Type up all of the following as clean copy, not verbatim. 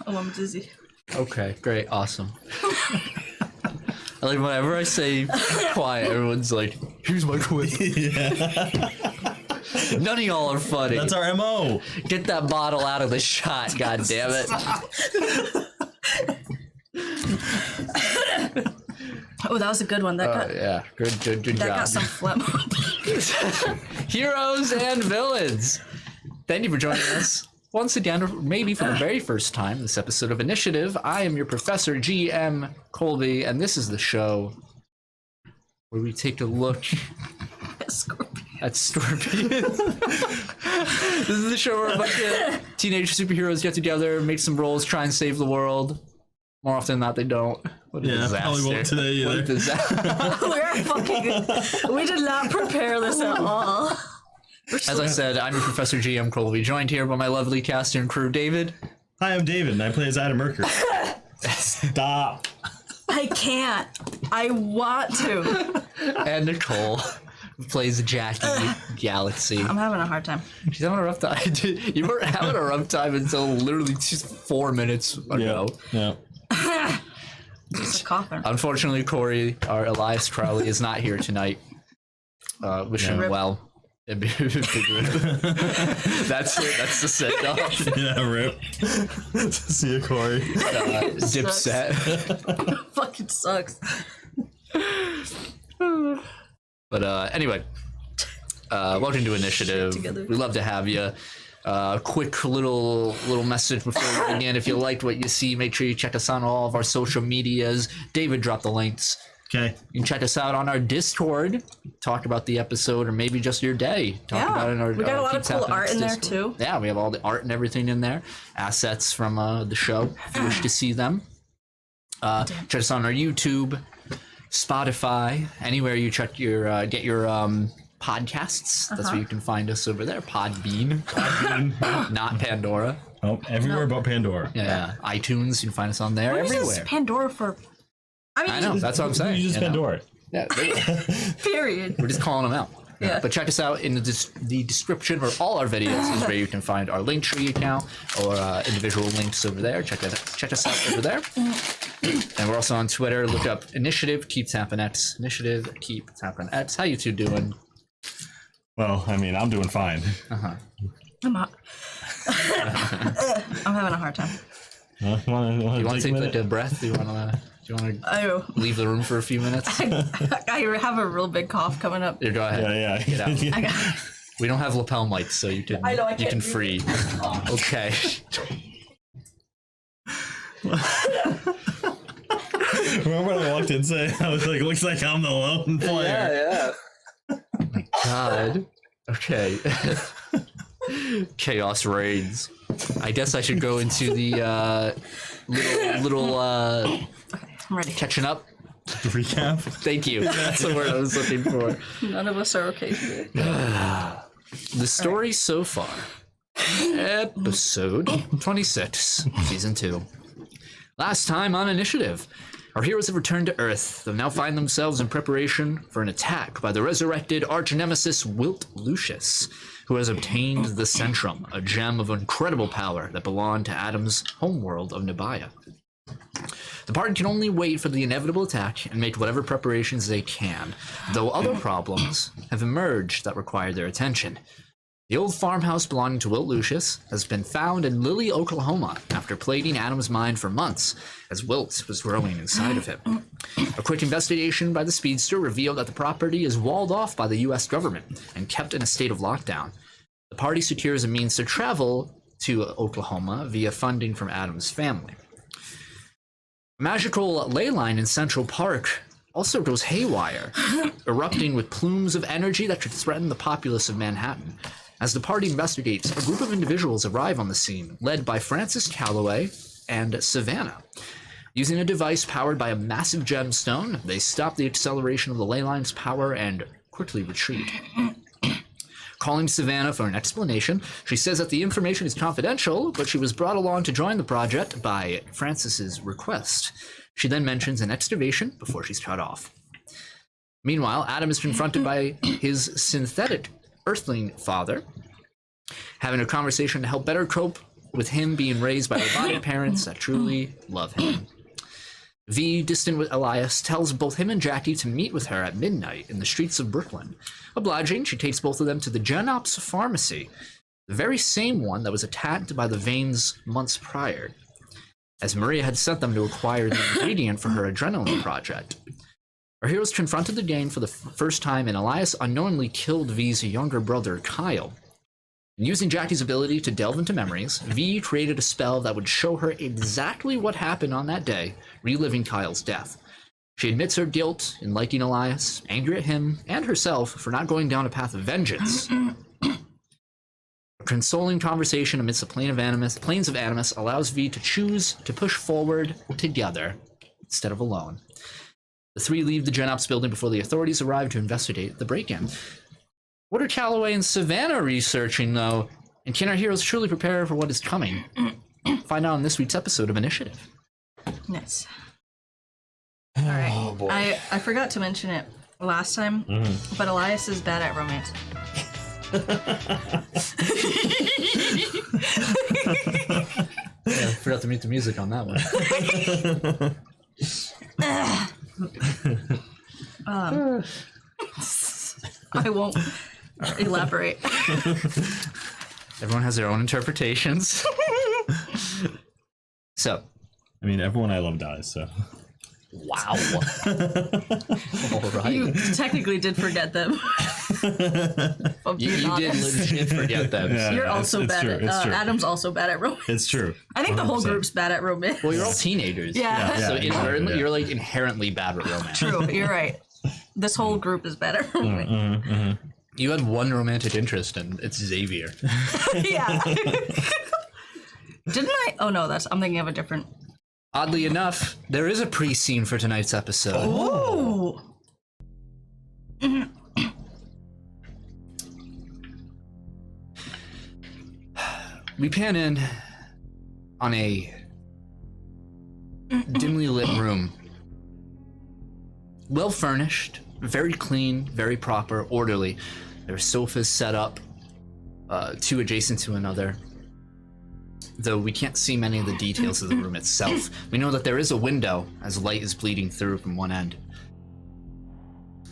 Oh, I'm dizzy. Okay, great, awesome. I like whenever I say quiet, everyone's like, here's my quiz. None of y'all are funny. That's our MO. Get that bottle out of the shot, god damn it. Oh, that was a good one. That got Yeah, good that job. got some flip. Heroes and villains. Thank you for joining us once again, or maybe for the very first time, this episode of Initiative. I am your Professor GM Colby, and this is the show where we take a look at scorpions. This is the show where a bunch of teenage superheroes get together, make some rolls, try and save the world. More often than not, they don't. What a disaster. Probably won't today either. What a disaster. We did not prepare this at all. As I said, I'm your Professor GM Colby, joined here by my lovely cast and crew, David. Hi, I'm David, and I play as Adam Merker. Stop. I can't. I want to. And Nicole, who plays Jackie Galaxy. I'm having a hard time. She's having a rough time. You weren't having a rough time until literally just 4 minutes ago. Yeah. Just a coughing. Unfortunately, Cory, our Elias Crowley, is not here tonight. Wish him well. That's it. That's the send off. Yeah, rip. See you, Cory. Dipset. Fucking sucks. But anyway, welcome to Initiative. We love to have you. Quick little message before we begin. If you liked what you see, make sure you check us on all of our social medias. David dropped the links. Okay. You can check us out on our Discord. Talk about the episode or maybe just your day. Talk about it in our, we got a lot of Keep cool Tappin' art in there Discord. too. Yeah, we have all the art and everything in there. Assets from the show if you wish to see them. Check us on our YouTube, Spotify, anywhere you check your get your podcasts. That's where you can find us over there. Podbean. Not Pandora. Oh, everywhere but Pandora. Yeah, iTunes. You can find us on there. What everywhere. is Pandora for? I know. That's what I'm saying. You use Pandora. Yeah. Period. We're just calling them out. Yeah. But check us out in the description where all our videos is where you can find our Linktree account or individual links over there. Check us out over there. And we're also on Twitter. Look up Initiative Keep Tappin' X. Initiative Keep Tappin' X. How you two doing? Well, I mean, I'm doing fine. I'm not. I'm having a hard time. You want to take like a breath? Do you want to leave the room for a few minutes? I have a real big cough coming up. Here, go ahead. Yeah. Get out. I got, We don't have lapel mics, so you can I know, I you can't can breathe. free. Okay. Remember when I walked in saying, I was like, looks like I'm the lone player. Yeah. Oh my God. Okay. Chaos reigns. I guess I should go into the little I'm ready. catching up. Recap. Thank you. That's the word I was looking for. None of us are okay today. The story so far. Episode 26, Season 2. Last time on Initiative, our heroes have returned to Earth. They now find themselves in preparation for an attack by the resurrected arch-nemesis Wilt Lucius, who has obtained the Centrum, a gem of incredible power that belonged to Adam's homeworld of Nibaya. The party can only wait for the inevitable attack and make whatever preparations they can, though other problems have emerged that require their attention. The old farmhouse belonging to Wilt Lucius has been found in Lily, Oklahoma, after plaguing Adam's mind for months, as Wilt was growing inside of him. A quick investigation by the speedster revealed that the property is walled off by the U.S. government and kept in a state of lockdown. The party secures a means to travel to Oklahoma via funding from Adam's family. A magical ley line in Central Park also goes haywire, erupting with plumes of energy that could threaten the populace of Manhattan. As the party investigates, a group of individuals arrive on the scene, led by Francis Calloway and Savannah. Using a device powered by a massive gemstone, they stop the acceleration of the ley line's power and quickly retreat. Calling Savannah for an explanation, she says that the information is confidential, but she was brought along to join the project by Francis's request. She then mentions an excavation before she's cut off. Meanwhile, Adam is confronted by his synthetic Earthling father, having a conversation to help better cope with him being raised by robotic parents that truly love him. V, distant with Elias, tells both him and Jackie to meet with her at midnight in the streets of Brooklyn. Obliging, she takes both of them to the GenOps pharmacy, the very same one that was attacked by the Vanes months prior, as Maria had sent them to acquire the ingredient for her adrenaline project. Our heroes confronted the gang for the first time, and Elias unknowingly killed V's younger brother, Kyle. And using Jackie's ability to delve into memories, V created a spell that would show her exactly what happened on that day, reliving Kyle's death. She admits her guilt in liking Elias, angry at him and herself for not going down a path of vengeance. A consoling conversation amidst the plains of Animus allows V to choose to push forward together instead of alone. The three leave the GenOps building before the authorities arrive to investigate the break-in. What are Calloway and Savannah researching, though? And can our heroes truly prepare for what is coming? Find out in this week's episode of Initiative. Nice. All right. Oh boy. I forgot to mention it last time, but Elias is bad at romance. Yeah, I forgot to mute the music on that one. I won't elaborate. Everyone has their own interpretations. So, I mean, everyone I love dies, so. wow. All right. You technically did forget them. You did legit forget them. Yeah, You're it's- also it's bad true, at. it's true. Adam's also bad at romance. It's true. I think the whole 100%. group's bad at romance. Well, you're all teenagers. Yeah. Yeah. So exactly, yeah. you're like inherently bad at romance. True. You're right. This whole group is bad at romance. You had one romantic interest, and it's Xavier. Yeah. Didn't I? Oh no, I'm thinking of a different. Oddly enough, there is a pre-scene for tonight's episode. Oh. We pan in on a dimly lit room. Well furnished, very clean, very proper, orderly. There are sofas set up, two adjacent to another. Though we can't see many of the details of the room itself. We know that there is a window as light is bleeding through from one end.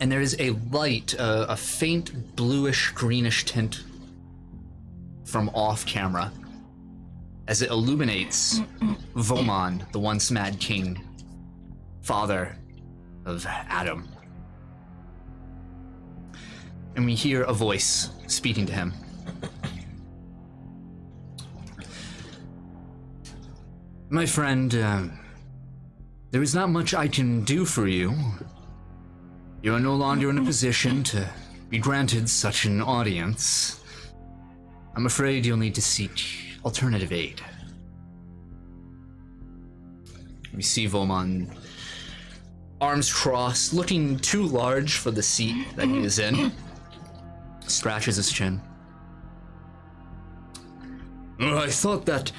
And there is a light, a faint bluish greenish tint from off camera as it illuminates Vomon, the once mad king, father of Adam. And we hear a voice speaking to him. My friend, there is not much I can do for you. You are no longer in a position to be granted such an audience. I'm afraid you'll need to seek alternative aid. We see Vomon, arms crossed, looking too large for the seat that he is in. Scratches his chin. I thought that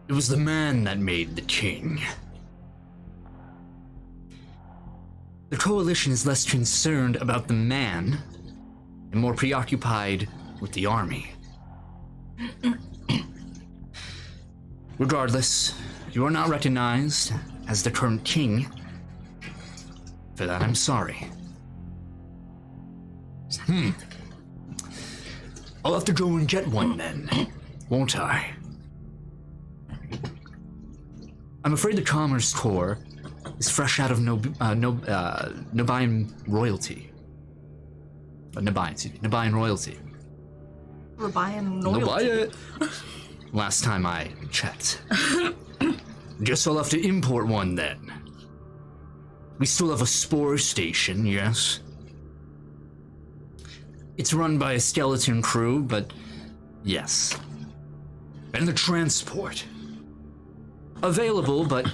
it was the man that made the king. The coalition is less concerned about the man and more preoccupied with the army. Regardless, you are not recognized as the current king. For that, I'm sorry. I'll have to go and get one then, won't I? I'm afraid the Commerce Corps is fresh out of Nobian royalty. Nobian royalty. Rabian Nobia. Last time I checked. Guess I'll have to import one then. We still have a spore station, yes? It's run by a skeleton crew, but yes. And the transport. Available, but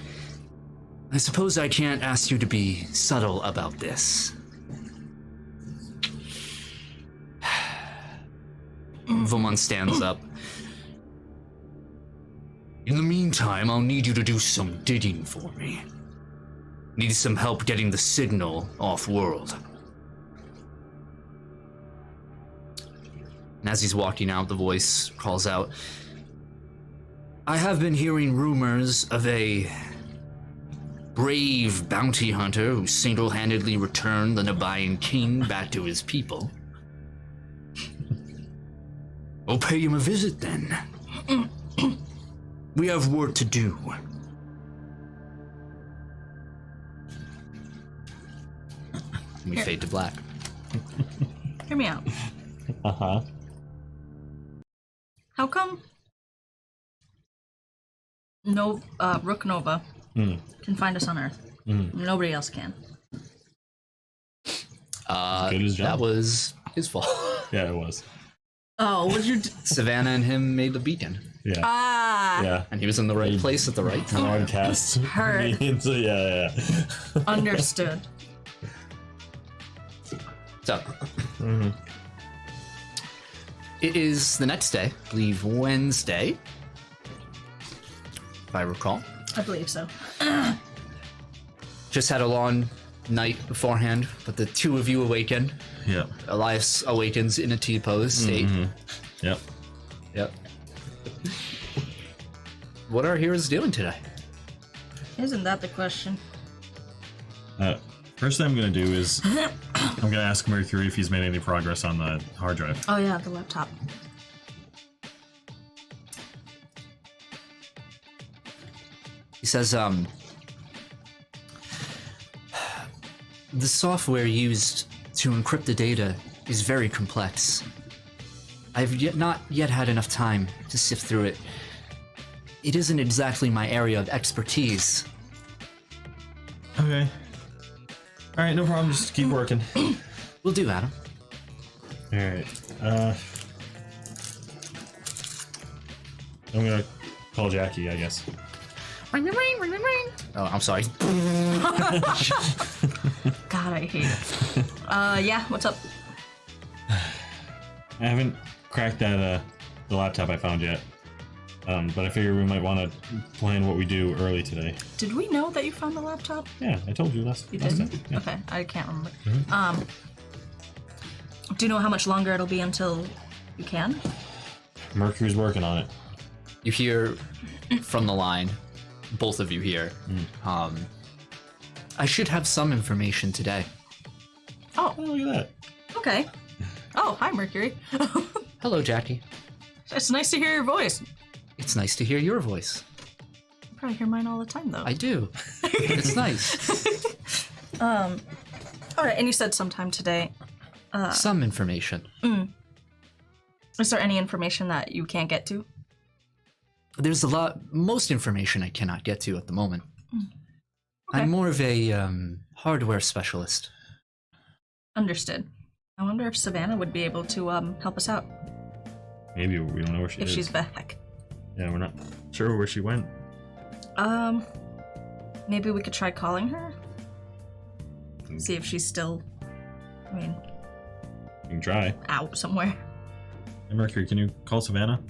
I suppose I can't ask you to be subtle about this. Vomon stands up. In the meantime, I'll need you to do some digging for me. Need some help getting the signal off-world. And as he's walking out, the voice calls out, I have been hearing rumors of a brave bounty hunter who single-handedly returned the Nabayan king back to his people. We'll pay him a visit then. We have work to do. We fade to black. Hear me out. Uh-huh. How come Rook Nova can find us on Earth? Nobody else can. Good as job. That was his fault. Yeah, it was. Oh, what did you Savannah and him made the beacon. Yeah. Ah, Yeah. And he was in the right place at the right time. Broadcast. Heard. So, yeah. Understood. So, it is the next day, I believe Wednesday, if I recall. I believe so. Just had a long night beforehand, but the two of you awaken. Yeah. Elias awakens in a T-pose state. Yep. Yep. What are our heroes doing today? Isn't that the question? First thing I'm gonna do is I'm gonna ask Mercury if he's made any progress on the hard drive. Oh yeah, the laptop. He says, the software used to encrypt the data is very complex. I've not yet had enough time to sift through it. It isn't exactly my area of expertise. Okay. All right, no problem. Just keep working. Will do, Adam. All right. I'm gonna call Jackie, I guess. Ring, ring, ring, ring, ring, ring. Oh, I'm sorry. God, I hate it. Yeah, what's up? I haven't cracked that the laptop I found yet. But I figure we might want to plan what we do early today. Did we know that you found the laptop? Yeah, I told you last You time. did? Yeah. Okay, I can't remember. Do you know how much longer it'll be until you can? Mercury's working on it. You hear from the line, both of you hear, I should have some information today. Oh, Oh, look at that. okay. Oh, hi, Mercury. Hello, Jackie. It's nice to hear your voice. It's nice to hear your voice. You probably hear mine all the time, though. I do. It's nice. All right, and you said sometime today. Some information. Is there any information that you can't get to? There's most information I cannot get to at the moment. Okay. I'm more of a hardware specialist. Understood. I wonder if Savannah would be able to help us out Maybe we don't know where she if is. she's back. Yeah, we're not sure where she went. Maybe we could try calling her. See if she's still, You can try. out somewhere. Hey, Mercury, can you call Savannah?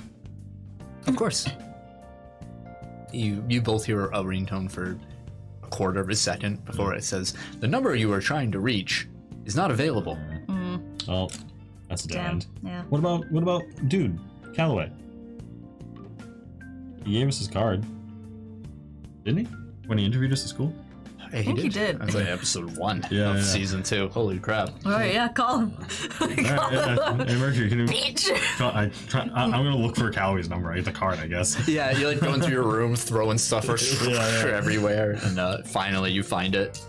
Of course. You both hear a ringtone for a quarter of a second before it says, the number you are trying to reach is not available. Oh, that's a dead Damn. end. Yeah. What about dude, Calloway? He gave us his card. Didn't he? When he interviewed us at school? Hey, think he did. That's like episode 1 Yeah, of yeah. season 2. Holy crap. All right, yeah, call him. All right, hey, Mercury, can you Bitch. I'm gonna look for Calloway's number. I get the card, I guess. Yeah, you're like going through your room, throwing stuff Yeah. everywhere, and finally you find it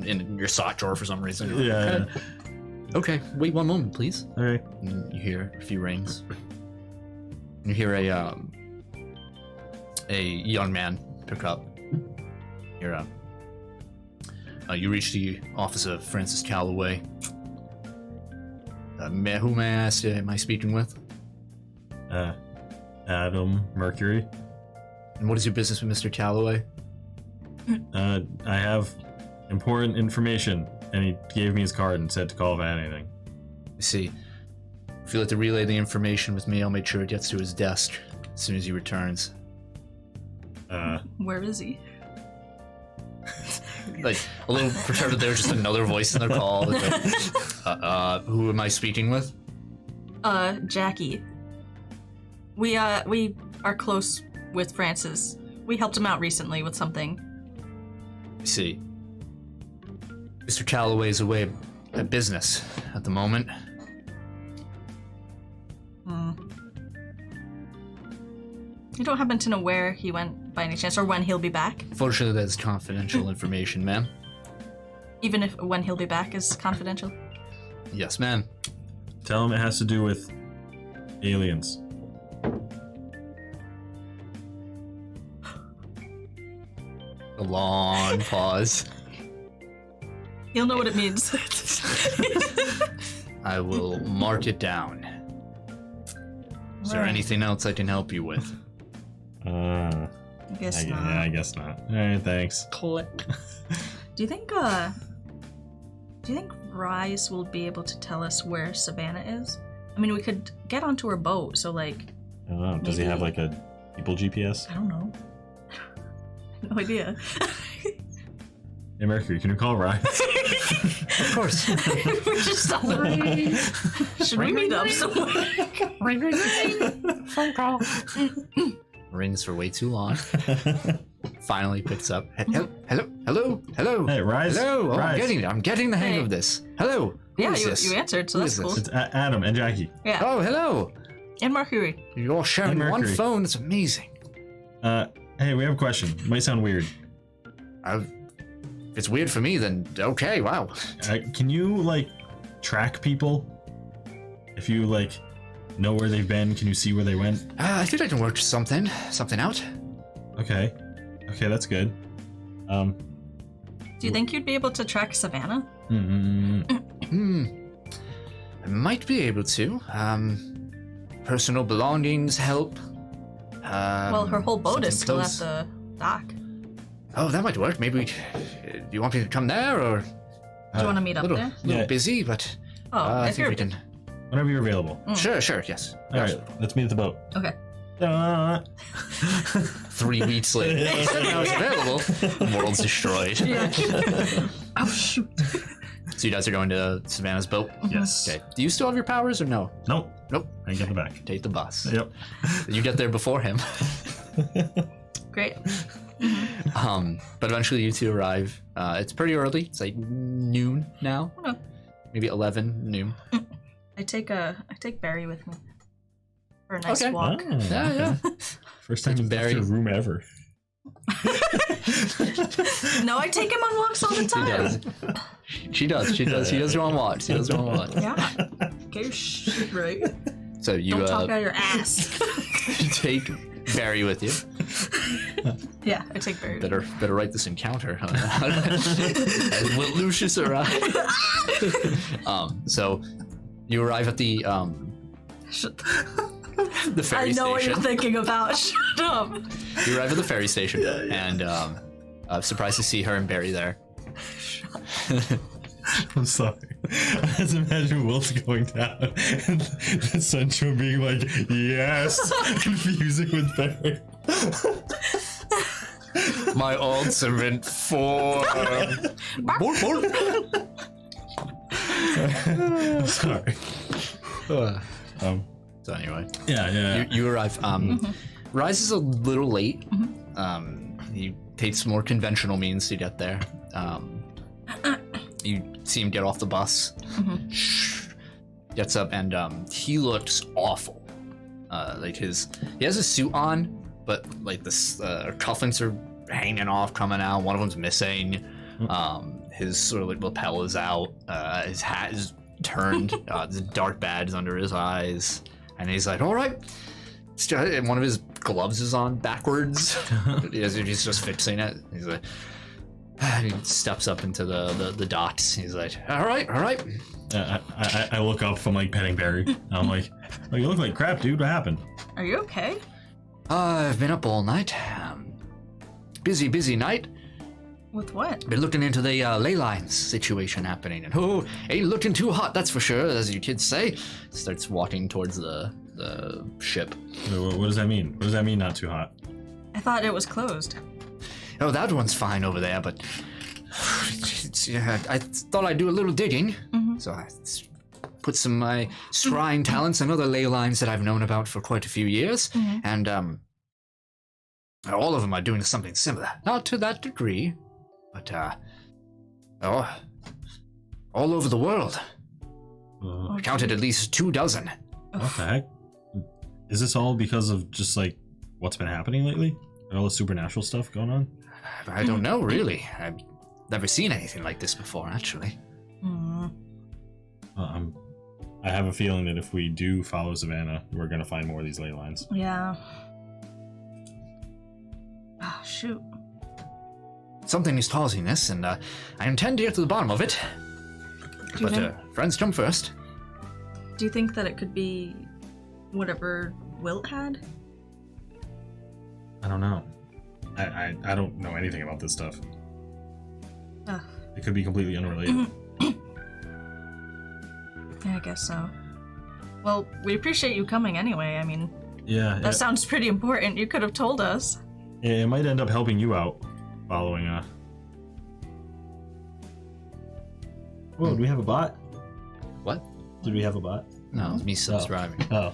in your sock drawer for some reason. You're like, Yeah. Okay, wait one moment, please. All right. And you hear a few rings. You hear a young man pick up. You're you reach the office of Francis Calloway. Who may I ask am I speaking with? Adam Mercury. And what is your business with Mr. Calloway? I have important information, and he gave me his card and said to call if I had anything. I see. If you'd like to relay the information with me, I'll make sure it gets to his desk as soon as he returns. Where is he? Like, a little perturbed that there was just another voice in the call. Who am I speaking with? Jackie. We are close with Francis. We helped him out recently with something. I see. Mr. Calloway's away at business at the moment. You don't happen to know where he went by any chance, or when he'll be back? Fortunately, that's confidential information, ma'am. Even if when he'll be back is confidential? Yes, ma'am. Tell him it has to do with aliens. A long pause. He'll know what it means. I will mark it down. Is there Right. anything else I can help you with? I guess not. Yeah, I guess not. All right, thanks. Click. Do you think Rise will be able to tell us where Savannah is? I mean, we could get onto her boat, so like, I don't know. Does he have like a people GPS? I don't know. No idea. Hey, Mercury, can you call Ryan? Of course. We're just on the ring. Should we meet up somewhere? Ring, ring, ring. Phone call. Rings for way too long. Finally picks up. Hello. Hey, Rise. Hello. Oh, Rise. I'm getting the hang Hey. of this. Hello. Who Yeah, is this? you answered, so Who that's is cool. this? It's Adam and Jackie. Yeah. Oh, hello. And Mercury. You're all sharing Hey, one Mercury. phone. It's amazing. Hey, we have a question. It might sound weird. If it's weird for me, then okay. Wow. Can you like track people? If you like know where they've been, can you see where they went? I think I can work something out. Okay, that's good. Do you think you'd be able to track Savannah? I might be able to. Personal belongings help. Well, her whole boat is something still at close. the dock. Oh, that might work. Maybe. Do you want me to come there, or? Do you want to meet up little, there? little Yeah. busy, but Oh, I if think you're... we can. Whenever you're available. Sure, yes. All right, let's meet at the boat. Okay. 3 weeks later, now it's available. The world's destroyed. Oh, shoot. So you guys are going to Savannah's boat? Yes. Okay. Do you still have your powers, or no? Nope. Nope. I get the back. Take the bus. Yep. You get there before him. Great. But eventually you two arrive. It's pretty early. It's like noon now. Okay. Maybe 11 noon. I take Barry with me for a nice Okay. walk. Oh, Yeah. First time in Barry. your room ever. No, I take him on walks all the time. She does. She does go on walks. Yeah. Get your shit right. So you Don't talk out of your ass. you take Barry with you. Yeah, I take Barry. Better write this encounter. As will Lucius arrive. So you arrive at the the ferry I know what station. you're thinking about. Shut up. You arrive at the ferry station, and surprised to see her and Barry there. I'm sorry. I just imagine Wilt's going down and the Central being like, yes, confusing with Barry. My ultimate form. I'm sorry. So anyway, Yeah. you arrive. Rise is a little late. He takes more conventional means to get there. You see him get off the bus. Gets up and he looks awful. Like he has a suit on, but like the cufflinks are hanging off, coming out. One of them's missing. His sort of like lapel is out. His hat is turned. There's dark bags under his eyes, and he's like, "All right." And one of his gloves is on backwards. He's just fixing it. He's like, he steps up into the docks. He's like, "All right." I look up from like petting Barry. And I'm like, oh, you look like crap, dude. What happened? Are you okay? I've been up all night. Busy night. With what? Been looking into the ley lines situation happening, and ain't looking too hot, that's for sure, as you kids say. Starts walking towards the ship. What does that mean? What does that mean, not too hot? I thought it was closed. Oh, that one's fine over there, but I thought I'd do a little digging, so I put some of my scrying talents and other ley lines that I've known about for quite a few years, and All of them are doing something similar. Not to that degree, but, all over the world. I counted at least 24. What the heck? Is this all because of just, like, what's been happening lately? All the supernatural stuff going on? I don't know, really. I've never seen anything like this before, actually. I have a feeling that if we do follow Savannah, we're going to find more of these ley lines. Yeah. Oh, shoot. Something is causing this, and I intend to get to the bottom of it. But friends come first. Do you think that it could be whatever Wilt had? I don't know. I don't know anything about this stuff. It could be completely unrelated. Yeah, I guess so. Well, we appreciate you coming anyway. I mean, Yeah. that sounds pretty important. You could have told us. It might end up helping you out following Whoa, do we have a bot? What? Did we have a bot? No, it was me subscribing. Oh.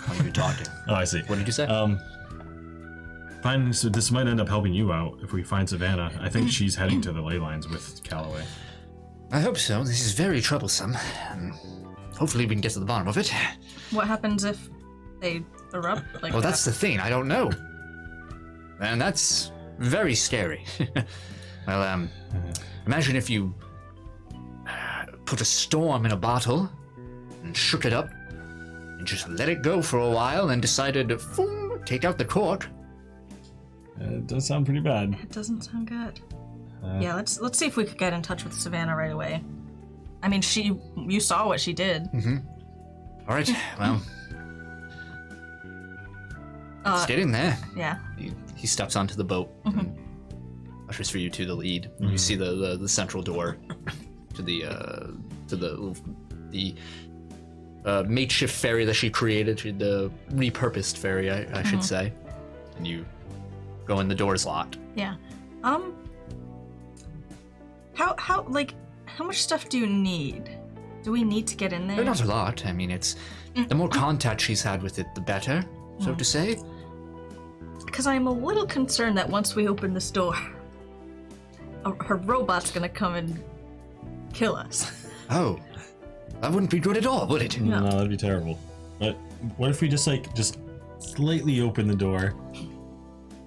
When you were talking. Oh, I see. What did you say? So this might end up helping you out if we find Savannah. I think she's heading to the ley lines with Calloway. I hope so. This is very troublesome. Hopefully we can get to the bottom of it. What happens if they erupt like Well, that? that's the thing. I don't know. And that's very scary. Well, imagine if you put a storm in a bottle and shook it up and just let it go for a while and decided to take out the cork. It does sound pretty bad. It doesn't sound good. Yeah, let's see if we could get in touch with Savannah right away. I mean, you saw what she did. Mm-hmm. All right, well, let's get in there. Yeah. He steps onto the boat and ushers for you to the lead. And you see the central door to the makeshift ferry that she created, the repurposed ferry, I should say. And you go in. The door's locked. Yeah. How much stuff do you need? Do we need to get in there? But not a lot. I mean, it's the more contact she's had with it, the better, so to say. Because I'm a little concerned that once we open this door, her robot's gonna come and kill us. Oh, that wouldn't be good at all, would it? No, that'd be terrible. But what if we just slightly open the door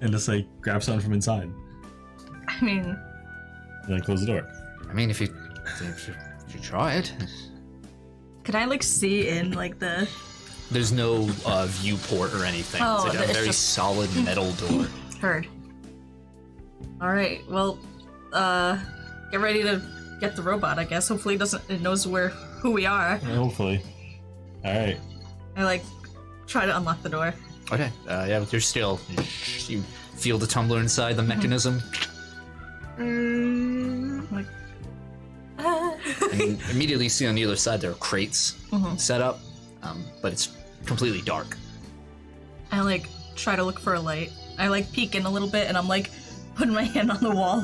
and just grab something from inside? I mean, And then close the door. I mean, if you try it. could I see in the? There's no viewport or anything. Oh, it's a it's very just solid metal door. Heard. All right. Well, get ready to get the robot. I guess. Hopefully, it knows who we are. Hopefully. All right. I try to unlock the door. Okay. Yeah, but you're still. You feel the tumbler inside the mechanism. And you immediately see on the other side there are crates set up, but it's completely dark. I try to look for a light. I peek in a little bit, and I'm putting my hand on the wall,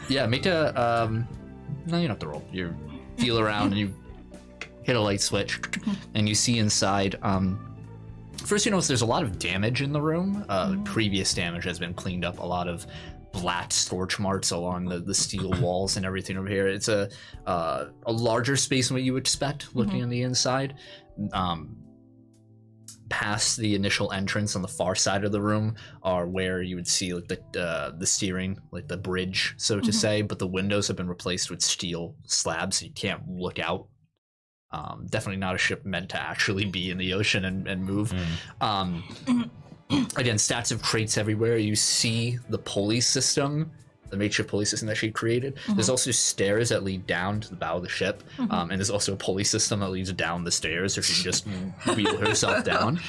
Yeah, make a no, you don't have to roll. You feel around and you hit a light switch, and you see inside. First, you notice there's a lot of damage in the room. Previous damage has been cleaned up. A lot of black scorch marks along the steel walls and everything over here. It's a larger space than what you would expect looking on the inside. Past the initial entrance on the far side of the room are where you would see the steering, the bridge, so to say, but the windows have been replaced with steel slabs, so you can't look out. Definitely not a ship meant to actually be in the ocean and move. Again, stacks of crates everywhere. You see the pulley system, the makeshift pulley system that she created. There's also stairs that lead down to the bow of the ship, and there's also a pulley system that leads down the stairs, so she can just wheel herself down.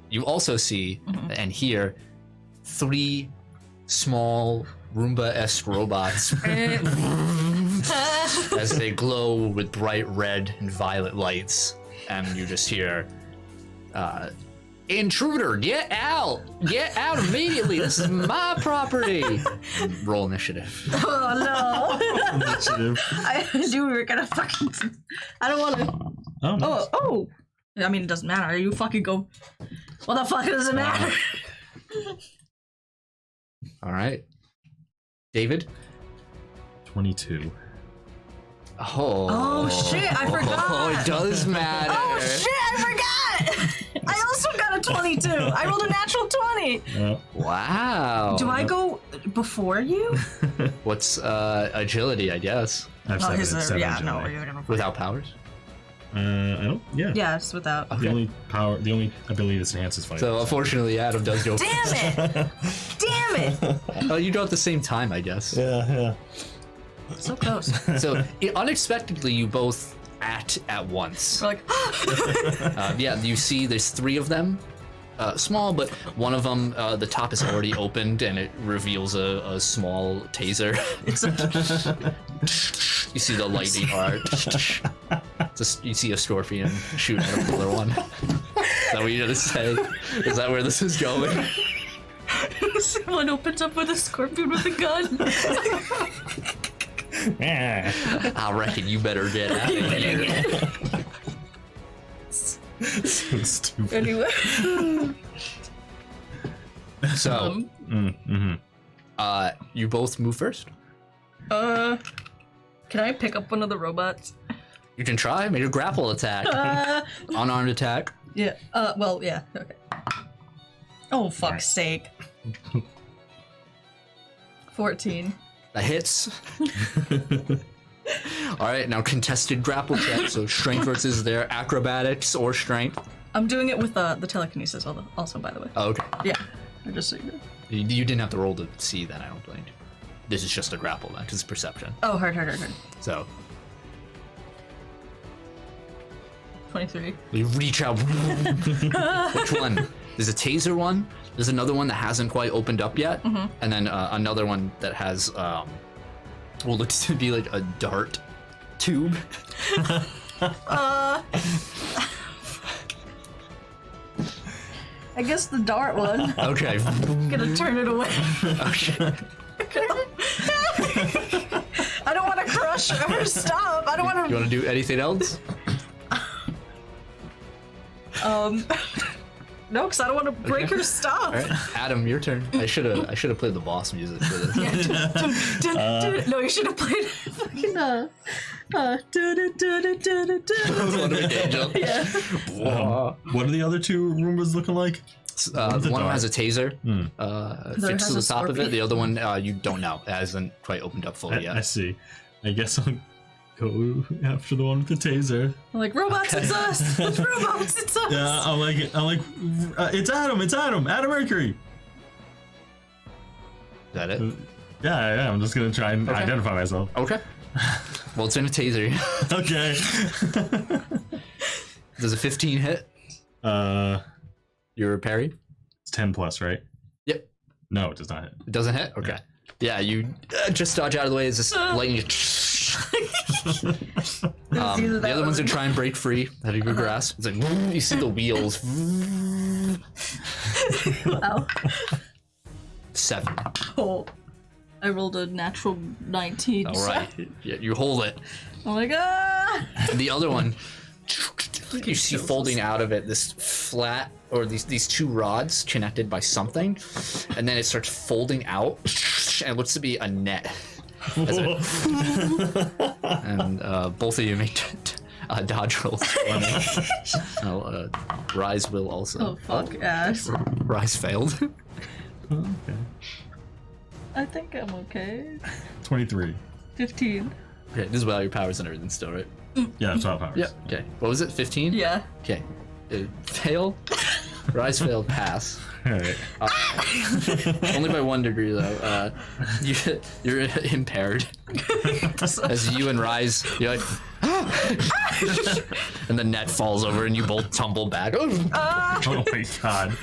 You also see and hear 3 small Roomba-esque robots as they glow with bright red and violet lights, and you just hear, "Intruder, get out! Get out immediately! This is my property!" Roll initiative. Oh no! Initiative. I knew we were gonna fucking. I don't want to. Oh, nice. Oh! I mean, it doesn't matter. You fucking go. What the fuck does it matter? All right. David? 22. Oh shit, I forgot. Oh, it does matter. Oh shit, I forgot. I also got a 22. I rolled a natural 20. Wow. Do I go before you? What's agility, I guess. I have seven yeah, no, agility. you're gonna. Without powers? I don't. Yeah. Yeah, it's without. The only ability that's enhances fight. So unfortunately, Adam does go. Damn it! Damn it! Oh, you go at the same time, I guess. Yeah. So close. So unexpectedly, you both act at once. We're like, Yeah, you see there's 3 of them. Small, but one of them, the top is already opened and it reveals a small taser. You see the lightning art. You see a scorpion shoot at another one. Is that what you're gonna say? Is that where this is going? someone opens up with a scorpion with a gun. I reckon you better get out of here. So stupid. Anyway. So, you both move first. Can I pick up one of the robots? You can try. Make a grapple attack. Unarmed attack. Yeah. Well, yeah. Okay. Oh, fuck's sake. 14. That hits. All right, now contested grapple check. So strength versus their acrobatics or strength. I'm doing it with the telekinesis also, by the way. Oh, okay. Yeah. I just so you know. You didn't have to roll to see that, I don't think. This is just a grapple then, because it's perception. Oh, hard. So 23. you reach out. Which one? There's a taser one. There's another one that hasn't quite opened up yet, and then another one that has what looks to be like a dart tube. I guess the dart one. Okay. I'm gonna turn it away. Okay. I don't want to crush her stuff. I don't want You to. want to do anything else? No, because I don't want to break her stuff. All right, Adam, your turn. I should have played the boss music for this. No, you should have played fucking Angel. Yeah. What are the other two Roombas looking like? One has a taser fixed to has the a top of it. scorpion. The other one, you don't know. It hasn't quite opened up fully I yet. see. I guess I'll go after the one with the taser. I'm like, robots, it's us. It's robots, it's us. Yeah, I'm like, it's Adam, Adam Mercury. Is that it? Yeah, I'm just gonna try and identify myself. Okay. Well, it's in a taser. Okay. Does a 15 hit? You're a parry? It's 10 plus, right? Yep. No, it does not hit. It doesn't hit? Okay. Yeah, you just dodge out of the way as this lightning. The other ones are trying to break free out of your grasp. It's like, you see the wheels. Wow. 7. Oh. I rolled a natural 19. All right. Yeah, you hold it. Oh my god. The other one, you see folding out of it this flat, or these 2 rods connected by something, and then it starts folding out, and it looks to be a net. And both of you make dodge rolls. Rise will also. Oh, fuck ass. Rise failed. Okay. I think I'm okay. 23. 15. Okay, this is without your powers and everything still, right? Yeah, it's all powers. Yeah. Okay. What was it? 15? Yeah. Okay. Fail. Rise failed. Pass. Alright. Only by 1 degree though. You're impaired. As you and Rise, you're like, and the net falls over and you both tumble back. Oh my god.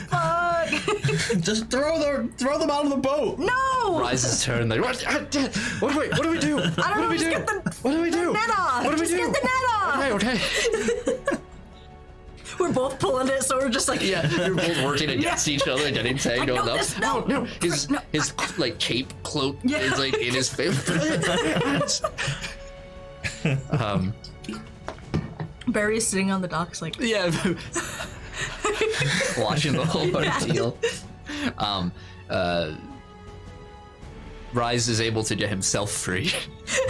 Fuck. Just throw them out of the boat. No. Rise's turn. Like, what do we do? I don't know. Just get the What do we do? net off. What do we Just do? get the net off. Okay. We're both pulling it, so we're just like. Yeah, you're both working against each other, getting tangled know up. this, no. His like cape cloak is like in his face. Barry's sitting on the docks like. Yeah. watching the whole ordeal. Rise is able to get himself free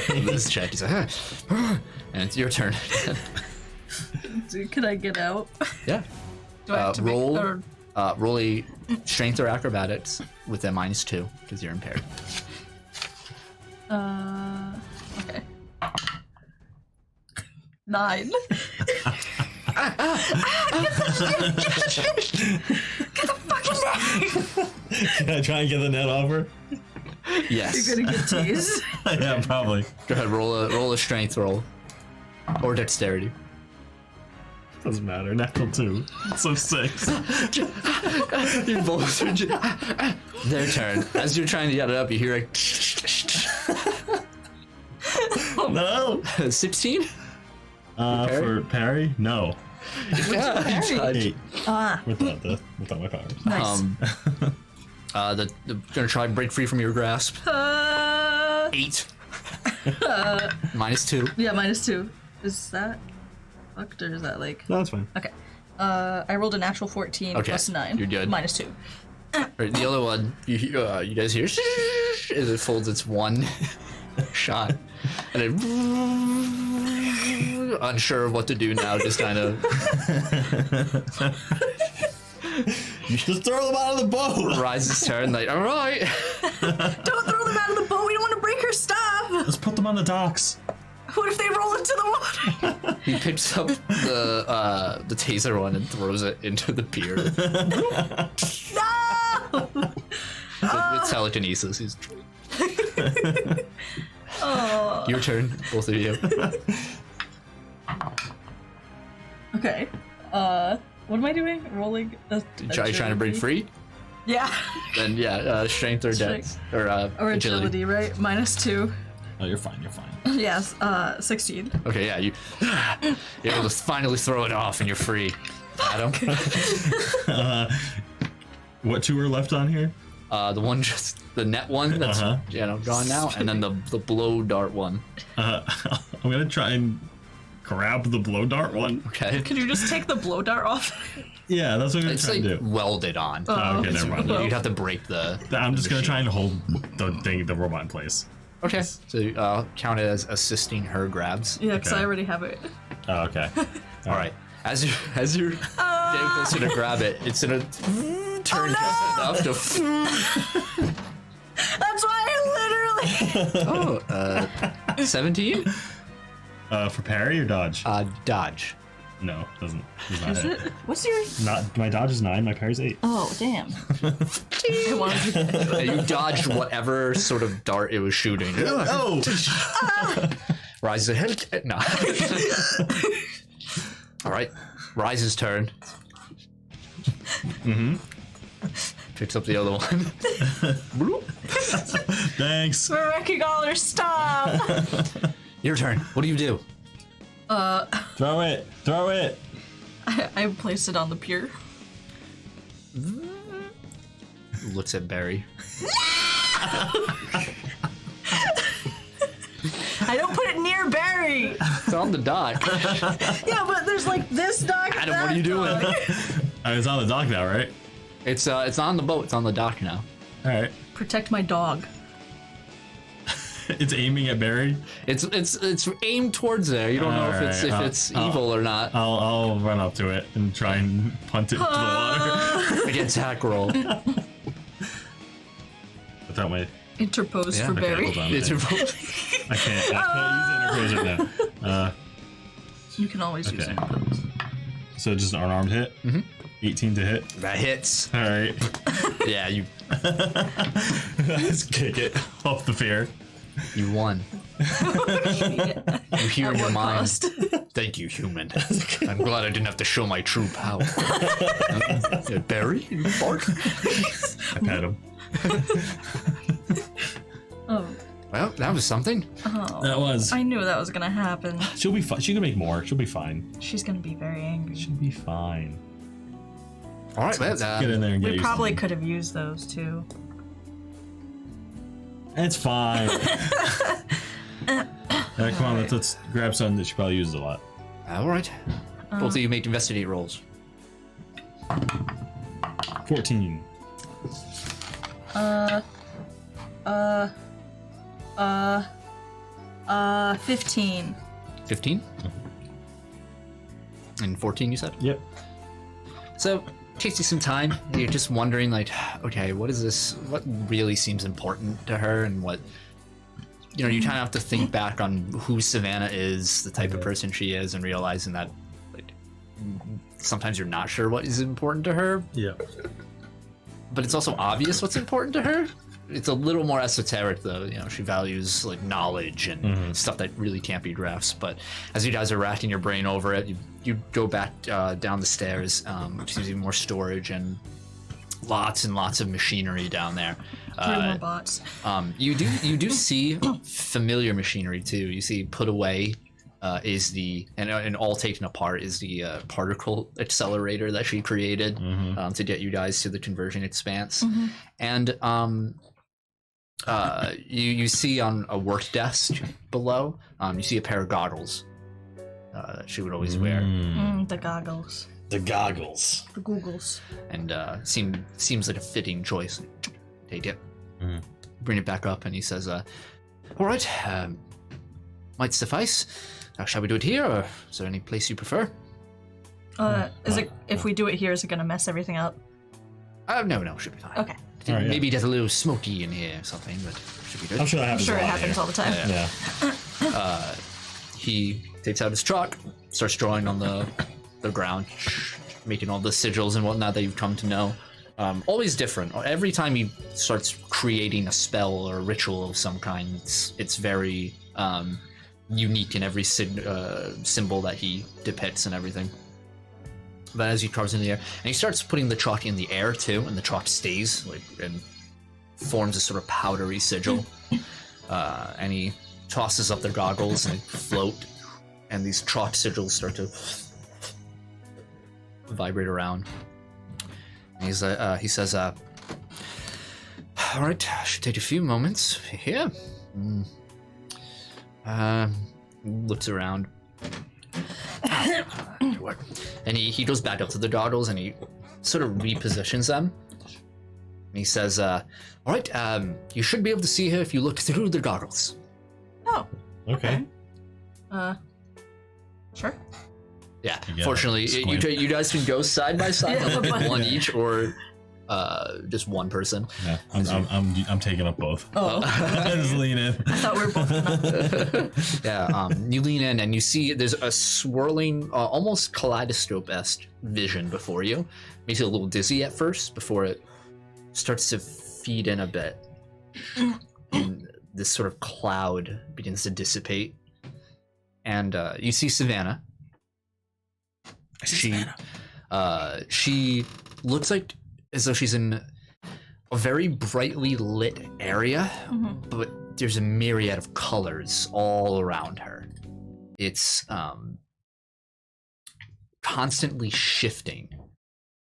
from this check. He's like, and it's your turn. Dude, can I get out? Yeah. Do I have to roll, make, or... roll a strength or acrobatics with a -2 because you're impaired. Okay. 9. Get the fucking net! Can I try and get the net off her? Yes. You're gonna get teased. Yeah, probably. Go ahead, roll a strength roll. Or dexterity. Doesn't matter. Natural 2. So 6. You both are their turn. As you're trying to get it up, you hear a No. 16? For parry? No. Yeah. 8. Without my powers. Nice. The gonna try and break free from your grasp. 8. -2. Yeah, -2. Is that fucked or is that like... No, that's fine. Okay. I rolled a natural 14 Okay, plus 9. you're good. -2. Right, the other one, you guys hear as it folds its one shot, and it unsure of what to do now, just kind of. Just throw them out of the boat. Rises turn, like, all right. Don't throw them out of the boat. We don't want to break her stuff. Let's put them on the docks. What if they roll into the water? He picks up the taser one and throws it into the pier. No! With telekinesis, he's. Oh. Your turn, both of you. Okay. What am I doing? Rolling. Trying to break free? Yeah. Then yeah, strength or dex or agility, right? -2. Oh, you're fine. You're fine. Yes. 16. Okay, yeah, you're able to finally throw it off and you're free. Adam? What 2 are left on here? The one the net one that's gone now, and then the blow dart one. I'm gonna try and grab the blow dart one. Okay. Can you just take the blow dart off? Yeah, that's what I'm gonna It's try like and do. welded on. Oh, okay, never mind. You'd have to break the. I'm just gonna machine. try and hold the robot in place. Okay. So count it as assisting her grabs. Yeah, because Okay. I already have it. Oh, okay. All right. As you're getting closer to grab it, it's gonna turn just enough to. That's why I literally. 17. Oh, For parry or dodge? Dodge. No, doesn't. Does not Is hit. it? What's your? Not my dodge is 9. My parry's 8. Oh, damn. I wanted to... You dodged whatever sort of dart it was shooting. Oh! Rises ahead. No. All right. Rise's turn. Picks up the other one. Bloop. Thanks. We're wrecking all her stuff. Your turn. What do you do? Throw it. Throw it. I placed it on the pier. Looks at Barry. I don't put it near Barry. It's on the dock. Yeah, but there's like this dock. Adam, what are you doing? It's on the dock now, right? It's on the boat. It's on the dock now. All right. Protect my dog. It's aiming at Barry. It's aimed towards there. You don't know if it's evil or not. I'll run up to it and try and punt it to the water. Make an attack roll. Without my. Interpose for Okay, Barry. hold on. It's I can't use interpose right now. You can always use Okay. interpose. So just an unarmed hit. 18 to hit. that hits. All right. Yeah, you Let's kick it off the pier. won. You hear in your mind. Cost? Thank you, human. I'm glad I didn't have to show my true power. Barry, you bark. I pat him. Oh, Well, that was something. That was. I knew that was gonna happen. She'll be fine. She can make more. She'll be fine. She's gonna be very angry. She'll be fine. All right, well, Get in there and get We you probably something. could have used those too. It's fine. Come on, let's grab something that she probably uses a lot. all right. Both of you make investigate rolls. 14. 15. 15? And 14, you said? Yep. So, takes you some time. You're just wondering, like, okay, what is this? What really seems important to her, and what, you know, you kind of have to think back on who Savannah is, the type of person she is, and realizing that, like, sometimes you're not sure what is important to her, Yeah. but it's also obvious what's important to her. It's a little more esoteric, though. You know, she values like knowledge and stuff that really can't be grasped. But as you guys are racking your brain over it, you go back down the stairs, which seems even more storage and lots of machinery down there. More bots. You do see familiar machinery too. You see put away is the and all taken apart is the particle accelerator that she created to get you guys to the conversion expanse, and you see on a work desk below, you see a pair of goggles that she would always wear. The goggles. The goggles. The googles. And seems like a fitting choice. Take it. Bring it back up, and he says, all right, might suffice. Shall we do it here, or is there any place you prefer? Is it, if we do it here, is it gonna mess everything up? No, should be fine. Okay. All right, Maybe get a little smoky in here or something, but should be good. I'm sure that I'm happens. sure a it lot happens here. all the time. Yeah. He takes out his chalk, starts drawing on the ground, making all the sigils and whatnot that you've come to know. Always different. Every time he starts creating a spell or a ritual of some kind, it's very unique in every symbol that he depicts and everything. But as he carves in the air, and he starts putting the chalk in the air too, and the chalk stays like and forms a sort of powdery sigil. And he tosses up their goggles and they float, and these chalk sigils start to vibrate around. And he says, "All right, should take a few moments here." Looks around. And he goes back up to the goggles and he sort of repositions them. And he says, all right, you should be able to see her if you look through the goggles. Oh. Okay. Sure. Yeah, Yeah, fortunately, squint. you guys can go side by side, Yeah. one each, or just one person. Yeah, I'm taking up both. Oh. I just lean in. I thought we were both. Yeah, you lean in and you see there's a swirling, almost kaleidoscope-esque vision before you. Makes you a little dizzy at first before it starts to feed in a bit. And this sort of cloud begins to dissipate. And you see Savannah. She looks like as though she's in a very brightly lit area, but there's a myriad of colors all around her. It's constantly shifting.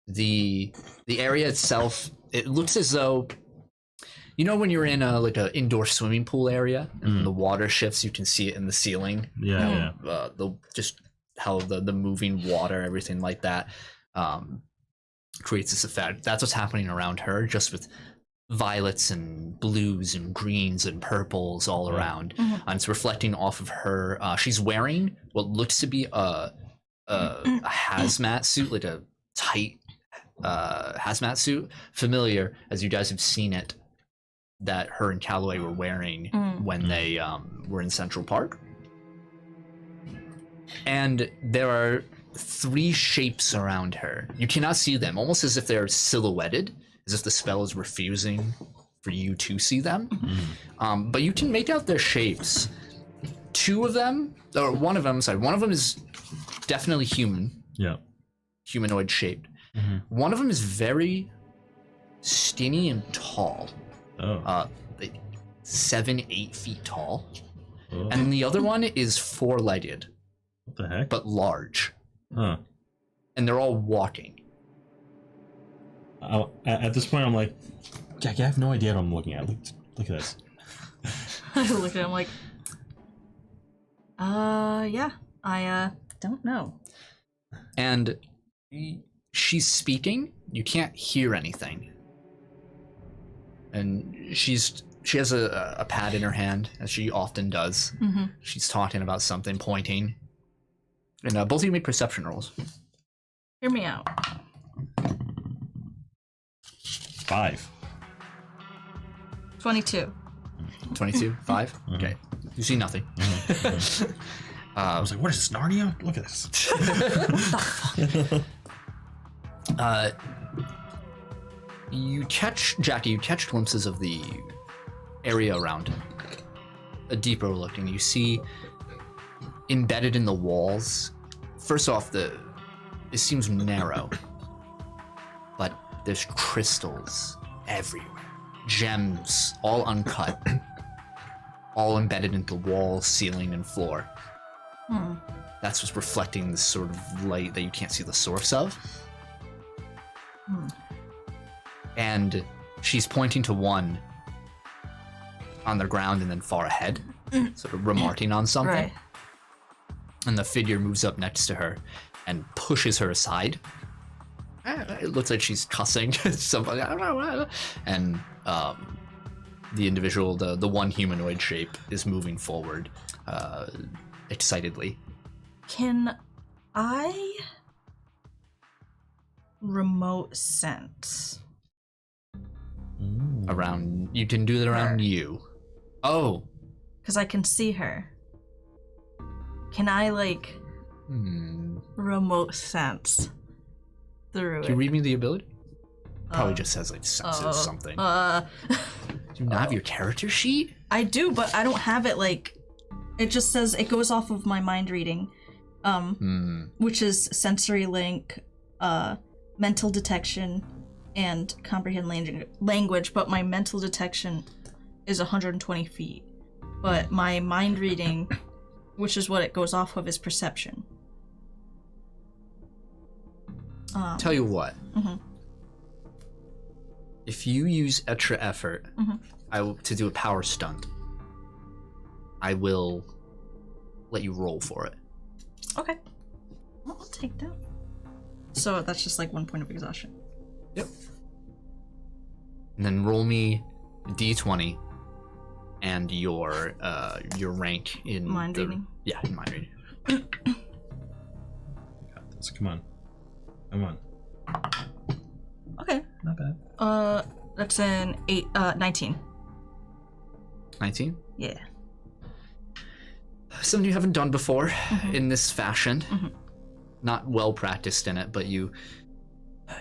The area itself, it looks as though, you know, when you're in like an indoor swimming pool area and the water shifts, you can see it in the ceiling. Yeah. Just how the moving water, everything like that, creates this effect. That's what's happening around her, just with violets and blues and greens and purples all around. And it's reflecting off of her. She's wearing what looks to be a hazmat suit, like a tight hazmat suit, familiar as you guys have seen it, that her and Calloway were wearing when they were in Central Park. And there are 3 shapes around her. You cannot see them, almost as if they're silhouetted, as if the spell is refusing for you to see them. But you can make out their shapes. 2 of them, or one of them is definitely human. Yeah. Humanoid shaped. One of them is very skinny and tall. Oh. Like 7-8 feet tall. Oh. And the other one is 4-legged, What the heck? but large. Huh. And they're all walking. At this point, I'm like, Jackie, I have no idea what I'm looking at. Look at this. I look at him like, yeah, I don't know. And she's speaking, you can't hear anything. And she has a pad in her hand, as she often does. Mm-hmm. She's talking about something, pointing. And both of you make perception rolls. Hear me out. 5. 22. 22? 5? Mm-hmm. Okay. You see nothing. I was like, what is this, Narnia? Look at this. Jackie, you catch glimpses of the area around. A deeper look, and you see embedded in the walls. First off, it seems narrow, but there's crystals everywhere. Gems, all uncut. All embedded into wall, ceiling, and floor. That's what's reflecting this sort of light that you can't see the source of. And she's pointing to one on the ground and then far ahead, sort of remarking on something. Right. And the figure moves up next to her and pushes her aside. It looks like she's cussing somebody. And the individual, the one humanoid shape, is moving forward excitedly. Can I remote sense? Around, you can do that around you. Oh. Because I can see her. Can I, like, remote sense through Can you it? read me the ability? Probably just says, like, senses something. Do you not have your character sheet? I do, but I don't have it, like... It just says, it goes off of my mind reading, which is sensory link, mental detection, and comprehend language, but my mental detection is 120 feet. But my mind reading, which is what it goes off of, is perception. Tell you what. If you use extra effort to do a power stunt, I will let you roll for it. Okay. Well, I'll take that. So that's just like 1 point of exhaustion. Yep. And then roll me D20 and your rank in Mind reading? Yeah, in mind reading. Got this. Come on. Okay. Not bad. That's an 19. 19? Yeah. Something you haven't done before in this fashion. Not well practiced in it, but you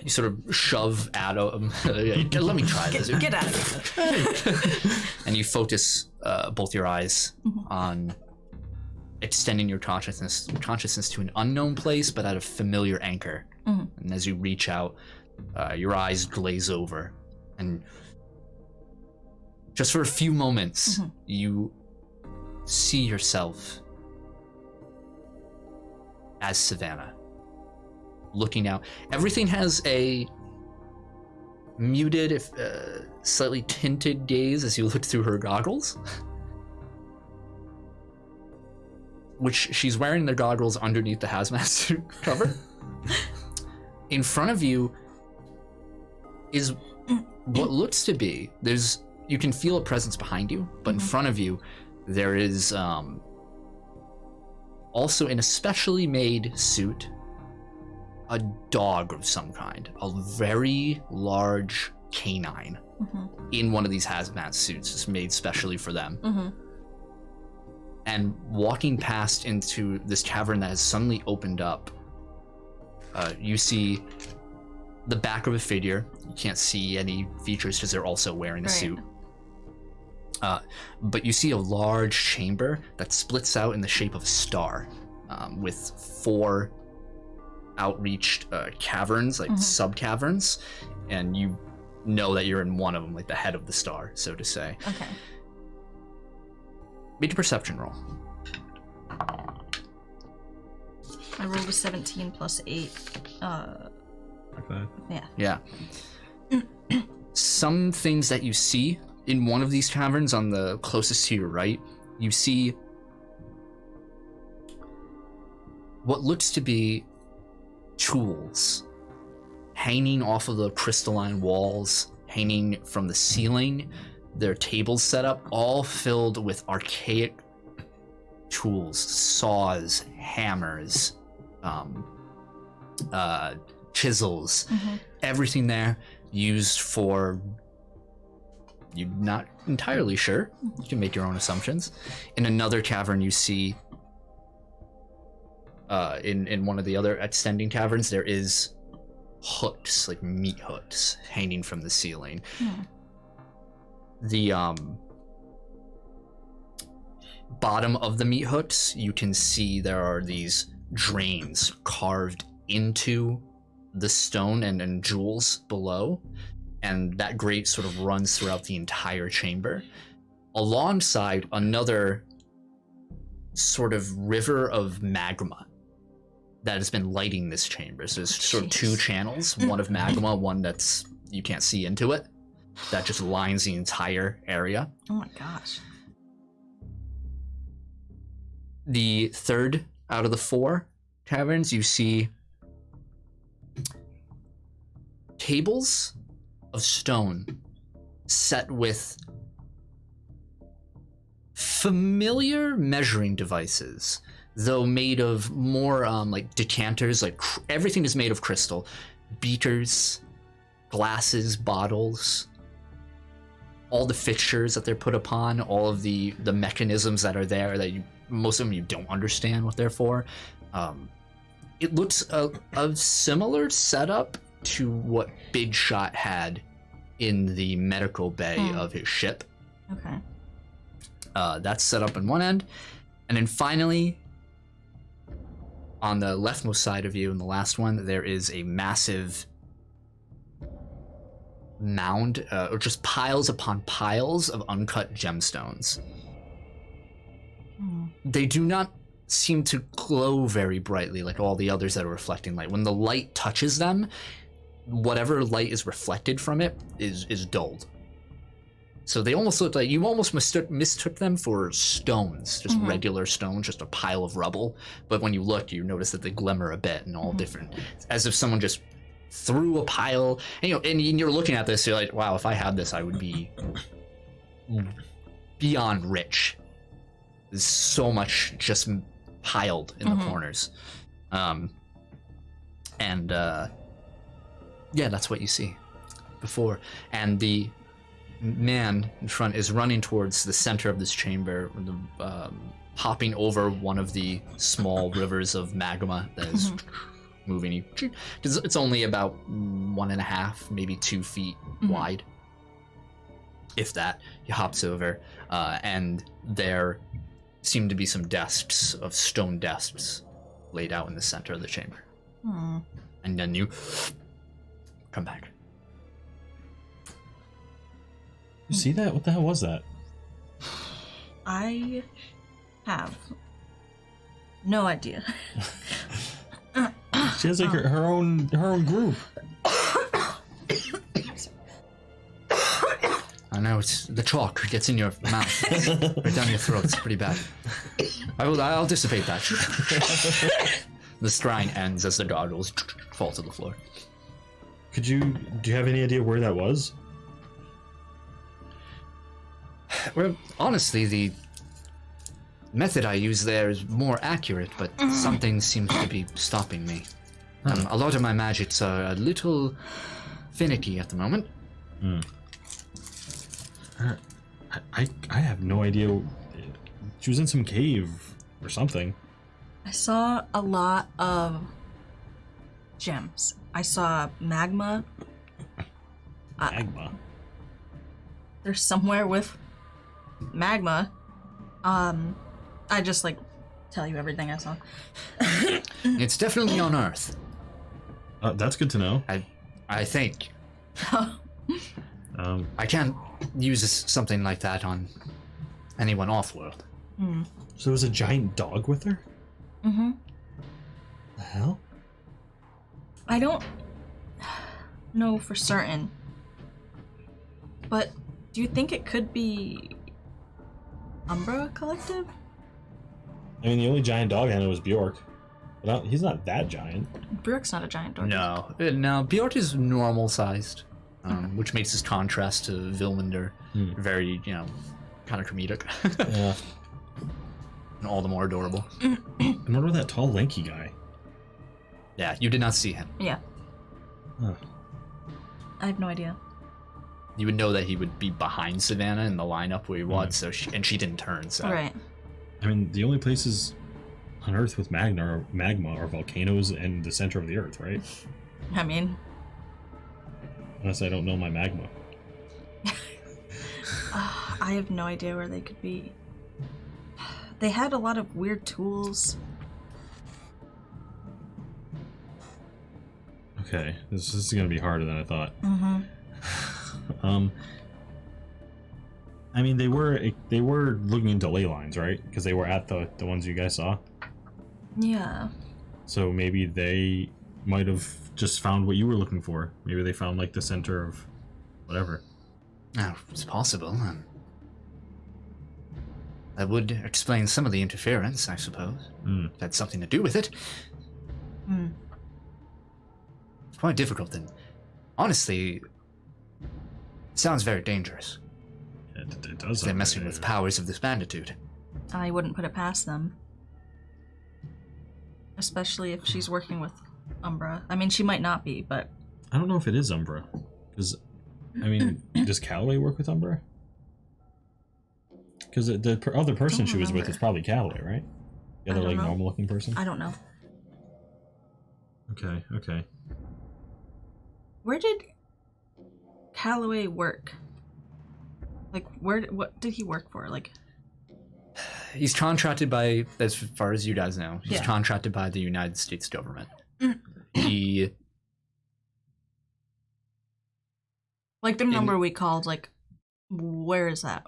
sort of shove Adam. Let me try this. Get out of here. And you focus both your eyes on extending your consciousness to an unknown place, but at a familiar anchor. And as you reach out, your eyes glaze over, and just for a few moments, you see yourself as Savannah, looking out. Everything has a muted, if slightly tinted gaze as you look through her goggles, which she's wearing the goggles underneath the hazmat suit cover. In front of you is what looks to be, you can feel a presence behind you, but in front of you there is also in a specially made suit a dog of some kind, a very large canine in one of these hazmat suits just made specially for them. And walking past into this cavern that has suddenly opened up, you see the back of a figure. You can't see any features because they're also wearing a suit. But you see a large chamber that splits out in the shape of a star, with 4 outreached caverns, like sub-caverns, and you know that you're in one of them, like the head of the star, so to say. Okay. Make a perception roll. I rolled a 17 plus 8. Okay. Yeah. Some things that you see in one of these caverns on the closest to your right, you see what looks to be tools hanging off of the crystalline walls, hanging from the ceiling, their tables set up, all filled with archaic tools, saws, hammers, chisels, everything there used for, you're not entirely sure, you can make your own assumptions. In another cavern you see, in one of the other extending caverns, there is hooks, like meat hooks, hanging from the ceiling. The bottom of the meat hooks, you can see there are these drains carved into the stone and jewels below, and that grate sort of runs throughout the entire chamber, alongside another sort of river of magma that has been lighting this chamber. So there's sort of two channels, one of magma, one that's, you can't see into it, that just lines the entire area. Oh my gosh. The third out of the 4 caverns, you see tables of stone set with familiar measuring devices, though made of more like decanters, like everything is made of crystal. Beakers, glasses, bottles, all the fixtures that they're put upon, all of the mechanisms that are there that most of them you don't understand what they're for. It looks a similar setup to what Big Shot had in the medical bay of his ship. Okay. That's set up in one end. And then finally, on the leftmost side of you, in the last one, there is a massive mound, or just piles upon piles of uncut gemstones. They do not seem to glow very brightly like all the others that are reflecting light. When the light touches them, whatever light is reflected from it is dulled. So they almost look like, you almost mistook them for stones, just regular stones, just a pile of rubble. But when you look, you notice that they glimmer a bit and all different, as if someone just threw a pile. And, and you're looking at this, you're like, wow, if I had this, I would be beyond rich. There's so much just piled in the corners. Yeah, that's what you see before. And the man in front is running towards the center of this chamber, hopping over one of the small rivers of magma that is moving. It's only about 1.5, maybe 2 feet wide, if that. He hops over, and there seem to be some desks, of stone desks, laid out in the center of the chamber. And then you come back. You see that? What the hell was that? I have no idea. She has like her own group. I know, it's the chalk gets in your mouth, right down your throat. It's pretty bad. I'll dissipate that. The scrying ends as the goggles fall to the floor. Do you have any idea where that was? Well, honestly, the method I use there is more accurate, but something seems to be stopping me. A lot of my magics are a little finicky at the moment. I have no idea. She was in some cave or something. I saw a lot of gems. I saw magma. Magma. There's somewhere with magma. I just tell you everything I saw. It's definitely on Earth. That's good to know. I think. I can't use something like that on anyone off-world. So there was a giant dog with her? The hell? I don't know for certain, but do you think it could be Umbra Collective? I mean, the only giant dog I know was Bjork. But he's not that giant. Bjork's not a giant dwarf. No, Bjork is normal sized, which makes his contrast to Vilmander very, kind of comedic. Yeah. And all the more adorable. And what about that tall, lanky guy? Yeah, you did not see him. Yeah. Huh. I have no idea. You would know that he would be behind Savannah in the lineup where he was, so she didn't turn. So Right. I mean, the only places on Earth with magma are volcanoes and the center of the Earth, right? I mean... Unless I don't know my magma. I have no idea where they could be. They had a lot of weird tools. Okay, this is gonna be harder than I thought. I mean, they were looking into ley lines, right? Because they were at the ones you guys saw. Yeah. So maybe they might have just found what you were looking for. Maybe they found like the center of whatever. Oh, it's possible. That would explain some of the interference, I suppose. It had something to do with it. It's quite difficult, and honestly, it sounds very dangerous. It does. They're messing with powers of this magnitude. I wouldn't put it past them. Especially if she's working with Umbra. I mean, she might not be, but... I don't know if it is Umbra. Because, I mean, does Calloway work with Umbra? Because the other person she was with is probably Calloway, right? The other, like, normal-looking person? I don't know. Okay. Where did Calloway work? Like, what did he work for? Like... He's contracted by, as far as you guys know, he's Yeah. contracted by the United States government. He... Like, the number we called, like, where is that?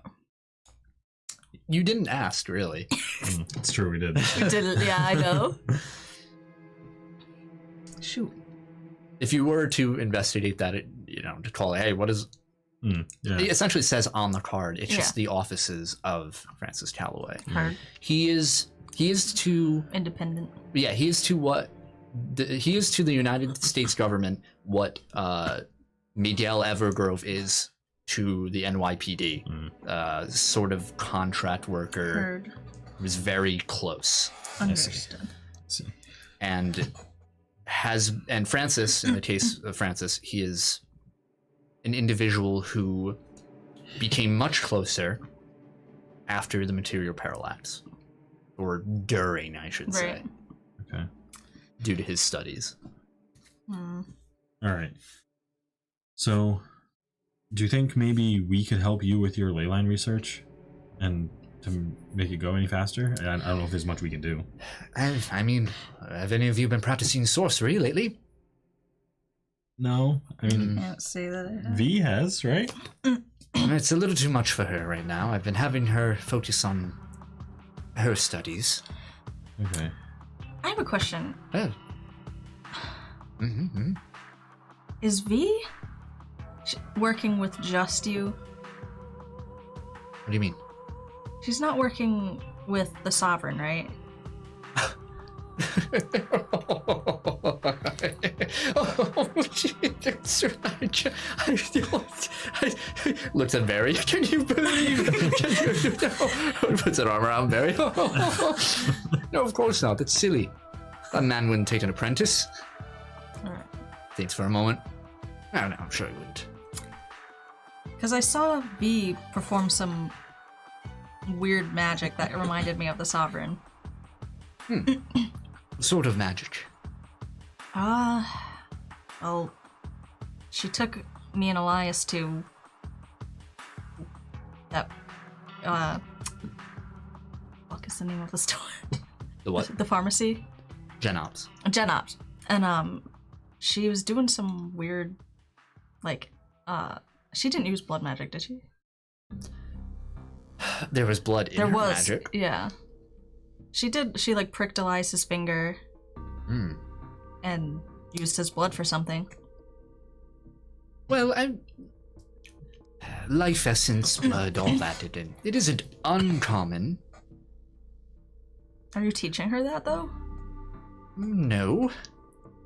You didn't ask, really. It's true, we did. We didn't, yeah, I know. Shoot. If you were to investigate that, to call it, hey, what is... Yeah. It essentially says on the card, it's just the offices of Francis Calloway. Heard. He is to... Independent. Yeah, he is to the United States government what Miguel Evergrove is to the NYPD. Sort of contract worker. Heard. Was very close. Understood. And Francis, in the case of Francis, he is an individual who became much closer after the material parallax. Or during, I should say. Okay. Due to his studies. Alright. So, do you think maybe we could help you with your leyline research? And to make it go any faster? I don't know if there's much we can do. I mean, have any of you been practicing sorcery lately? No. I mean, Can't say that I have. V has, right? It's a little too much for her right now. I've been having her focus on her studies. Okay. I have a question. Oh. Is V working with just you? What do you mean? She's not working with the Sovereign, right? Looks at Barry. Can you believe? Puts an arm around Barry. No, of course not. That's silly. That man wouldn't take an apprentice. Alright. Thinks for a moment. I don't know. I'm sure he wouldn't. Because I saw V perform some weird magic that reminded me of the Sovereign. Sort of magic. Well, she took me and Elias to that, what is the name of the store? The what? The pharmacy? Genops. Genops. And, she was doing some weird, like, she didn't use blood magic, did she? There was blood in her magic. Yeah. She like pricked Elias's finger and used his blood for something. Well, life essence, blood, all that. It isn't uncommon. Are you teaching her that, though? No.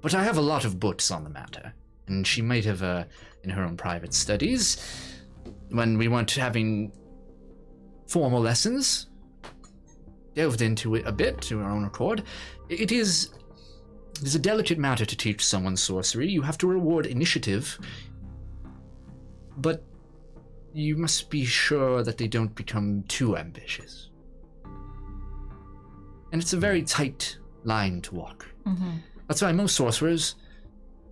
But I have a lot of books on the matter. And she might have, in her own private studies, when we weren't having formal lessons, delved into it a bit to her own accord. It is a delicate matter to teach someone sorcery. You have to reward initiative, but you must be sure that they don't become too ambitious. And it's a very tight line to walk. Mm-hmm. That's why most sorcerers,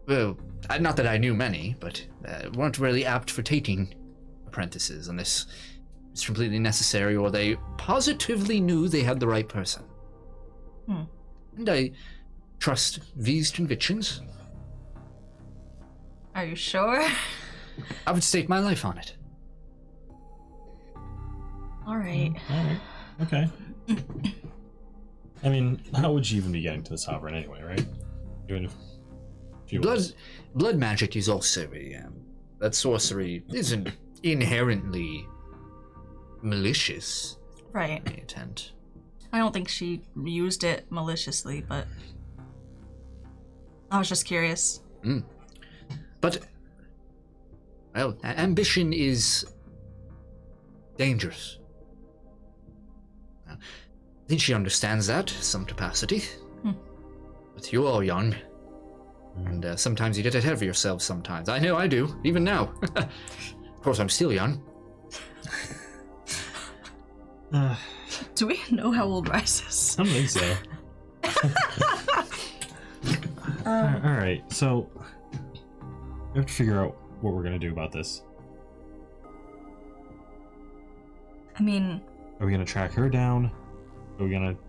well, not that I knew many, but weren't really apt for taking apprentices unless it's completely necessary or they positively knew they had the right person. And I trust V's convictions. Are you sure? I would stake my life on it. All right. Okay. I mean, how would she even be getting to the Sovereign anyway, right? Even if she was... Blood magic is also that sorcery isn't inherently malicious. Right. In intent. I don't think she used it maliciously, but I was just curious. But, well, ambition is dangerous. I think she understands that to some capacity. But you are young. And sometimes you get ahead of yourselves sometimes. I know I do, even now. Of course, I'm still young. Do we know how old Rice is? I don't think so. Alright, so we have to figure out what we're going to do about this. I mean... Are we going to track her down? Are we going to...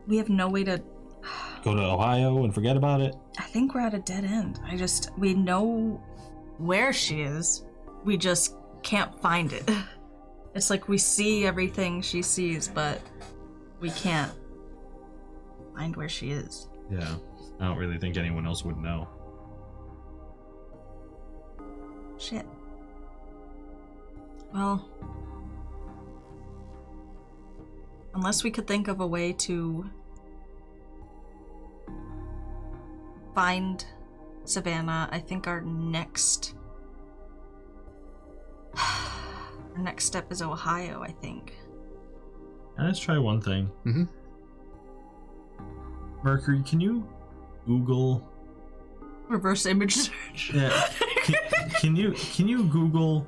We have no way to... Go to Ohio and forget about it? I think we're at a dead end. We know where she is. We just can't find it. It's like we see everything she sees, but we can't find where she is. Yeah, I don't really think anyone else would know. Shit. Well, unless we could think of a way to find Savannah, I think our next step is Ohio, I think. Let's try one thing. Mercury, can you Google reverse image search? Yeah. Can you Google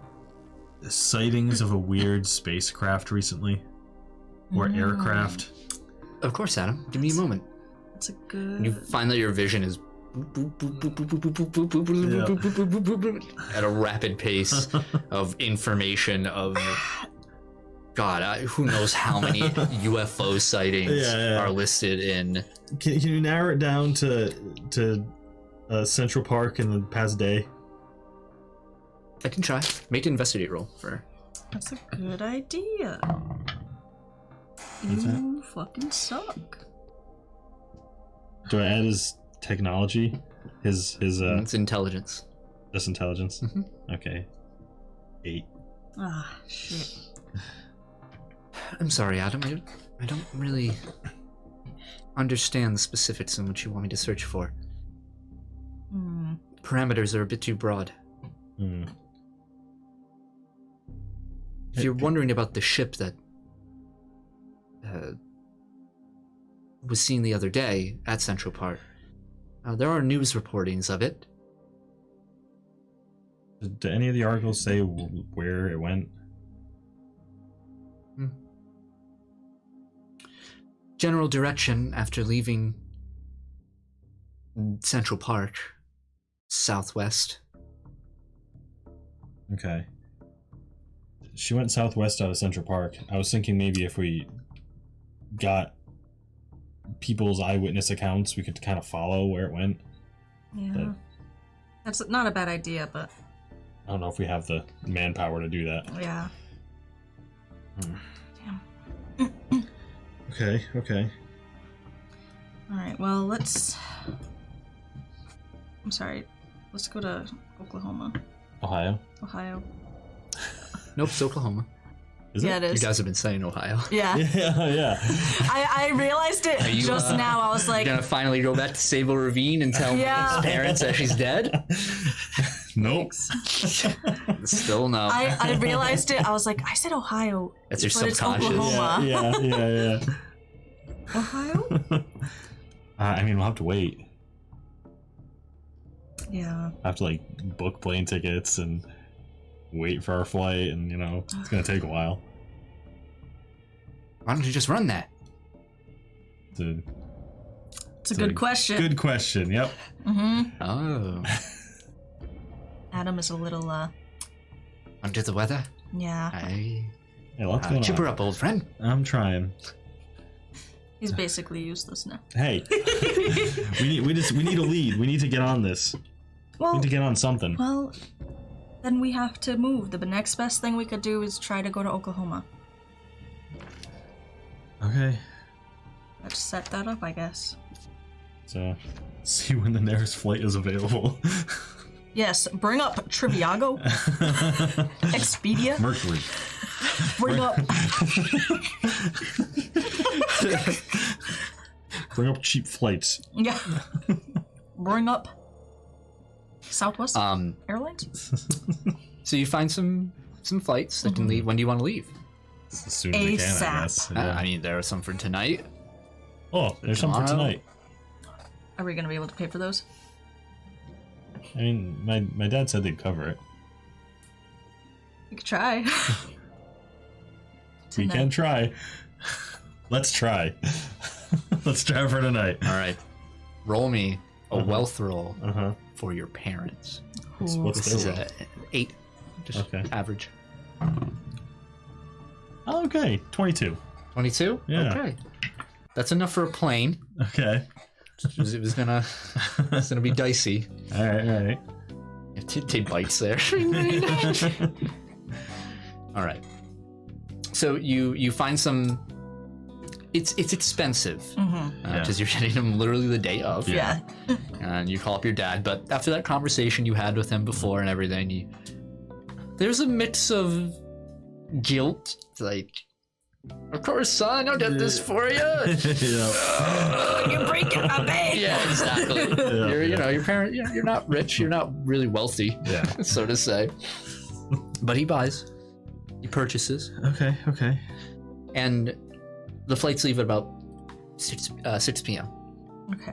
sightings of a weird spacecraft recently? Or aircraft? Of course, Adam. Give me a moment. That's a good... You find that your vision is at a rapid pace of information of God, who knows how many UFO sightings are listed in. Can you narrow it down to Central Park in the past day? I can try. Make an investigate roll for. That's a good idea. You fucking suck. Do I add his technology? His it's intelligence. Just intelligence? Okay. 8. Ah, shit. I'm sorry, Adam. I don't really understand the specifics in what you want me to search for. Parameters are a bit too broad. If you're wondering about the ship that was seen the other day at Central Park, there are news reportings of it. Did any of the articles say where it went? General direction after leaving Central Park, southwest. Okay. She went southwest out of Central Park. I was thinking maybe if we got people's eyewitness accounts, we could kind of follow where it went. Yeah. But that's not a bad idea, but... I don't know if we have the manpower to do that. Yeah. Damn. Okay. Alright, well, let's... I'm sorry. Let's go to Oklahoma. Ohio? Ohio. Nope, it's Oklahoma. Is Yeah, it is. You guys have been saying Ohio. Yeah. Yeah. I realized it you, just now. I was like, You're gonna finally go back to Sable Ravine and tell Yeah. his parents that she's dead? Nope. Still no. I realized it. I was like, I said Ohio. That's your but it's subconscious. Oklahoma. Yeah. Ohio? I mean, we'll have to wait. Yeah. I have to like book plane tickets and wait for our flight, and it's gonna take a while. Why don't you just run that? It's a good question. Good question. Yep. Mm-hmm. Oh. Adam is a little, Under the weather? yeah. Hey, lots going Chipper on. up, old friend. I'm trying. He's basically useless now. Hey, we need a lead. We need to get on this. We Well, need to get on something. well, then we have to move. The next best thing we could do is try to go to Oklahoma. Okay. Let's set that up, I guess. So, see when the nearest flight is available. Yes, bring up Triviago, Expedia, Mercury. bring up... Bring up cheap flights. Yeah. Bring up Southwest Airlines? So you find some flights that can leave. When do you want to leave? As soon as we can, I ASAP. guess. Yeah. I mean, there are some for tonight. Oh, there's some for Tomorrow. tonight. Are we going to be able to pay for those? I mean, my dad said they'd cover it. We could try. We Tonight. can try. Let's try. Let's try for tonight. All right. Roll me a wealth roll Uh-huh. for your parents. What's This is their an 8. Just Okay. average. Okay, 22. 22? Yeah. Okay. That's enough for a plane. Okay. It was gonna be dicey. All right. Tay bites there. All right. So you find some. It's expensive because you're getting them literally the day of. Yeah. And you call up your dad, but after that conversation you had with him before and everything, there's a mix of guilt. It's like, of course, son, I'll get this for you. You're breaking my bank. Yeah, exactly. Your parent. You're not rich. You're not really wealthy. Yeah. So to say. But he buys. He purchases. Okay. And the flights leave at about 6 p.m. Okay.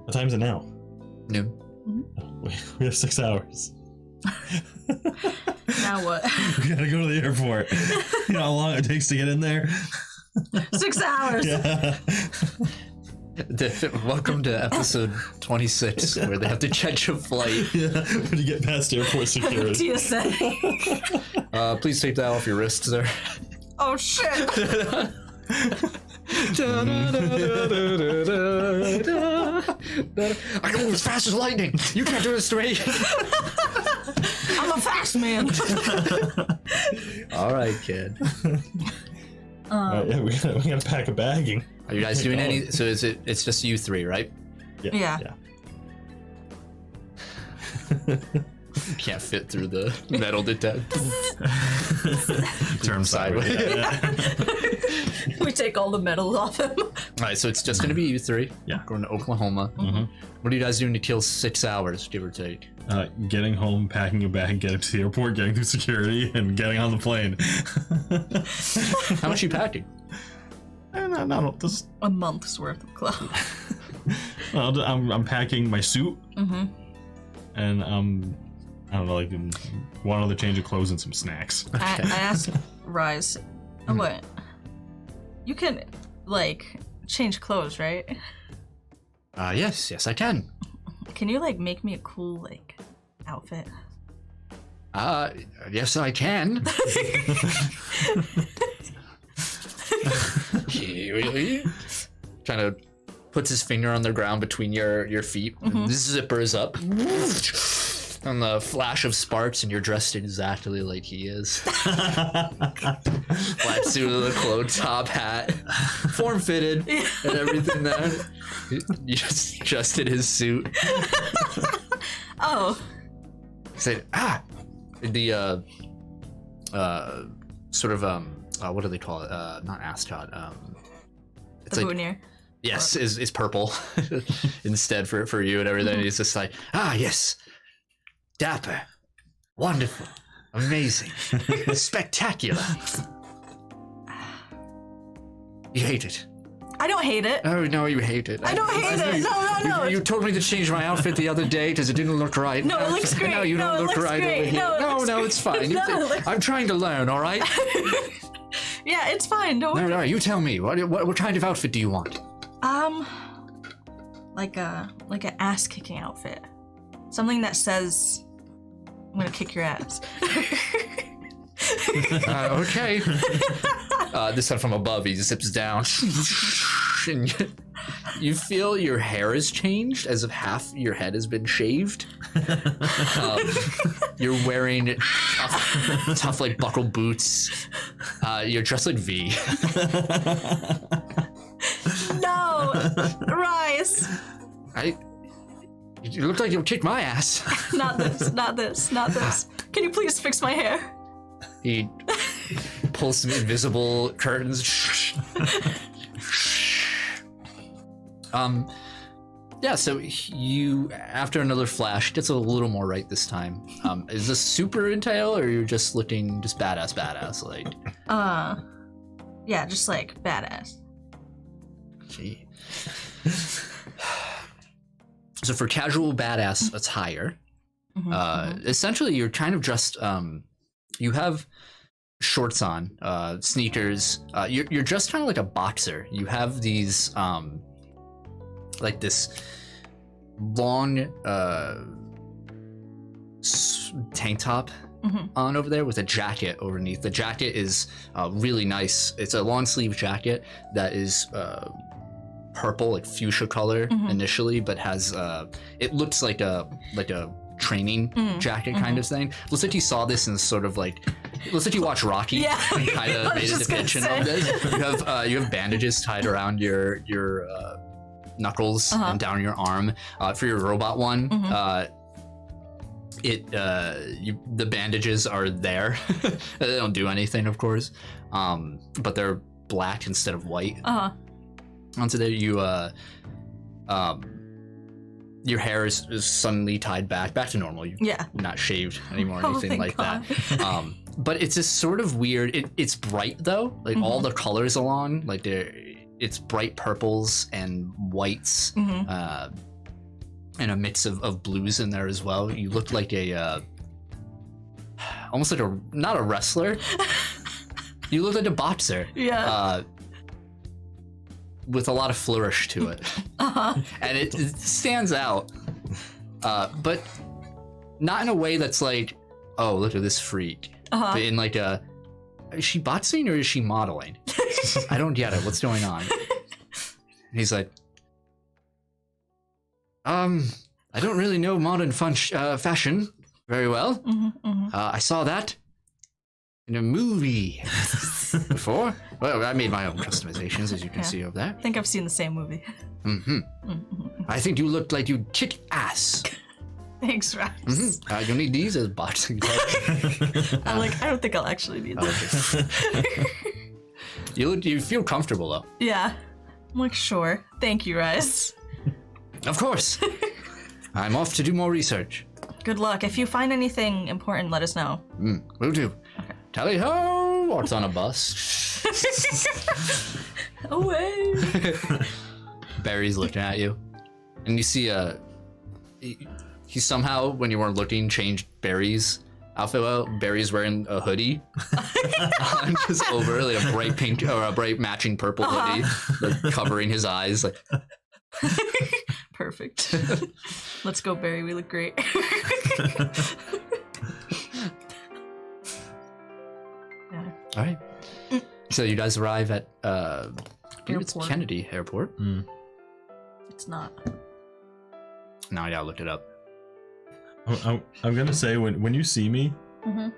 What time's it now? Noon. We have 6 hours. Now what? We gotta go to the airport. You know how long it takes to get in there? 6 hours. Yeah. Welcome to episode 26, where they have to catch a flight. Yeah. When you get past airport security. TSA. Please take that off your wrist, sir. Oh shit. I go as fast as lightning. You can't do this to me. I'm a fast man. All right, kid. Yeah, we gotta pack a bagging. Are you guys doing any? So it's just you three, right? Yeah. You can't fit through the metal detector. Turn sideways. We take all the metals off him. All right, so it's just gonna be you three. Yeah. Going to Oklahoma. What are you guys doing to kill 6 hours, give or take? Getting home, packing a bag, getting to the airport, getting through security, and getting on the plane. How much are you packing? No, just A month's worth of clothes. I'm packing my suit, and I don't know, like one other change of clothes and some snacks. I asked Rise, what? You can, like, change clothes, right? Yes, I can. Can you, like, make me a cool, like, outfit? Yes, I can. Kind of puts his finger on the ground between your feet. This zippers up. And the flash of sparks, and you're dressed exactly like he is. Flat suit with a clothes top hat, form fitted, and everything there. You just adjusted his suit. Oh. Said, the sort of what do they call it? Not ascot. It's the like boutonniere. yes, is purple instead for you and everything. He's just like, yes, dapper, wonderful, amazing, spectacular. You hate it. I don't hate it. Oh no, you hate it. I don't hate it. No. You told me to change my outfit the other day because it didn't look right. No, it looks great. No, you don't look right over here. No, it's fine. I'm trying to learn. All right. Yeah, it's fine. Don't worry. No, you tell me. What kind of outfit do you want? Like an ass kicking outfit. Something that says, "I'm gonna kick your ass." Okay. This time from above, he zips down. And you feel your hair has changed as if half your head has been shaved. You're wearing tough like buckle boots. You're dressed like V. No, Rice. You look like you'll kick my ass. Not this. Can you please fix my hair? He pulls some invisible curtains. Yeah, so you, after another flash, gets a little more right this time. Is this super entail, or you're just looking just badass, like? Yeah, just like badass. Gee. So for casual badass attire, essentially you're kind of just, you have shorts on, sneakers, you're just kind of like a boxer. You have these, like this long tank top on over there with a jacket underneath. The jacket is really nice. It's a long sleeve jacket that is purple, like fuchsia color initially, but has it looks like a training jacket kind of thing. Looks like you saw this in sort of like, it looks like you watched Rocky and kind of made a depiction of this. You have bandages tied around your knuckles and down your arm. For your robot one, the bandages are there. They don't do anything, of course, but they're black instead of white. Onto there, your hair is suddenly tied back to normal. You're not shaved anymore or anything like that. But it's just sort of weird. It's bright though, like all the colors along, like it's bright purples and whites, and a mix of blues in there as well. You look like almost like not a wrestler. You look like a boxer. Yeah. With a lot of flourish to it. And it stands out, but not in a way that's like, oh, look at this freak. But in like is she boxing or is she modeling? I don't get it. What's going on? And he's like, I don't really know modern fashion very well. I saw that in a movie before. Well, I made my own customizations, as you can see over there. I think I've seen the same movie. I think you looked like you'd kick ass. Thanks, Rass. You'll need these as boxing gloves. I'm like, I don't think I'll actually need them. You feel comfortable though. Yeah. I'm like, sure. Thank you, Rice. Of course. I'm off to do more research. Good luck. If you find anything important, let us know. Will do. Okay. Tally ho! Walks on a bus. Away. Barry's looking at you, and you see he somehow, when you weren't looking, changed Barry's outfit. Well, Barry's wearing a hoodie, just over like a bright pink or a bright matching purple hoodie, like covering his eyes. Like, perfect. Let's go, Barry. We look great. Yeah. All right. So you guys arrive at it's Kennedy Airport. It's not. Now I gotta look it up. I'm gonna say when you see me, I'm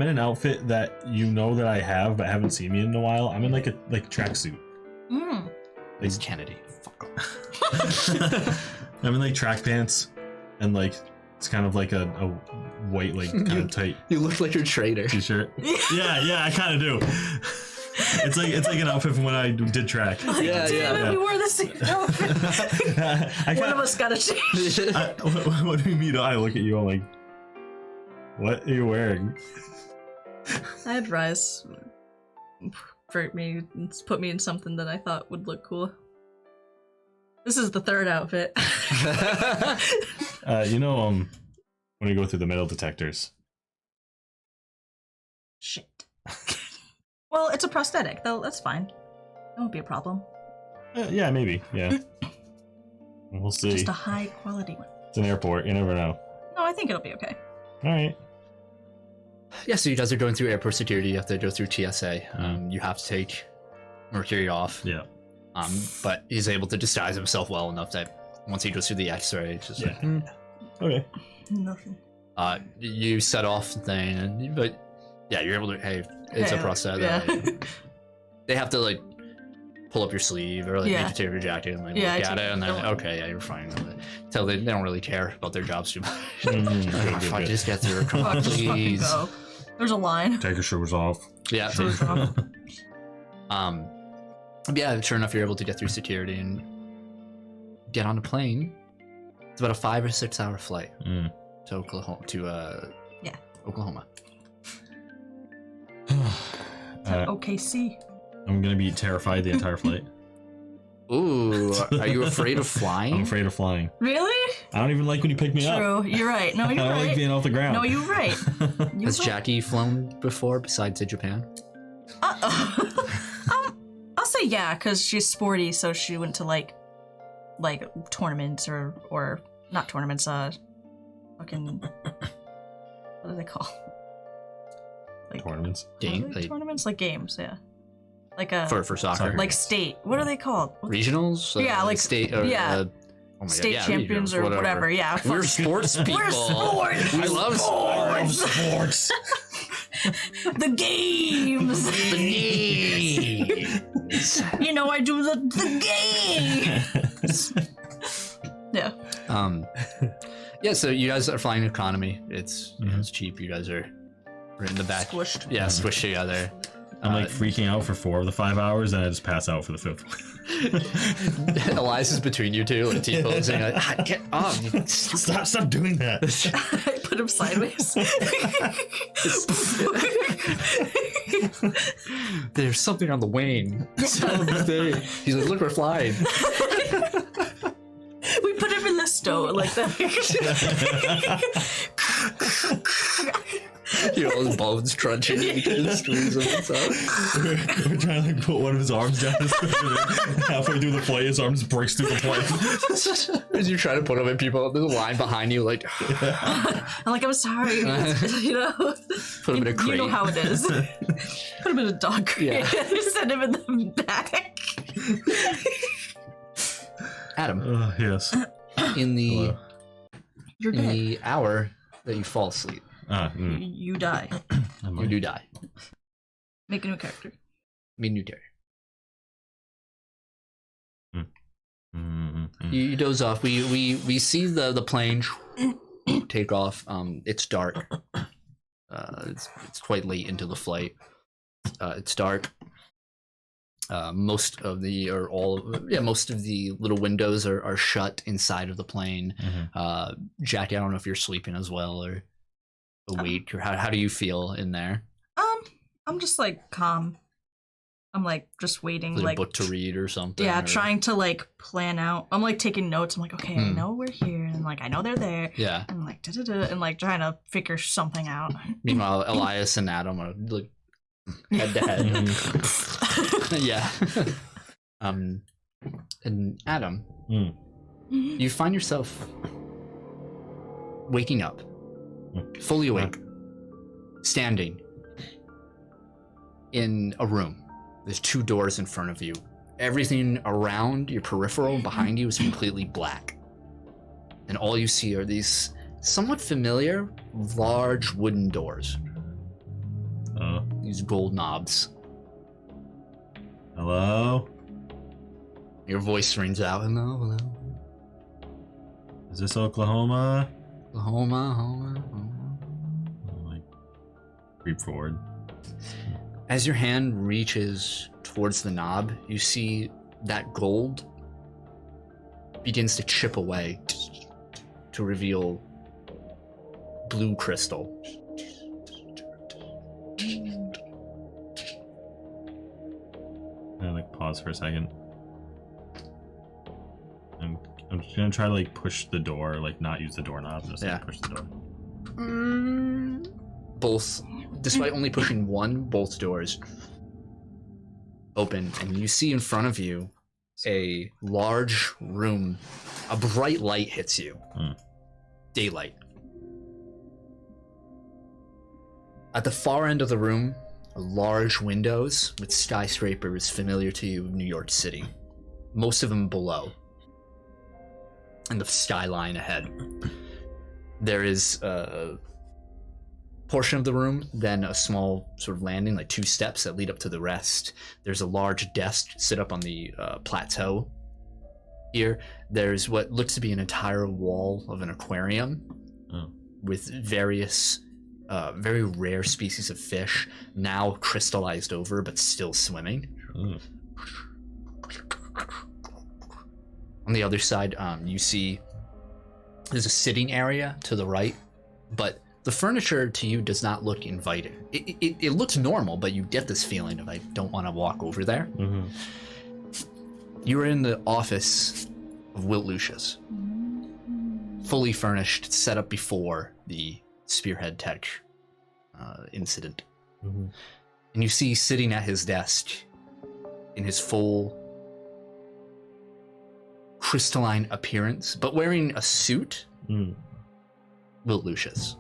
in an outfit that you know that I have but haven't seen me in a while. I'm in like a tracksuit. It's Kennedy. Fuck off. I'm in like track pants, and like it's kind of like a white, like kind of tight You look like your traitor. t-shirt. Yeah, I kind of do. It's like an outfit from when I did track. We wore the same outfit. One of us got to change. What do you mean? I look at you, I'm like, what are you wearing? I had Rise put me in something that I thought would look cool. This is the third outfit. When you go through the metal detectors. Shit. Well, it's a prosthetic, though. That's fine. That won't be a problem. Yeah, maybe. Yeah. We'll see. Just a high quality one. It's an airport. You never know. No, I think it'll be okay. All right. Yeah, so you guys are going through airport security. You have to go through TSA. You have to take Mercury off. Yeah. But he's able to disguise himself well enough that once he goes through the X-ray, it's just like, Okay. Nothing. You set off the thing, but yeah, you're able to. Hey, it's a prosthetic. Yeah. They have to like pull up your sleeve or like make you take your jacket and like look at it, and then okay, yeah, you're fine. Until they don't really care about their jobs too much. Fuck, just get through. Come on, Just fucking please. go. There's a line. Take your shoes off. Yeah. Shoes off. Yeah, sure enough, you're able to get through security and get on a plane. It's about a 5 or 6 hour flight to Oklahoma. Oklahoma. OKC. I'm gonna be terrified the entire flight. Ooh, are you afraid of flying? I'm afraid of flying. Really? I don't even like when you pick me up. True. You're right. No, you're I don't right. like being off the ground. No, you're right. Has Jackie flown before besides to Japan? I'll say yeah, because she's sporty, so she went to like tournaments or not tournaments. Fucking what are they called? Like Tournaments. tournaments, like games, yeah. Like For soccer. like state. What are they called? Regionals? Yeah, like state. yeah. Oh my State God, yeah, champions regionals, or whatever. Yeah. We're sports people. We're sports. I love sports. The games. The games. You know, I do the games. Yeah. Yeah. So you guys are flying economy. It's it's cheap. You guys are in the back. Squished. Yeah, squished together. I'm like freaking out for 4 of the 5 hours, and I just pass out for the 5th one. Elias is between you two, and T-posing like, get up! Stop doing that! I put him sideways. There's something on the wing. He's like, look, we're flying. We put him in the stove like that. You know, his bones crunching. You can squeeze him and stuff. We're trying to like put one of his arms down his halfway through the play, his arm just breaks through the plane. As you try to put him in, people, there's a line behind you, like, I'm like, I'm sorry. You know? Put him in a crate. You know how it is. Put him in a dog crate. Yeah. Send him in the back. Adam, yes. in the You're in dead. the hour that you fall asleep, You die. you do die. Make a new character. Me new dare. Mm-hmm. You doze off. We see the plane take off. It's dark. It's quite late into the flight. It's dark. Most of the little windows are shut inside of the plane. Jackie, I don't know if you're sleeping as well or awake, or how do you feel in there? I'm just like calm. I'm like just waiting, Is it like a book to read or something? yeah, or... trying to like plan out. I'm like taking notes. I'm like, okay, I know we're here, and like I know they're there. Yeah. And like and like trying to figure something out. Meanwhile, Elias and Adam are like head to head. Yeah. And Adam, you find yourself waking up, fully awake, standing in a room. There's 2 doors in front of you. Everything around your peripheral and behind you is completely black. And all you see are these somewhat familiar, large wooden doors. These gold knobs. Hello? Your voice rings out. Hello. Is this Oklahoma? Oklahoma. Creep forward. As your hand reaches towards the knob, you see that gold begins to chip away to reveal blue crystal. I like pause for a second. I'm just gonna try to like push the door, like not use the doorknob, just like push the door. Both, despite only pushing one, both doors open, and you see in front of you a large room. A bright light hits you. Daylight. At the far end of the room are large windows with skyscrapers familiar to you of New York City. Most of them below. And the skyline ahead. There is a portion of the room, then a small sort of landing, like 2 steps that lead up to the rest. There's a large desk set up on the plateau here. There's what looks to be an entire wall of an aquarium with various very rare species of fish, now crystallized over but still swimming. On the other side, you see there's a sitting area to the right, but the furniture to you does not look inviting. It looks normal, but you get this feeling of I don't want to walk over there. You are in the office of Wilt Lucius, fully furnished, set up before the Spearhead Tech incident. And you see sitting at his desk in his full crystalline appearance, but wearing a suit, Wilt Lucius.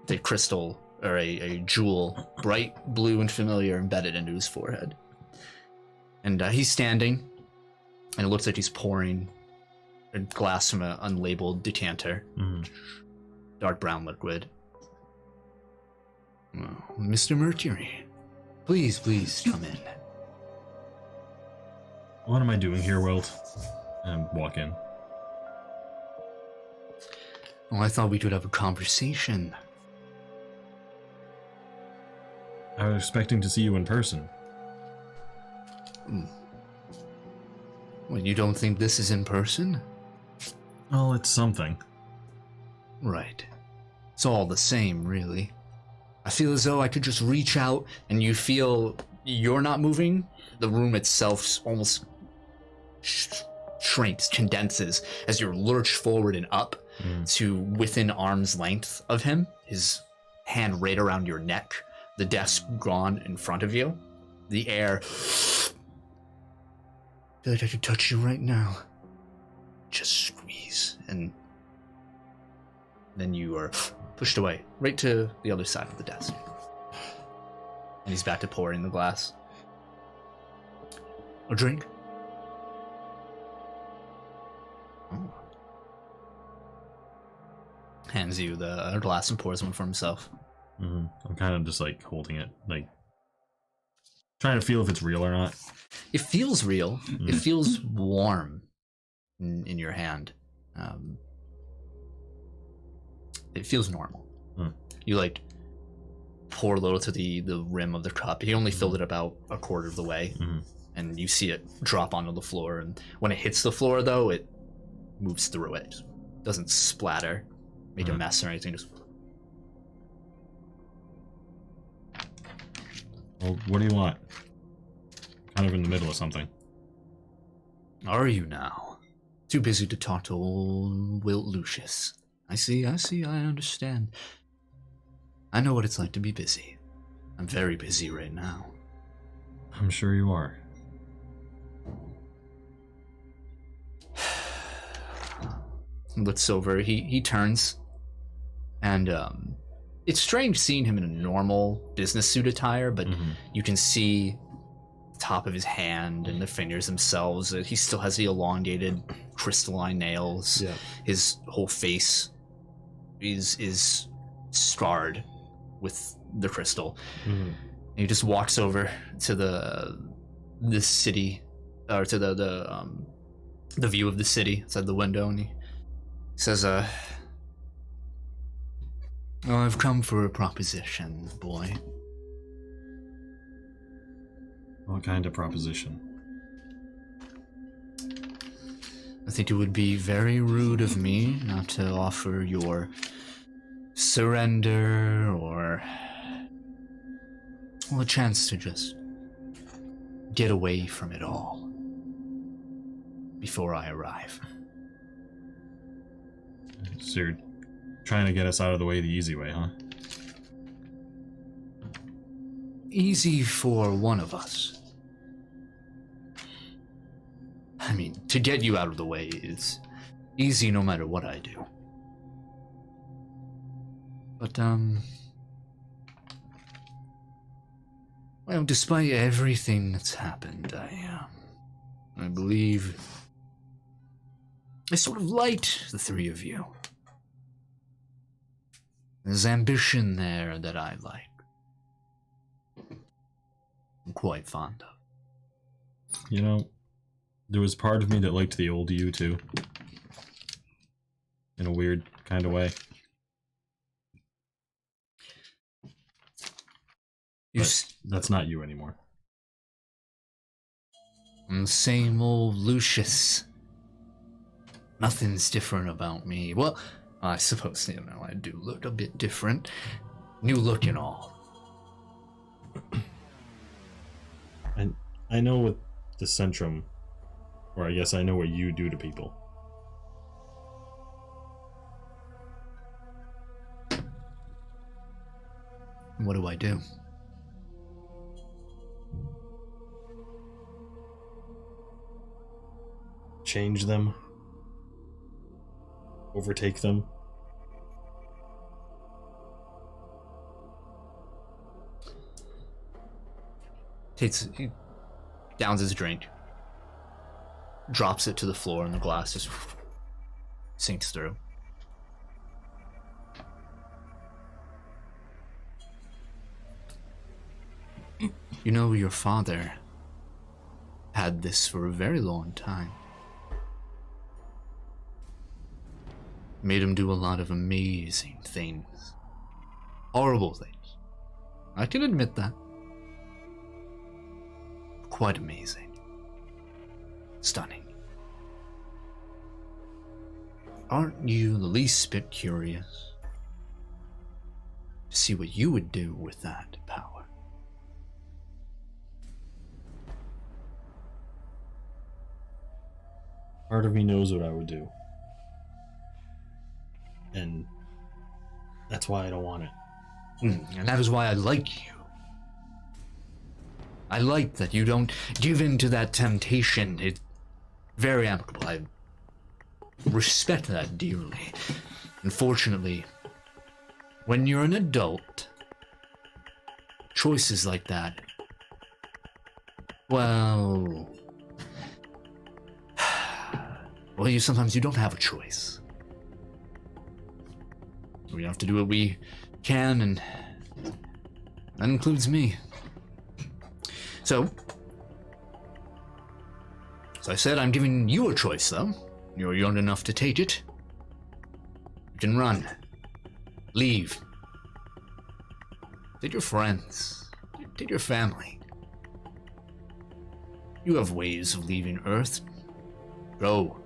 A crystal, or a jewel, bright blue and familiar, embedded into his forehead. And he's standing, and it looks like he's pouring a glass from an unlabeled decanter. Dark brown liquid. Oh, Mr. Mercury, please come in. What am I doing here, Wilt? And walk in. Well, I thought we could have a conversation. I was expecting to see you in person. Well, you don't think this is in person? Oh, it's something. Right. It's all the same, really. I feel as though I could just reach out and you feel you're not moving. The room itself almost shrinks, condenses as you lurch forward and up to within arm's length of him, his hand right around your neck, the desk gone in front of you, the air. I feel like I could touch you right now. Just squeeze, and then you are pushed away, right to the other side of the desk. And he's back to pouring the glass. A drink? Oh. Hands you the glass and pours one for himself. I'm kind of just like holding it, like trying to feel if it's real or not. It feels real. It feels warm in your hand. It feels normal. You like pour a little to the rim of the cup. He only filled it about a quarter of the way, and you see it drop onto the floor. And when it hits the floor, though, it moves through it. It doesn't splatter, make a mess or anything. Just. Well, what do you want? Kind of in the middle of something. Are you now? Too busy to talk to old Wilt Lucius. I see, I understand. I know what it's like to be busy. I'm very busy right now. I'm sure you are. Looks over, he turns, and it's strange seeing him in a normal business suit attire, but you can see the top of his hand and the fingers themselves. He still has the elongated crystalline nails. Yeah. His whole face is scarred with the crystal. And he just walks over to the city, or to the view of the city outside the window, and he says, Well, I've come for a proposition, boy. What kind of proposition? I think it would be very rude of me not to offer your surrender or, well, a chance to just get away from it all before I arrive. So you're trying to get us out of the way the easy way, huh? Easy for one of us. I mean, to get you out of the way is easy no matter what I do. But, well, despite everything that's happened, I believe I sort of liked the three of you. There's ambition there that I like. I'm quite fond of. You know, there was part of me that liked the old you, too. In a weird kind of way. That's not you anymore. I'm the same old Lucius. Nothing's different about me. Well, I suppose, I do look a bit different. New look and all. And I know with the Centrum, or I guess I know what you do to people. What do I do? Change them. Overtake them. He downs his drink. Drops it to the floor and the glass just sinks through. You know, your father had this for a very long time. Made him do a lot of amazing things. Horrible things. I can admit that. Quite amazing. Stunning. Aren't you the least bit curious to see what you would do with that power? Part of me knows what I would do. And that's why I don't want it. And that is why I like you. I like that you don't give in to that temptation. It's very amicable. I respect that dearly. Unfortunately, when you're an adult, choices like that, well, sometimes you don't have a choice. We have to do what we can, and that includes me. So, as I said, I'm giving you a choice, though. You're young enough to take it. You can run. Leave. Take your friends. Take your family. You have ways of leaving Earth. Go.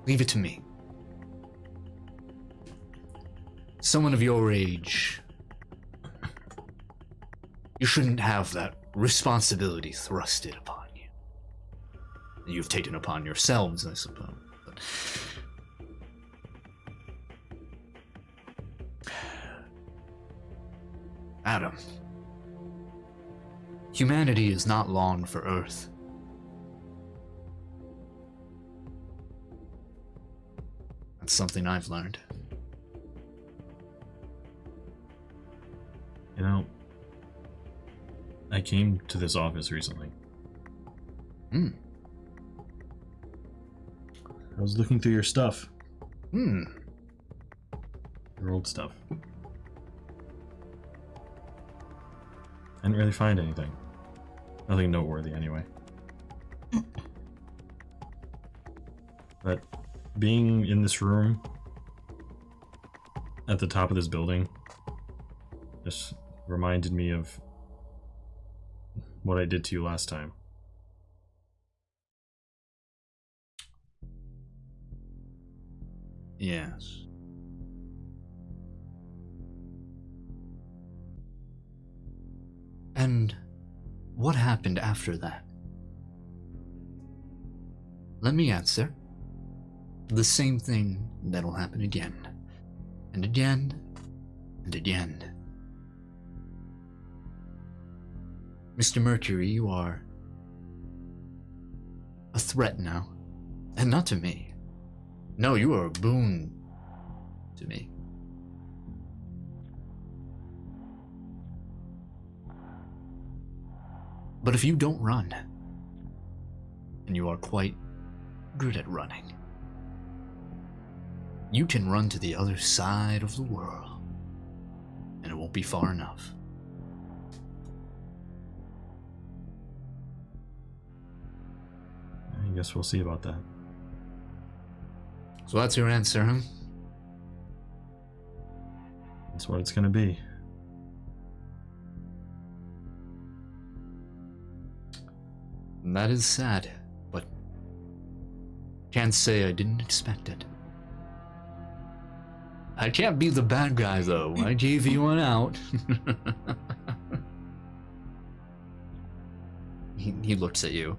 Leave it to me. Someone of your age, you shouldn't have that responsibility thrusted upon you. You've taken upon yourselves, I suppose. But Adam, humanity is not long for Earth. That's something I've learned. You know, I came to this office recently. I was looking through your stuff. Your old stuff. I didn't really find anything. Nothing noteworthy, anyway. But being in this room, at the top of this building, Just reminded me of what I did to you last time. Yes. And what happened after that? Let me answer. The same thing that'll happen again, and again, and again. Mr. Mercury, you are a threat now, and not to me. No, you are a boon to me. But if you don't run, and you are quite good at running, you can run to the other side of the world, and it won't be far enough. I guess we'll see about that. So that's your answer, huh? That's what it's gonna be. And that is sad, but can't say I didn't expect it. I can't be the bad guy, though. I gave you one out. He looks at you,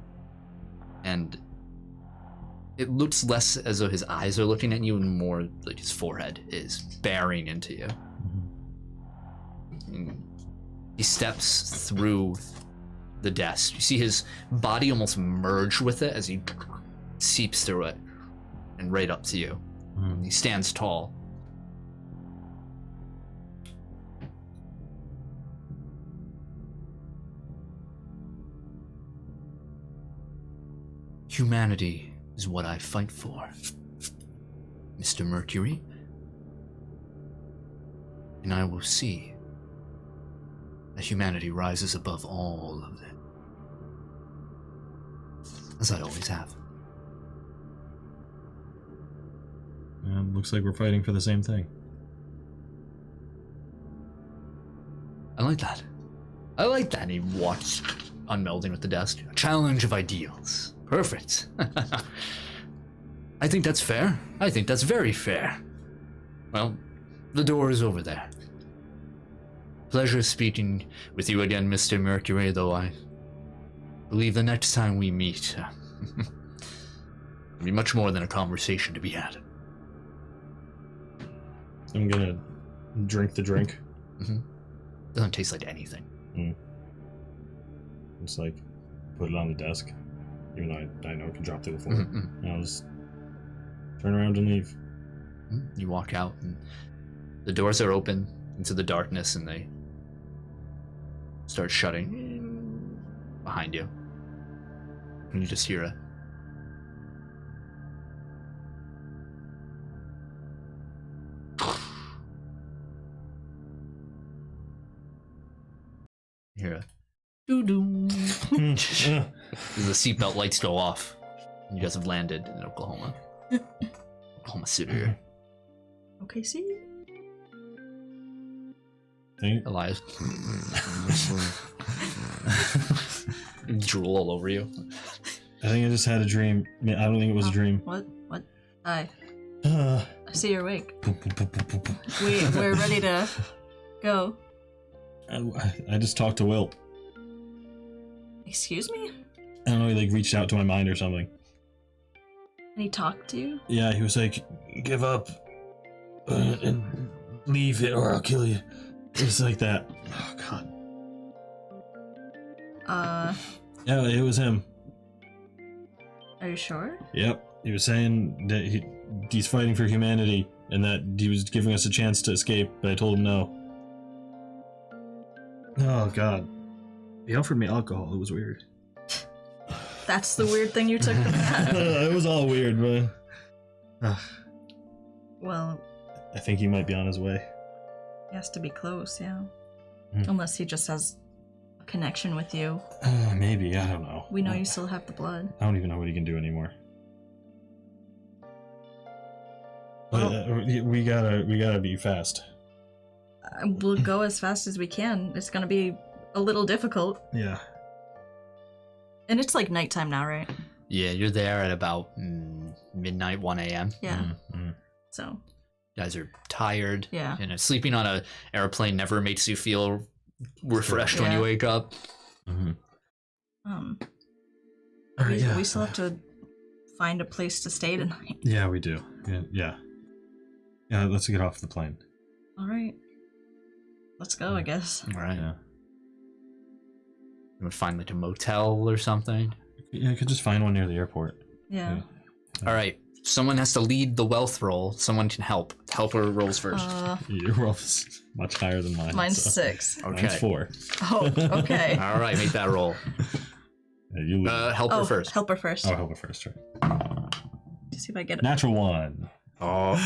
and it looks less as though his eyes are looking at you and more like his forehead is bearing into you. And he steps through the desk. You see his body almost merge with it as he seeps through it and right up to you. He stands tall. Humanity is what I fight for, Mr. Mercury. And I will see that humanity rises above all of it, as I always have. And looks like we're fighting for the same thing. I like that. I like that. And he walks unmelding with the desk. A challenge of ideals. Perfect. I think that's fair. I think that's very fair. Well, the door is over there. Pleasure speaking with you again, Mr. Mercury, though I believe the next time we meet, it'll be much more than a conversation to be had. I'm gonna drink the drink. Doesn't taste like anything. It's like, put it on the desk. Even though I know it can drop to the floor. And I'll just turn around and leave. You walk out, and the doors are open into the darkness, and they start shutting behind you. And you just hear a doo-doo. The seatbelt lights go off. You guys have landed in Oklahoma. Oklahoma City. Okay, see? Elias. Drool all over you. I think I just had a dream. I don't think it was a dream. What? Hi. I see you're awake. We're ready to go. I just talked to Wilt. Excuse me? I don't know, he like reached out to my mind or something. And he talked to you? Yeah, he was like, give up and leave it or I'll kill you. It's like that. Oh, God. Yeah, it was him. Are you sure? Yep. He was saying that he's fighting for humanity and that he was giving us a chance to escape, but I told him no. Oh, God. He offered me alcohol. It was weird. That's the weird thing you took from that? It was all weird, man. Well, I think he might be on his way. he has to be close, yeah. Unless he just has a connection with you. Maybe, I don't know. We know you still have the blood. I don't even know what he can do anymore. But, we gotta be fast. We'll go as fast as we can. It's gonna be a little difficult. Yeah. And it's like nighttime now, right? Yeah, you're there at about midnight, 1 a.m. Yeah. Mm-hmm. So. You guys are tired. Yeah. Sleeping on an airplane never makes you feel refreshed when you wake up. Mm-hmm. We still have to find a place to stay tonight. Yeah, we do. Yeah. Let's get off the plane. All right. Let's go, I guess. All right. Yeah. You would find like a motel or something. Yeah, I could just find one near the airport. Yeah. All right. Someone has to lead the wealth roll. Someone can help. Helper rolls first. Your roll is much higher than mine. Mine's 6. Okay. Mine's 4. Oh, okay. All right, make that roll. Yeah, you lead. Helper first. Helper first. Oh, helper first, right. To see if I get it. Natural 1. Oh.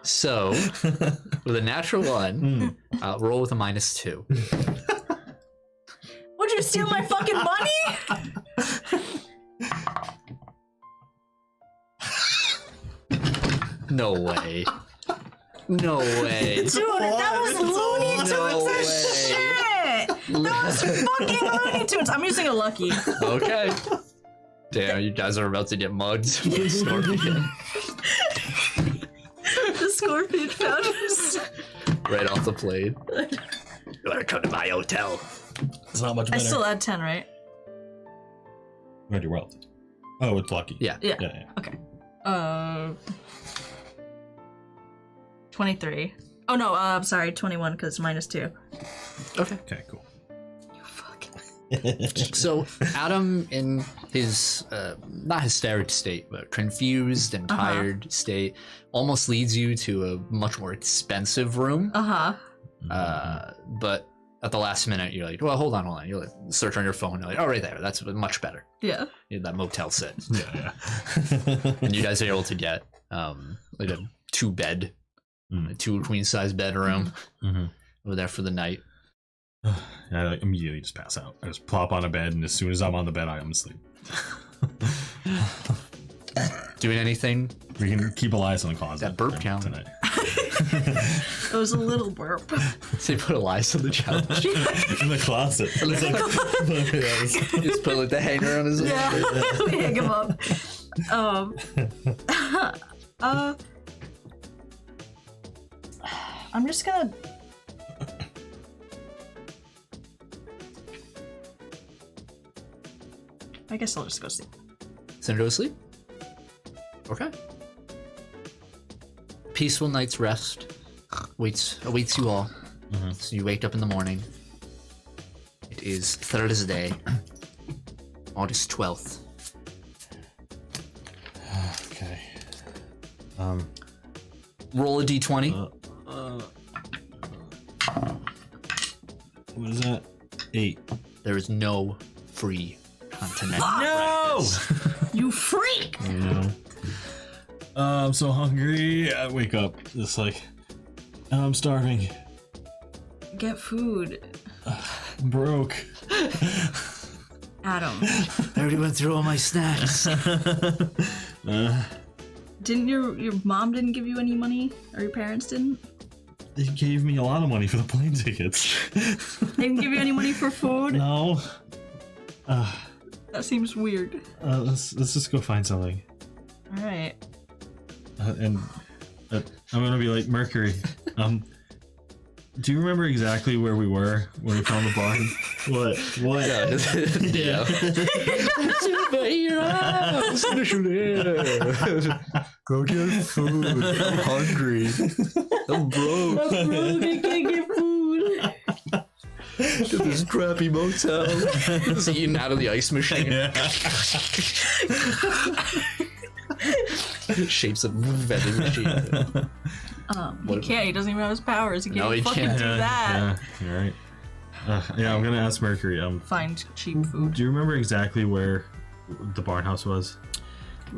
So, with a natural 1, roll with a -2. Would you steal my fucking money? No way. No way. Dude, that was Looney Tunes No and way. shit! That was fucking Looney Tunes. I'm using a lucky. Okay. Damn, you guys are about to get mugged. Scorpion. The scorpion found us. Right off the plane. You wanna come to my hotel? It's not much I better. still add 10, right? Where'd your wealth? Oh, it's lucky. Yeah. Yeah. Okay. 23. Oh no, I'm sorry, 21 because -2. Okay. Okay, cool. You fucking. So Adam, in his not hysteric state, but confused and tired state, almost leads you to a much more expensive room. But at the last minute, you're like, well, hold on. You like, search on your phone. You're like, oh, right there. That's much better. Yeah. That motel set. Yeah. And you guys are able to get like a 2-bed, a 2 queen-size bedroom over there for the night. I like immediately just pass out. I just plop on a bed, and as soon as I'm on the bed, I am asleep. Doing anything? We can keep eyes on the closet. That burp count tonight. It was a little burp. So you put Elias on the couch. In the closet. Just put like the hanger on his Yeah. We hang him up. I'm just gonna. I guess I'll just go sleep. Send her to sleep? Okay. Peaceful night's rest awaits you all. So you wake up in the morning. It is Thursday, August 12th. Okay. Roll a d20. What is that? 8. There is no free continental No! You freak! You know. I'm so hungry. I wake up just like I'm starving. Get food. I'm broke. Adam. I already went through all my snacks. Didn't your mom didn't give you any money? Or your parents didn't? They gave me a lot of money for the plane tickets. They didn't give you any money for food? No. That seems weird. Let's just go find something. Alright. And I'm gonna be like, Mercury. Do you remember exactly where we were when we found the barn? What? Yeah. Go get food. I'm hungry. I'm broke. I can't get food. To this crappy motel. Just eating out of the ice machine. Yeah. Shapes of vending machine. He can't. He doesn't even have his powers. He can't No, he fucking can't. do that. Yeah, you're right. Yeah, I'm gonna ask Mercury. Find cheap food. Do you remember exactly where the barn house was?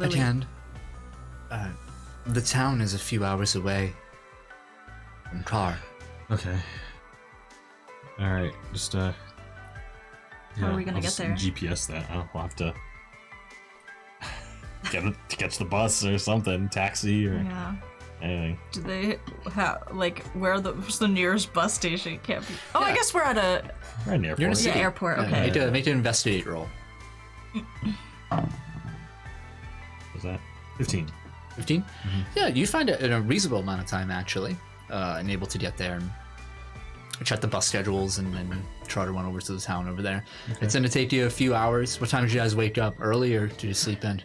I can. The town is a few hours away. In car. Okay. All right. Just How are we gonna I'll get just there? GPS that. We'll have to catch the bus or something, taxi or. Yeah. Anything. Do they have like where's the nearest bus station? It can't be. Oh, I guess we're at a Right in the airport. You're in a city. airport. Okay. Make an investigate roll. What's that? 15. 15? Yeah, you find it in a reasonable amount of time, actually, and able to get there and check the bus schedules and then charter one over to the town over there. Okay. It's going to take you a few hours. What time did you guys wake up? Early or did you sleep in?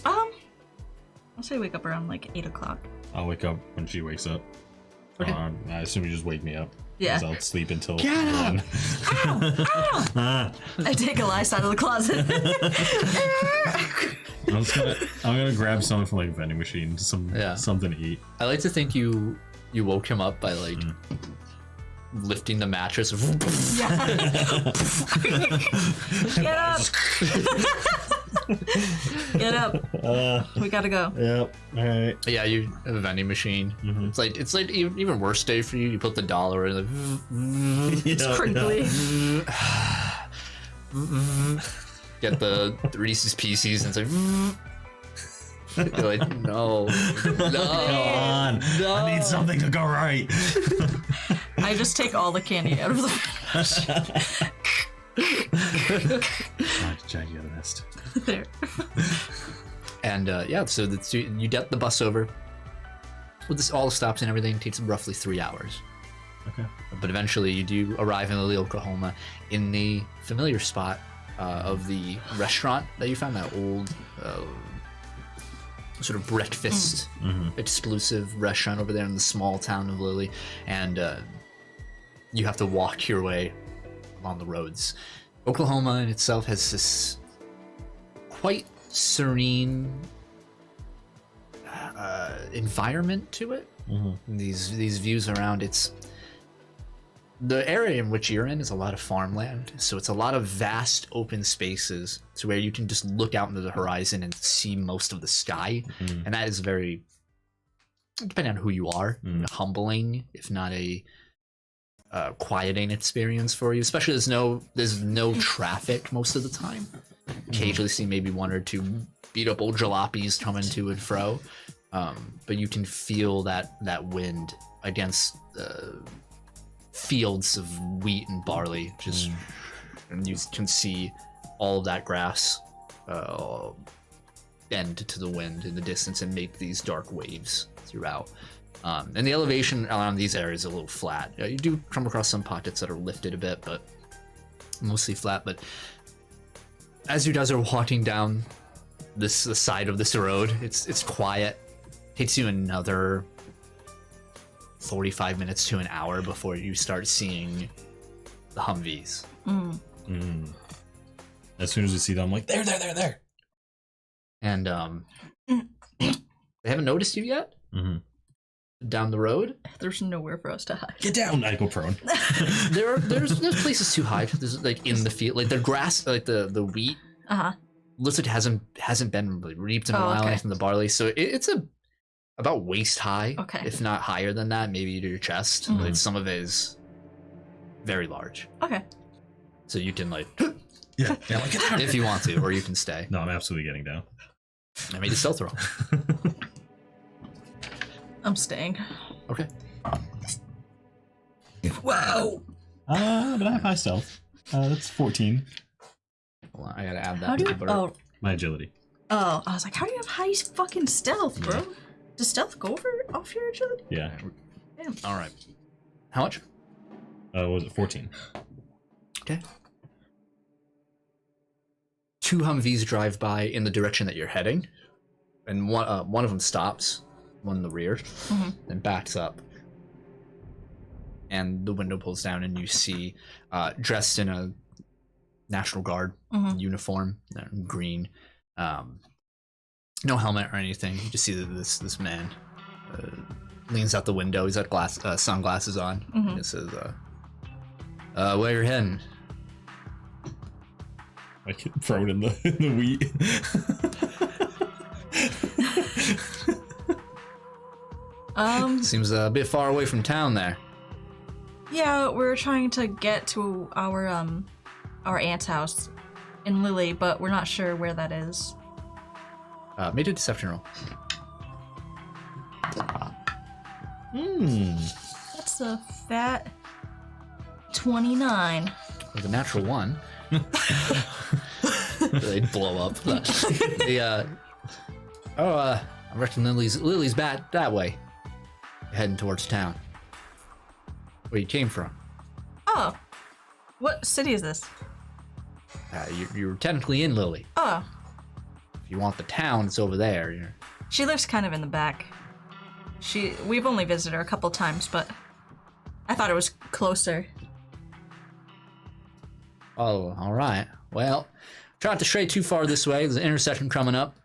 I'll say wake up around like 8 o'clock. I'll wake up when she wakes up. Okay. I assume you just wake me up. Yeah. 'Cause I'll sleep until Get up! 1. Ow! I take Elias out of the closet. I'm gonna grab something from like a vending machine, something to eat. I like to think you woke him up by like lifting the mattress. Get up! Get up! We gotta go. Yep. All right. Yeah, you have a vending machine. It's like even worse day for you. You put the dollar in. It's crinkly. Get the Reese's Pieces and it's like. You're like, no. Come on. No. I need something to go right. I just take all the candy out of the Jackie out of the nest. there. And so you get the bus over. With this, all the stops and everything, it takes roughly 3 hours. Okay. But eventually you do arrive in Lily, Oklahoma in the familiar spot of the restaurant that you found, that old sort of breakfast exclusive restaurant over there in the small town of Lily. And you have to walk your way along the roads. Oklahoma in itself has this quite serene environment to it. These views around the area in which you're in is a lot of farmland, so it's a lot of vast open spaces to where you can just look out into the horizon and see most of the sky. And that is very, depending on who you are, humbling, if not a quieting experience for you. Especially there's no traffic most of the time. Occasionally see maybe one or two beat up old jalopies coming to and fro, but you can feel that wind against fields of wheat and barley, and you can see all of that grass bend to the wind in the distance and make these dark waves throughout. And the elevation around these areas is a little flat. You do come across some pockets that are lifted a bit, but mostly flat. But as you guys are walking down the side of this road, it's quiet. Takes you another 45 minutes to an hour before you start seeing the Humvees. As soon as we see them, I'm like, there. And they haven't noticed you yet? Down the road? There's nowhere for us to hide. Get down! I go prone. There's places to hide. There's like in the field, like the grass, like the wheat. Looks like it hasn't been really reaped in a while, like from the barley. So it's about waist high, if not higher than that, maybe to your chest. Like some of it is very large. Okay. So you can like yeah, like, get down. If you want to, or you can stay. No, I'm absolutely getting down. I made a stealth roll. I'm staying. Okay. Wow. But I have high stealth. That's 14. Hold on, I gotta add that. How do you? My agility. Oh, I was like, how do you have high fucking stealth, bro? Yeah. Does stealth go off your agility? Yeah. Damn. All right. How much? What was it? 14. Okay. 2 Humvees drive by in the direction that you're heading, and one of them stops, one in the rear, and backs up. And the window pulls down, and you see, dressed in a National Guard uniform, green, no helmet or anything. You just see that this man leans out the window. He's got sunglasses on. And it says, "Where you're heading?" I get thrown in the wheat. Seems a bit far away from town there. Yeah, we're trying to get to our aunt's house in Lily, but we're not sure where that is. Made a deception roll. That's a fat 29. With a natural 1. They'd blow up. I reckon Lily's back that way. Heading towards town. Where you came from. Oh. What city is this? You're technically in Lily. Oh. If you want the town, it's over there. She lives kind of in the back. We've only visited her a couple times, but I thought it was closer. Oh, all right. Well, try not to stray too far this way. There's an intersection coming up.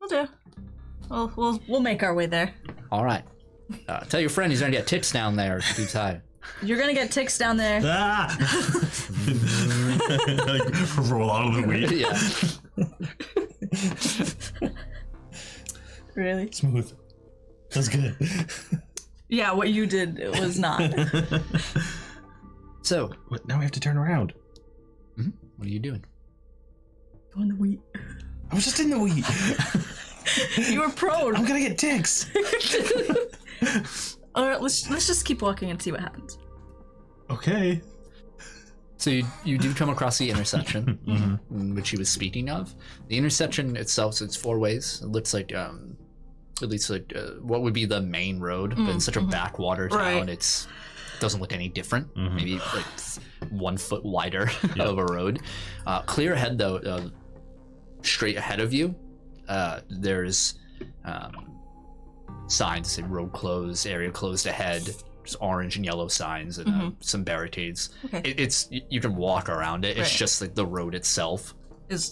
We'll do. We'll make our way there. All right. Tell your friend he's gonna get ticks down there. Too tired. You're gonna get ticks down there. Ah! Roll out of the way. Yeah. Really? Smooth. That's good. Yeah, what you did was not. So, What? Now we have to turn around. what are you doing? Go in the wheat. I was just in the wheat. You were prone. I'm gonna get ticks. Alright, let's just keep walking and see what happens. Okay. So you do come across the intersection, which he was speaking of. The intersection itself, so it's 4 ways. It looks like at least like what would be the main road, but in such a backwater town, Right. it doesn't look any different. Maybe like 1 foot wider of a road. Clear ahead though, straight ahead of you, there's signs that say road closed, area closed ahead. There's orange and yellow signs and some barricades. Okay. You can walk around it. It's Right. just like the road itself.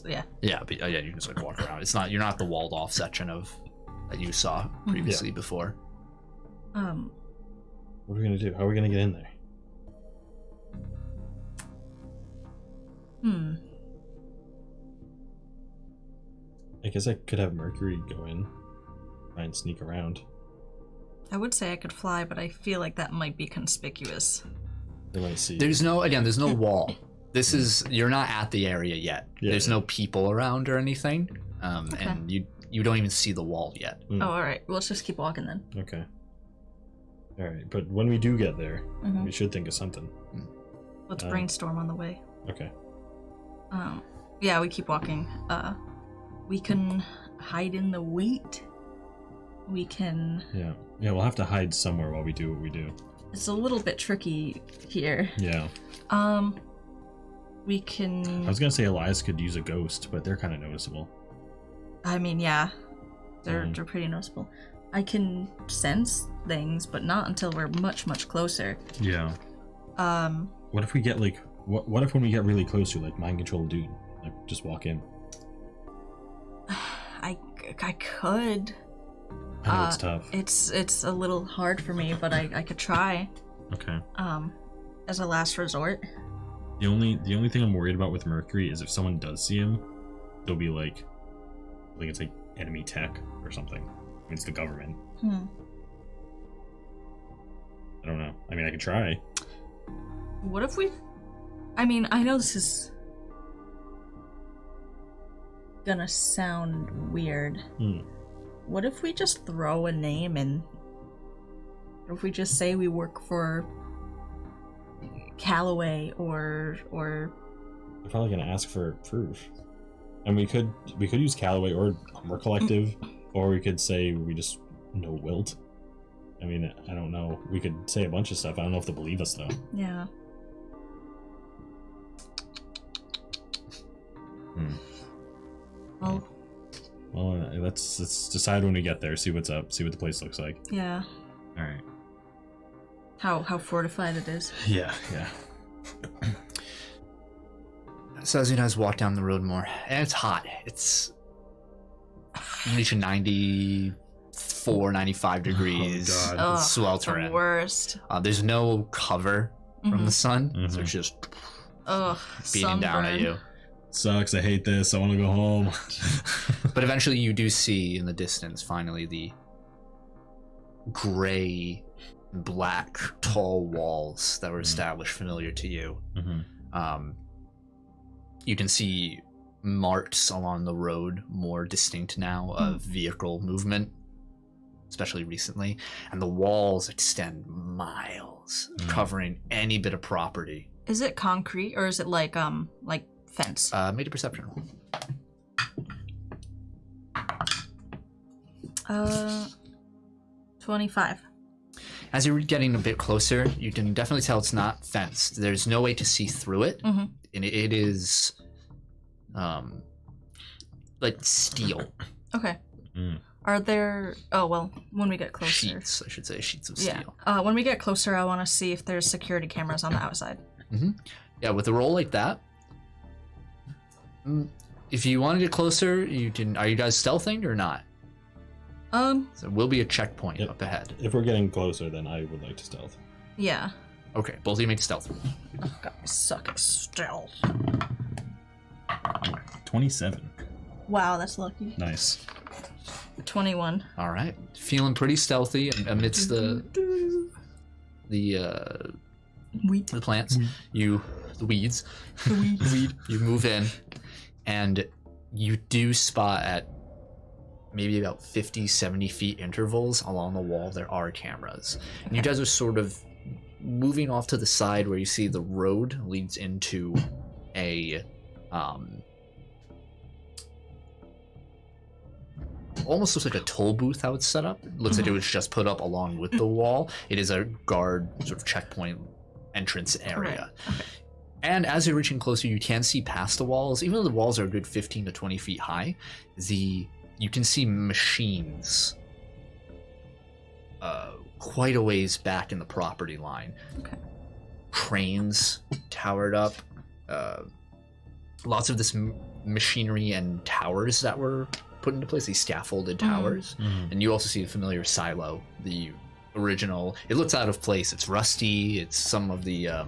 Yeah. Yeah, but yeah, you can just like walk around. You're not the walled off section that you saw previously before. What are we gonna do? How are we gonna get in there? I guess I could have Mercury go in, try and sneak around. I would say I could fly, but I feel like that might be conspicuous. They might see. There's no wall. This is, you're not at the area yet. Yeah, There's no people around or anything. And you don't even see the wall yet. Oh, alright. Well, let's just keep walking then. Okay. Alright, but when we do get there, we should think of something. Let's brainstorm on the way. Okay. Yeah, we keep walking. We can hide in the wheat. We can... Yeah, we'll have to hide somewhere while we do what we do. It's a little bit tricky here. Yeah. We can... I was gonna say Elias could use a ghost, but they're kind of noticeable. I mean, yeah. They're pretty noticeable. I can sense things, but not until we're much, much closer. Yeah. What if we get like... What if when we get really close to like mind control a dude? Like, just walk in. I could. I know it's tough. It's a little hard for me, but I could try. Okay. As a last resort. The only thing I'm worried about with Mercury is if someone does see him, they'll be like, I think it's like enemy tech or something. I mean, it's the government. I don't know. I mean, I could try. What if we... I mean, I know this is gonna sound weird. What if we just throw a name in? What if we just say we work for Callaway or They're probably gonna ask for proof. And we could use Callaway or Umber Collective, or we could say we just know Wilt. I mean, I don't know. We could say a bunch of stuff. I don't know if they'll believe us though. Yeah. Well, let's decide when we get there. See what's up. See what the place looks like. Yeah. All right. How fortified it is. Yeah. So as you guys walk down the road more, and it's hot. It's reaching 94, 95 degrees. Oh, God. It's sweltering. The worst. There's no cover from the sun, so it's just beating down at you. Sucks. I hate this. I want to go home. But eventually you do see in the distance, finally, the gray, black, tall walls that were established familiar to you. You can see marks along the road, more distinct now, of vehicle movement. especially recently, and the walls extend miles, covering any bit of property. Is it concrete or is it like fence? Made a perception. 25. As you're getting a bit closer, you can definitely tell it's not fenced. There's no way to see through it, and it is, like steel. Okay. Are there? Oh well, when we get closer. Sheets, I should say, sheets of steel. Yeah. When we get closer, I want to see if there's security cameras on the outside. Yeah, with a roll like that, if you want to get closer, you can. Are you guys stealthing or not? So it will be a checkpoint up ahead. If we're getting closer, then I would like to stealth. Yeah. Okay, both of you make stealth. Oh god, I suck at stealth. 27. Wow, that's lucky. Nice. 21. All right, feeling pretty stealthy amidst the plants. The weeds. You move in, and you do spot at maybe about 50, 70 feet intervals along the wall there are cameras. And you guys are sort of moving off to the side where you see the road leads into a almost looks like a toll booth how it's set up. It looks like it was just put up along with the wall. It is a guard sort of checkpoint entrance area. Right. Okay. And as you're reaching closer, you can see past the walls. Even though the walls are a good 15 to 20 feet high, you can see machines quite a ways back in the property line. Okay. Cranes towered up. Lots of this machinery and towers that were put into place, these scaffolded towers. And you also see a familiar silo, the original. It looks out of place. It's rusty. It's some of the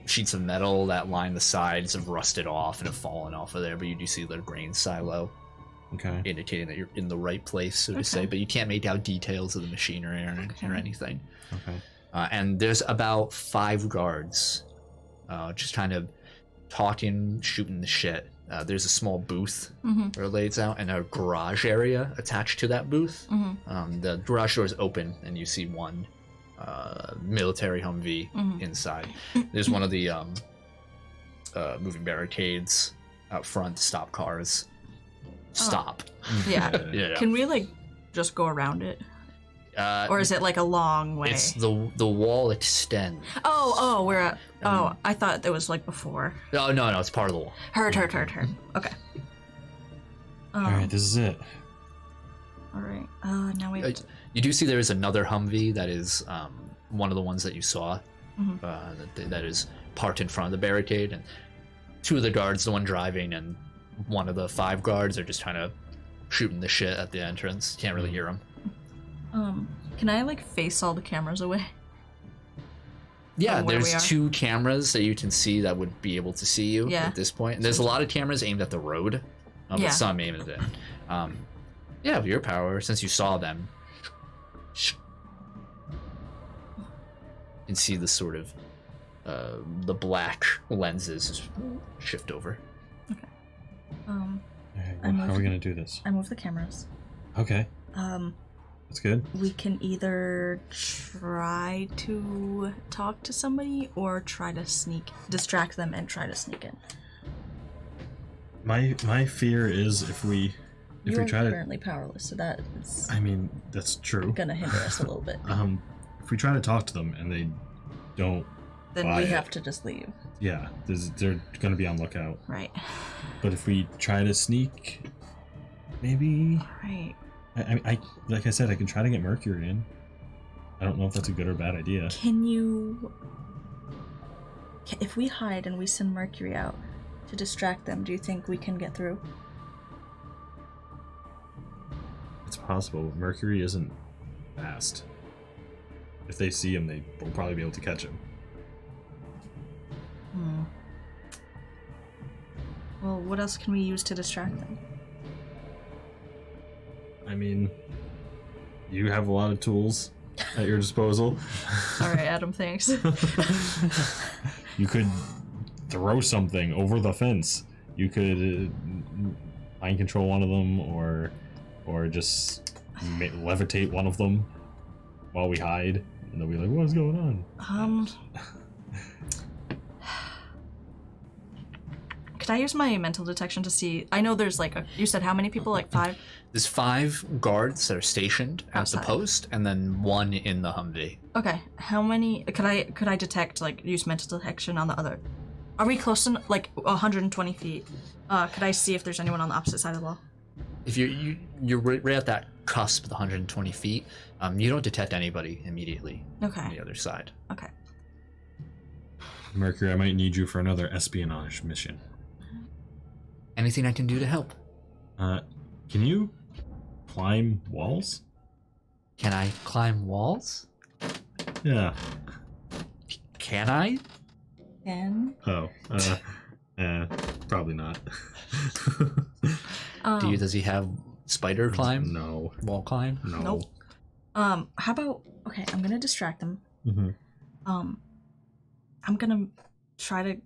sheets of metal that line the sides have rusted off and have fallen off of there, but you do see the grain silo, indicating that you're in the right place, so to say, but you can't make out details of the machinery or anything. And there's about 5 guards just kind of talking, shooting the shit. There's a small booth where it lays out, and a garage area attached to that booth. The garage door is open, and you see one military Humvee inside. There's one of the moving barricades out front to stop cars. Stop. Yeah. Can we like just go around it? Or is it like a long way? It's the wall extends. Oh, we're at. Oh, I thought it was like before. No, it's part of the wall. Heard. Okay. All right, this is it. All right. Now we. You do see there is another Humvee that is one of the ones that you saw. That is parked in front of the barricade, and 2 of the guards, the one driving and one of the 5 guards, are just kind of shooting the shit at the entrance. Can't really hear them. Can I like face all the cameras away? Yeah, there's 2 cameras that you can see that would be able to see you at this point. And there's a lot of cameras aimed at the road, but some aimed at it. Yeah, with your power, since you saw them, you can see the sort of the black lenses shift over. Okay. How are we gonna do this? I move the cameras. Okay. That's good. We can either try to talk to somebody or try to distract them and try to sneak in. My fear is if we try to. You're currently powerless, so that is. I mean, that's true. Gonna hinder us a little bit. If we try to talk to them and they don't. Then we have to just leave. Yeah, they're gonna be on lookout. Right. But if we try to sneak, maybe. Right. I like I said, I can try to get Mercury in. I don't know if that's a good or bad idea. If we hide and we send Mercury out to distract them, do you think we can get through? It's possible. Mercury isn't fast. If they see him, they will probably be able to catch him. Well, what else can we use to distract them? I mean, you have a lot of tools at your disposal. All right, Adam, thanks. You could throw something over the fence. You could mind control one of them, or just levitate one of them while we hide, and they'll be like, "What's going on?" Could I use my mental detection to see? I know there's like you said how many people? Like 5? There's 5 guards that are stationed at the post, and then 1 in the Humvee. Okay, how many? Could I detect, like, use mental detection on the other? Are we close to like 120 feet? Could I see if there's anyone on the opposite side of the wall? If you're right at that cusp of the 120 feet, you don't detect anybody immediately. Okay. On the other side. Okay. Mercury, I might need you for another espionage mission. Anything I can do to help? Can you climb walls? Can I climb walls? Yeah. Can I? Can? Oh. Probably not. Does he have spider climb? No. Wall climb? No. Nope. How about? Okay, I'm gonna distract them. Mm-hmm. I'm gonna try to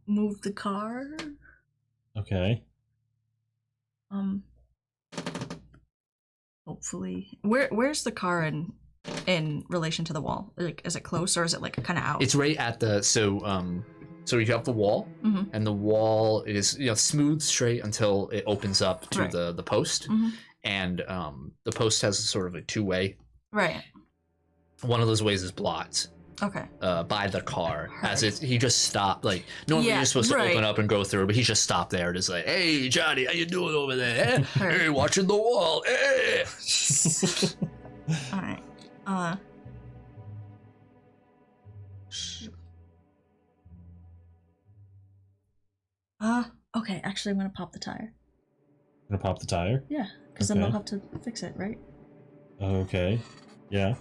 move the car. Okay. Hopefully, where's the car in relation to the wall? Like, is it close or is it like kind of out? It's right at the so you have the wall, and the wall is smooth straight until it opens up to the post, and the post has sort of a 2-way. Right. One of those ways is blocked. Okay. By the car, as he just stopped. Like normally you're supposed to open up and go through, but he just stopped there, just like, "Hey Johnny, how you doing over there? Hey, watching the wall. Hey." All right. Okay. Actually, I'm gonna pop the tire. Gonna pop the tire? Yeah, because then they'll have to fix it, right? Okay. Yeah.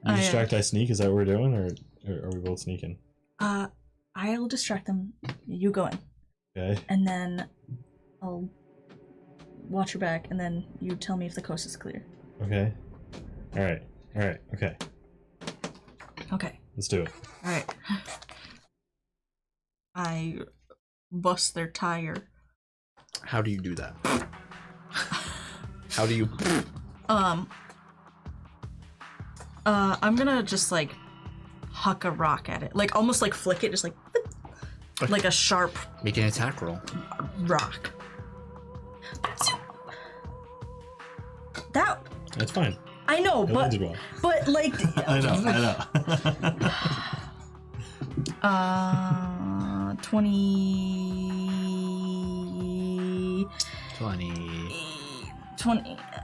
You distract, I sneak. Is that what we're doing, or are we both sneaking? I'll distract them. You go in. Okay. And then I'll watch your back, and then you tell me if the coast is clear. Okay. All right. Okay. Okay. Let's do it. All right. I bust their tire. How do you do that? How do you? I'm gonna just like huck a rock at it, like almost like flick it, just like a sharp. Make an attack roll. Rock. That's fine. I know, It but landed well. like. I know.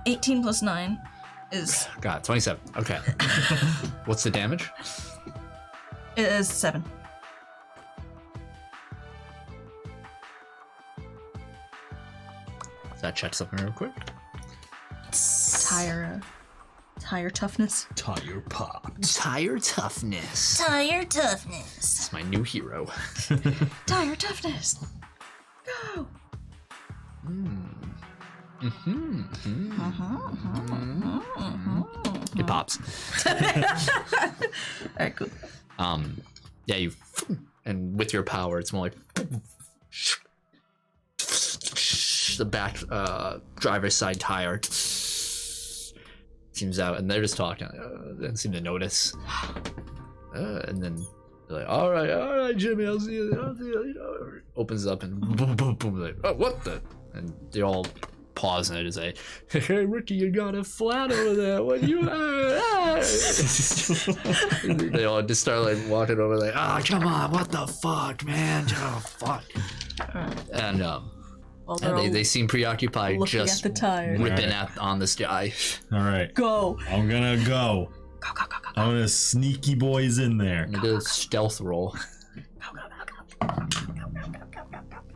18 plus 9 is. Got 27. Okay. What's the damage? It is 7. That check something real quick. Tire toughness. Tire pop. Tire toughness. Tire toughness. It's my new hero. Tire toughness. Go. It pops. Alright, cool. Yeah, you, and with your power, it's more like the back driver's side tire seems out, and they're just talking. They don't seem to notice. And then they're like, all right, Jimmy, I'll see you. Opens up and boom, boom, boom. Like, oh, what the? And they all pause and they just say, "Hey, Ricky, you got a flat over there. What you?" They all just start like walking over, like, come on, what the fuck, man? Oh, fuck. And they seem preoccupied, just at the tire. ripping on this guy. All right. Go. I'm gonna go. Go. I'm gonna sneaky boys in there. Make a stealth roll.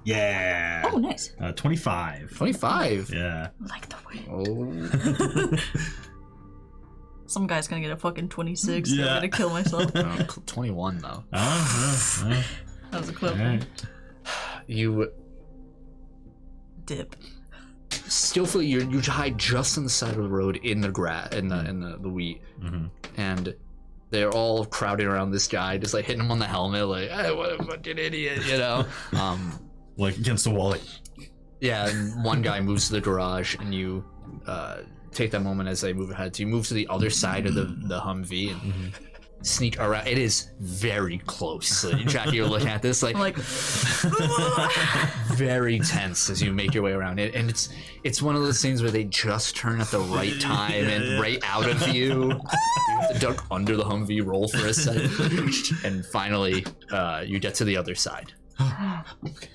Yeah. Oh, nice. 25. 25. Yeah. I like the way. Oh. Some guy's gonna get a fucking 26. Yeah. I'm gonna kill myself. 21 though. That was a close one. You Dip. skillfully you hide just on the side of the road in the the wheat, and they're all crowding around this guy, just like hitting him on the helmet, like, "Hey, what a fucking idiot," like against the wall, like, Yeah, and one guy moves to the garage, and you take that moment as they move ahead. So you move to the other side of the Humvee and sneak around. It is very close. So Jackie, you're looking at this like very tense as you make your way around it, and it's one of those things where they just turn at the right time and right out of you. You have to duck under the Humvee, roll for a second, and finally you get to the other side. Okay.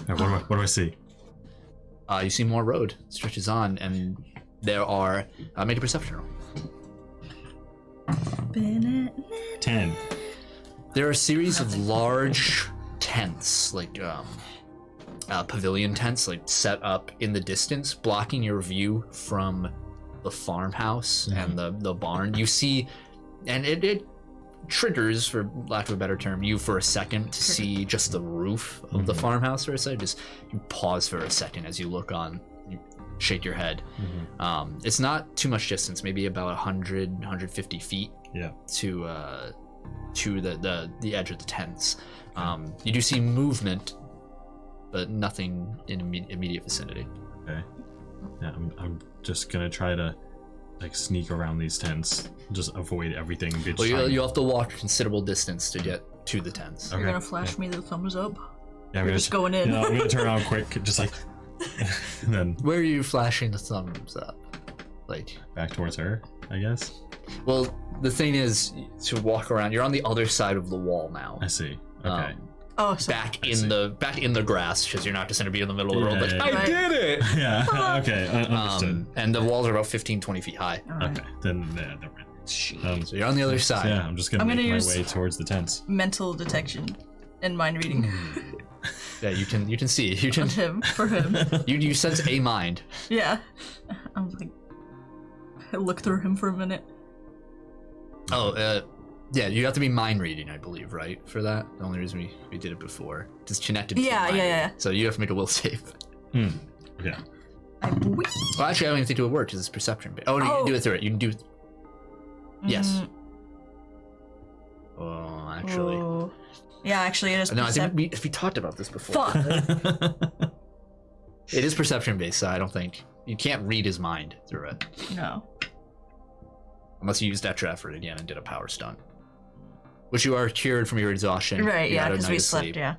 What do I see? You see more road stretches on, and there are make a perception roll. 10. There are a series of large tents, like pavilion tents, like set up in the distance, blocking your view from the farmhouse and the barn. You see, and it triggers, for lack of a better term, you for a second to see just the roof of the farmhouse for a second. Just you pause for a second as you look on, you shake your head. It's not too much distance, maybe about 150 feet to the edge of the tents. You do see movement, but nothing in immediate vicinity. Okay. Yeah, I'm just gonna try to like sneak around these tents, just avoid everything. Well, you have to walk a considerable distance to get to the tents. You're gonna flash me the thumbs up? Yeah, I'm just going in. You know, I'm gonna turn around quick, just like, and then. Where are you flashing the thumbs up? Like back towards her, I guess. Well, the thing is, to walk around, you're on the other side of the wall now. I see. Okay. So back in the grass, because you're not just gonna be in the middle of the road. Like, I did it. Yeah. Okay. Understood. And the walls are about 15-20 feet high. Okay. Then never mind. So you're on the other side. Yeah, I'm just gonna make my way towards the tents. Mental detection and mind reading. Yeah, you can see. You can for him. You sense a mind. Yeah. I'm like, I look through him for a minute. Oh, yeah, you have to be mind reading, I believe, right? For that, the only reason we did it before, it's connected. To mind reading. So you have to make a will save. Yeah. Well, actually, I don't even think it would work because it's perception. Oh, no, you can do it through it. You can do it. Yes. Oh, actually. Oh. Yeah, actually, it is. No, I think we talked about this before. Fuck. It is perception based, so I don't think you can't read his mind through it. No. Unless you used extra effort again and did a power stunt, which you are cured from your exhaustion. Right. Yeah, because we slept. Sleep. Yeah.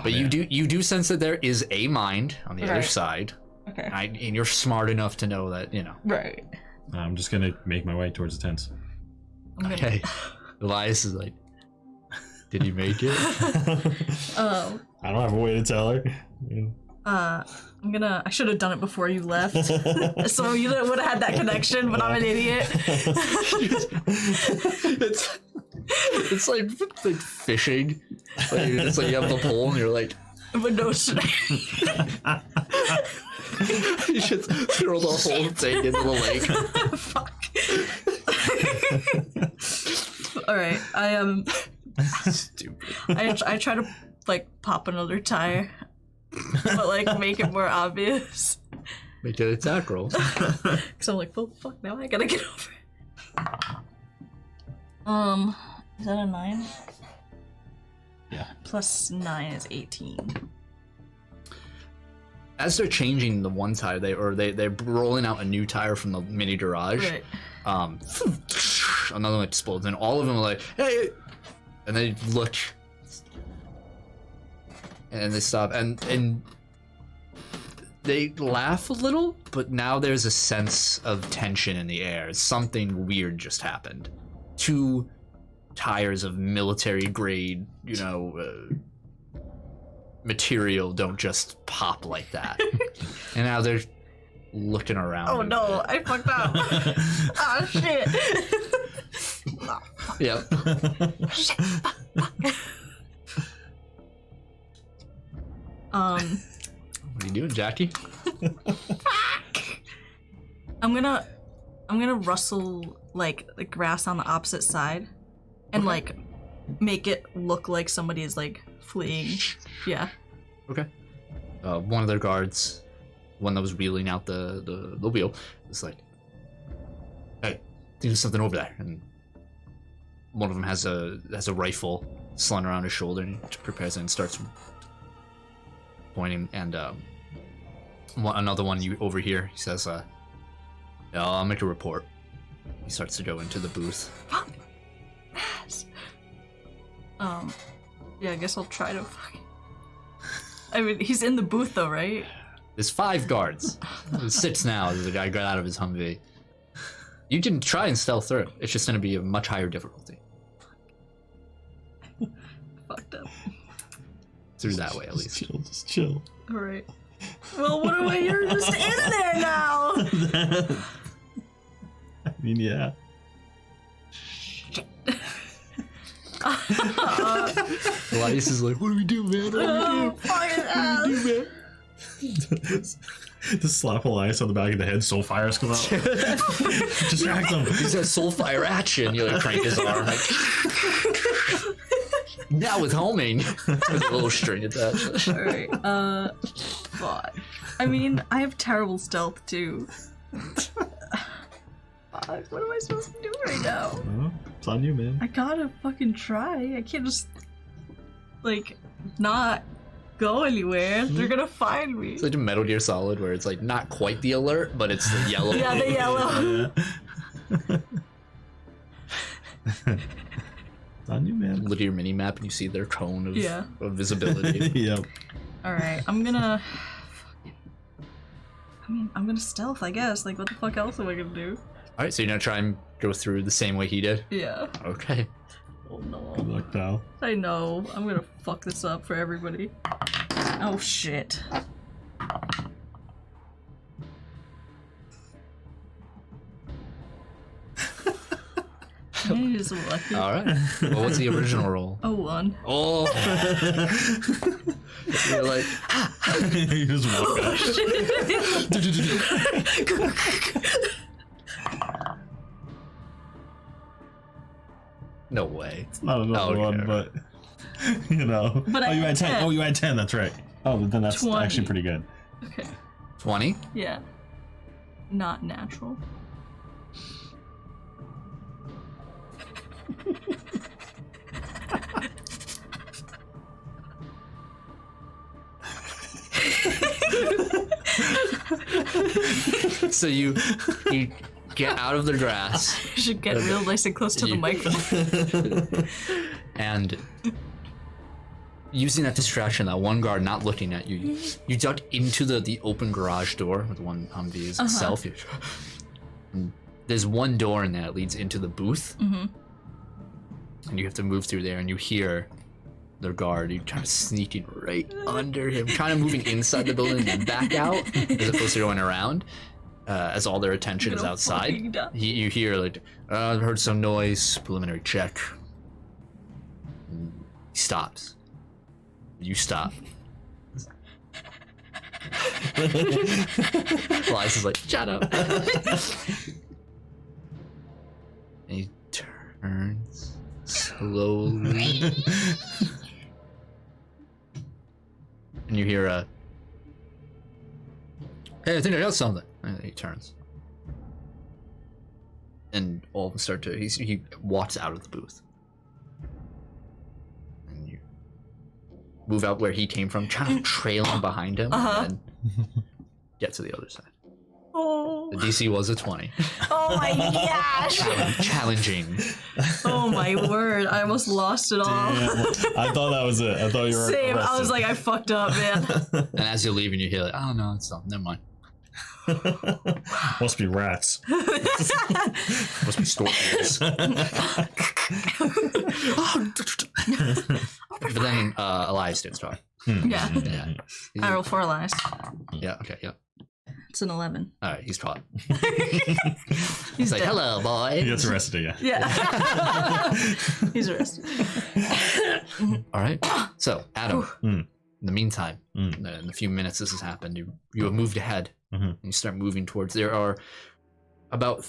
But you do sense that there is a mind on the other side. Okay. And you're smart enough to know that, you know. Right. I'm just gonna make my way towards the tents. Okay. Elias is like, did you make it? Oh. I don't have a way to tell her. I should have done it before you left. So you would have had that connection, but I'm an idiot. It's like fishing. Like you have the pole and you're like, but no, you should throw the whole thing into the lake. Fuck. Alright, I am stupid. I try to like pop another tire, but like make it more obvious. Make an attack roll. Cause I'm like, well, fuck, now I gotta get over it. Is that a 9? Yeah. Plus 9 is 18. As they're changing the one tire, they're rolling out a new tire from the mini garage. Right. Another one explodes, and all of them are like, "Hey!" And they look, and they stop, and they laugh a little, but now there's a sense of tension in the air. Something weird just happened. 2 tires of military grade, material don't just pop like that. And now they're looking around. Oh no, I fucked up. Oh shit. Yep. What are you doing, Jackie? Fuck. I'm gonna rustle like the grass on the opposite side and like make it look like somebody is like fleeing. Yeah. Okay. One of their guards, one that was wheeling out the wheel, is like, "Hey, I think there's something over there." And one of them has a rifle slung around his shoulder and prepares it and starts pointing, and another one you overhear. He says, "Yeah, I'll make a report." He starts to go into the booth. Yeah, I guess I'll try to fucking... I mean, he's in the booth though, right? There's 5 guards. There's 6 now. The guy got out of his Humvee. You can try and stealth through. It's just going to be a much higher difficulty. Fucked up. Through that way, at least. Just chill. All right. Well, what do I? You're just in there now. I mean, yeah. Elias is like, "What do we do, man? What do we do, man?" Just slap Elias on the back of the head, soul fires come out. Distract him. He's got soul fire action. You like crank his arm. Like, now with homing. With a little string attached. Alright, fuck. I mean, I have terrible stealth too. Fuck, what am I supposed to do right now? Well, it's on you, man. I gotta fucking try. I can't just, like, not go anywhere. They're gonna find me. It's like a Metal Gear Solid where it's like not quite the alert, but it's the yellow. Yeah, the yellow. It's on you, man. Look at your mini map and you see their cone of, Yeah. of visibility. Yep. Alright, I'm gonna... I mean, I'm gonna stealth, I guess. Like, what the fuck else am I gonna do? Alright, so you're gonna try and go through the same way he did? Yeah. Okay. Oh no. Good luck, pal. I know. I'm gonna fuck this up for everybody. Oh shit. He's lucky. Alright. Well, what's the original roll? A 1. Oh! You're like, You just walk out. no way. It's not another Okay. one, but you know. But I you had had 10. 10. Oh, you had 10. That's right. Oh, then that's 20. actually pretty good. Okay. 20? Yeah. Not natural. So you get out of the grass You should get real nice and close to the microphone. and using that distraction, that one guard not looking at you, you duck into the open garage door with one Humvee itself. And there's one door in there that leads into the booth. Mm-hmm. And you have to move through there, and you hear their guard. You kind of sneaking right under him, kind of moving inside the building and back out, as opposed to going around. As all their attention is outside, you hear like, "I've heard some noise. Preliminary check." And he stops. You stop. Elias is like, "Shut up." And he turns slowly. And you hear a, "Hey, I think I got something." And he turns. And all of them start to, he walks out of the booth. And you move out where he came from, kind of trailing behind him, and get to the other side. Oh. The DC was a 20. Oh my gosh. Challenging. Oh my word. I almost lost it all. Damn. I thought that was it. I thought you were Same. I arrested. was like, I fucked up, man. And as you're leaving, you hear like, "Oh no, it's not. Never mind. Must be rats. Must be scorpions." But then Elias didn't start. Yeah. Yeah. I roll 4 Elias. Yeah. Okay. Yeah. It's an 11. All right. He's caught. He's He's like, dead. "Hello, boy." He gets arrested again. Yeah. He's arrested. All right. So, Adam. Mm. In the meantime, Mm. in the few minutes this has happened, you have moved ahead. And you start moving towards. There are about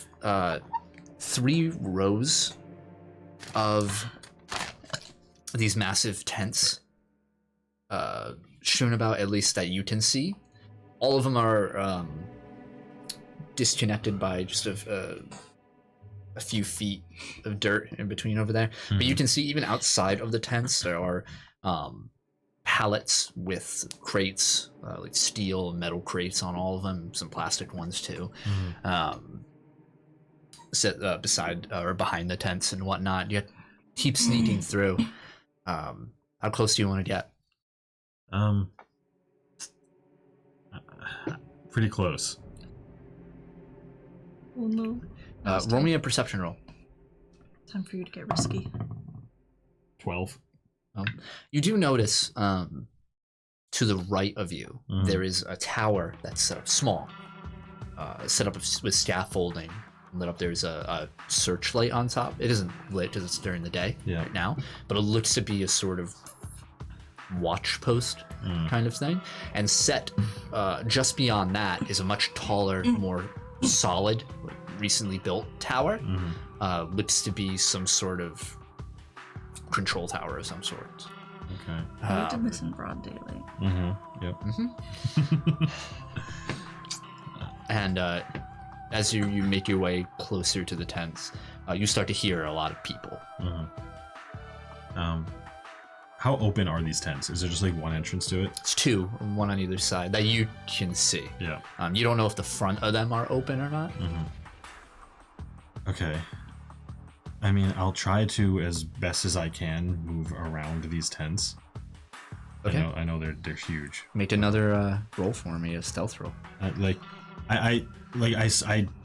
3 rows of these massive tents strewn about, at least that you can see. All of them are disconnected by just a few feet of dirt in between over there. But you can see even outside of the tents there are pallets with crates, like steel and metal crates on all of them, some plastic ones too. Set beside or behind the tents and whatnot. You keep sneaking through. How close do you want to get? Pretty close. Oh no. Roll me a perception roll. Time for you to get risky. 12. You do notice to the right of you, there is a tower that's set up small, set up with scaffolding. Lit up. There's a searchlight on top. It isn't lit because it's during the day right now, but it looks to be a sort of watch post kind of thing. And set just beyond that is a much taller, more solid, recently built tower. Looks to be some sort of control tower of some sort. Okay. We did this in broad daylight. Yep. And as you make your way closer to the tents, you start to hear a lot of people. How open are these tents? Is there just like one entrance to it? It's two, one on either side that you can see. Yeah. You don't know if the front of them are open or not. Okay. I mean, I'll try to, as best as I can, move around these tents. Okay. I know they're huge. Make another roll for me, a stealth roll. I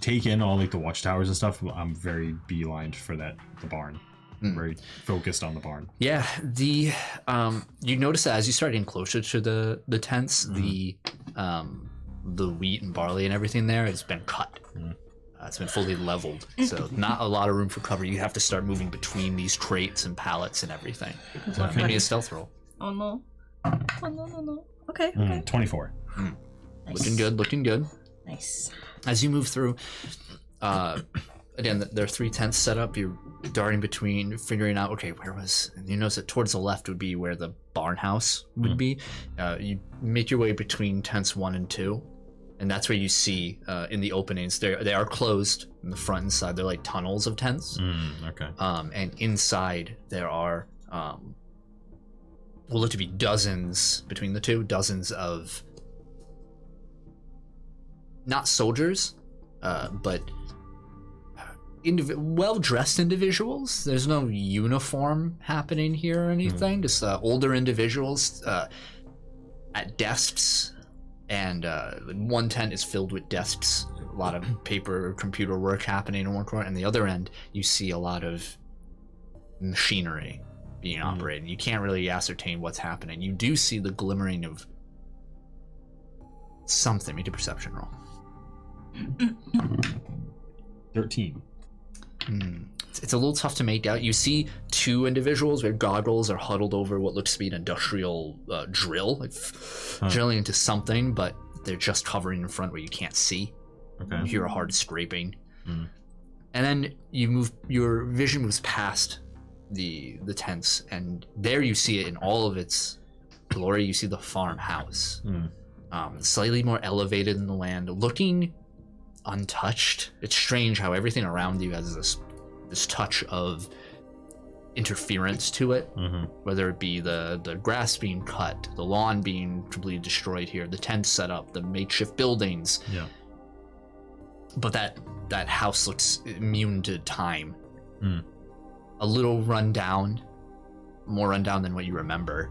take in all like the watchtowers and stuff. I'm very beelined for the barn. Very focused on the barn. Yeah, you notice that as you start getting closer to the tents, the wheat and barley and everything there has been cut. It's been fully leveled, so not a lot of room for cover. You have to start moving between these crates and pallets and everything. So make me a stealth roll. Oh no. Oh no. Okay. 24. Nice. Looking good. Nice. As you move through, again, there are 3 tents set up. You're darting between, figuring out, okay, and you notice that towards the left would be where the barn house would be. You make your way between tents 1 and 2, and that's where you see in the openings, they are closed in the front and side. They're like tunnels of tents. Okay. And inside there are, will look to be dozens between the two, dozens of not soldiers, but well-dressed individuals. There's no uniform happening here or anything. Just older individuals at desks, and one tent is filled with desks. A lot of paper or computer work happening in one corner, and the other end you see a lot of machinery being operated. You can't really ascertain what's happening. You do see the glimmering of something. Make a perception roll. 13. It's a little tough to make out. You see 2 individuals with goggles are huddled over what looks to be an industrial drill, like drilling into something, but they're just covering in front where you can't see. Okay. You hear a hard scraping. And then your vision moves past the tents, and there you see it in all of its glory. You see the farmhouse, slightly more elevated in the land, looking untouched. It's strange how everything around you has this touch of interference to it, whether it be the grass being cut, the lawn being completely destroyed here, the tents set up, the makeshift buildings. Yeah. But that house looks immune to time. A little rundown, more rundown than what you remember,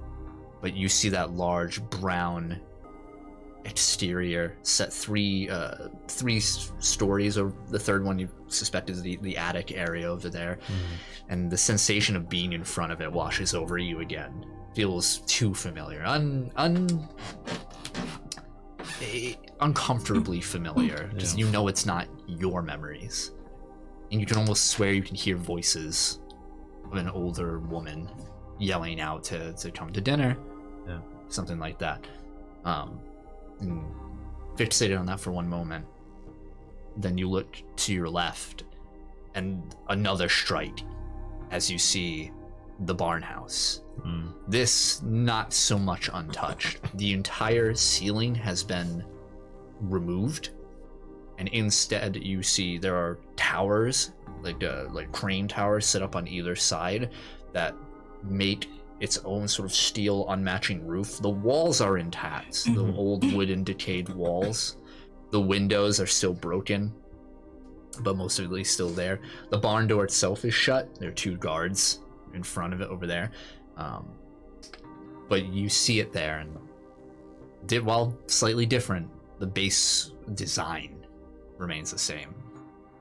but you see that large brown exterior set 3 stories, or the third one you suspect is the attic area over there, and the sensation of being in front of it washes over you again. Feels too familiar, uncomfortably familiar, because you know it's not your memories, and you can almost swear you can hear voices of an older woman yelling out to come to dinner, something like that. And fixated on that for one moment, then you look to your left, and another strike as you see the barn house. This not so much untouched. The entire ceiling has been removed, and instead you see there are towers, like crane towers set up on either side that make its own sort of steel unmatching roof. The walls are intact, the old wooden decayed walls. The windows are still broken, but mostly still there. The barn door itself is shut. There are 2 guards in front of it over there. But you see it there, and while slightly different, the base design remains the same.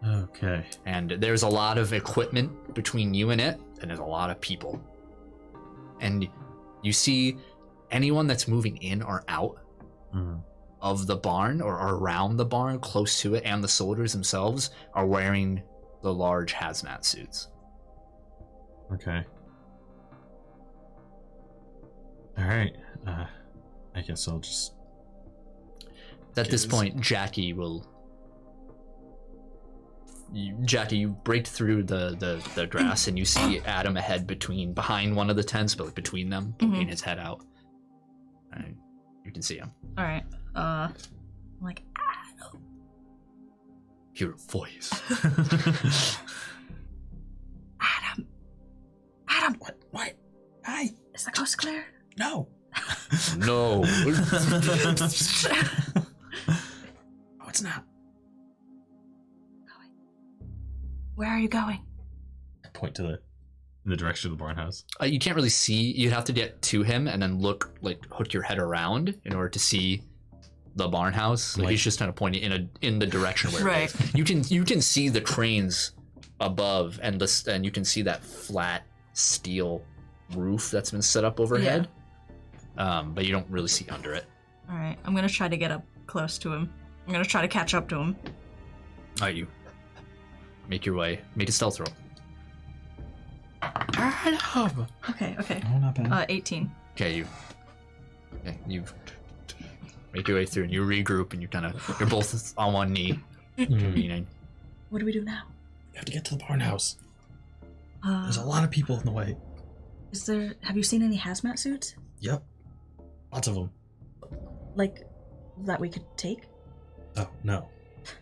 Okay. And there's a lot of equipment between you and it, and there's a lot of people. And you see anyone that's moving in or out of the barn or around the barn, close to it, and the soldiers themselves are wearing the large hazmat suits. Okay. All right. I guess I'll just... At this point, Jackie, you break through the grass and you see Adam ahead behind one of the tents, but like between them, poking his head out. And you can see him. All right. I'm like, Adam. Hear a voice. Adam. What? Hi. Is the coast clear? No. No. Oh, it's not. Where are you going? I point to in the direction of the barn house. You can't really see. You'd have to get to him and then hook your head around in order to see the barn house. Like he's just kind of pointing in the direction where it is. You can see the cranes above and you can see that flat steel roof that's been set up overhead. Yeah. But you don't really see under it. All right, I'm gonna try to get up close to him. I'm gonna try to catch up to him. All right, you make your way. Make a stealth roll. Okay. Oh, not bad. 18. Okay, you make your way through and you regroup and you're both on one knee, convening. What do we do now? You have to get to the barn house. There's a lot of people in the way. Have you seen any hazmat suits? Yep. Lots of them. Like, that we could take? Oh, no.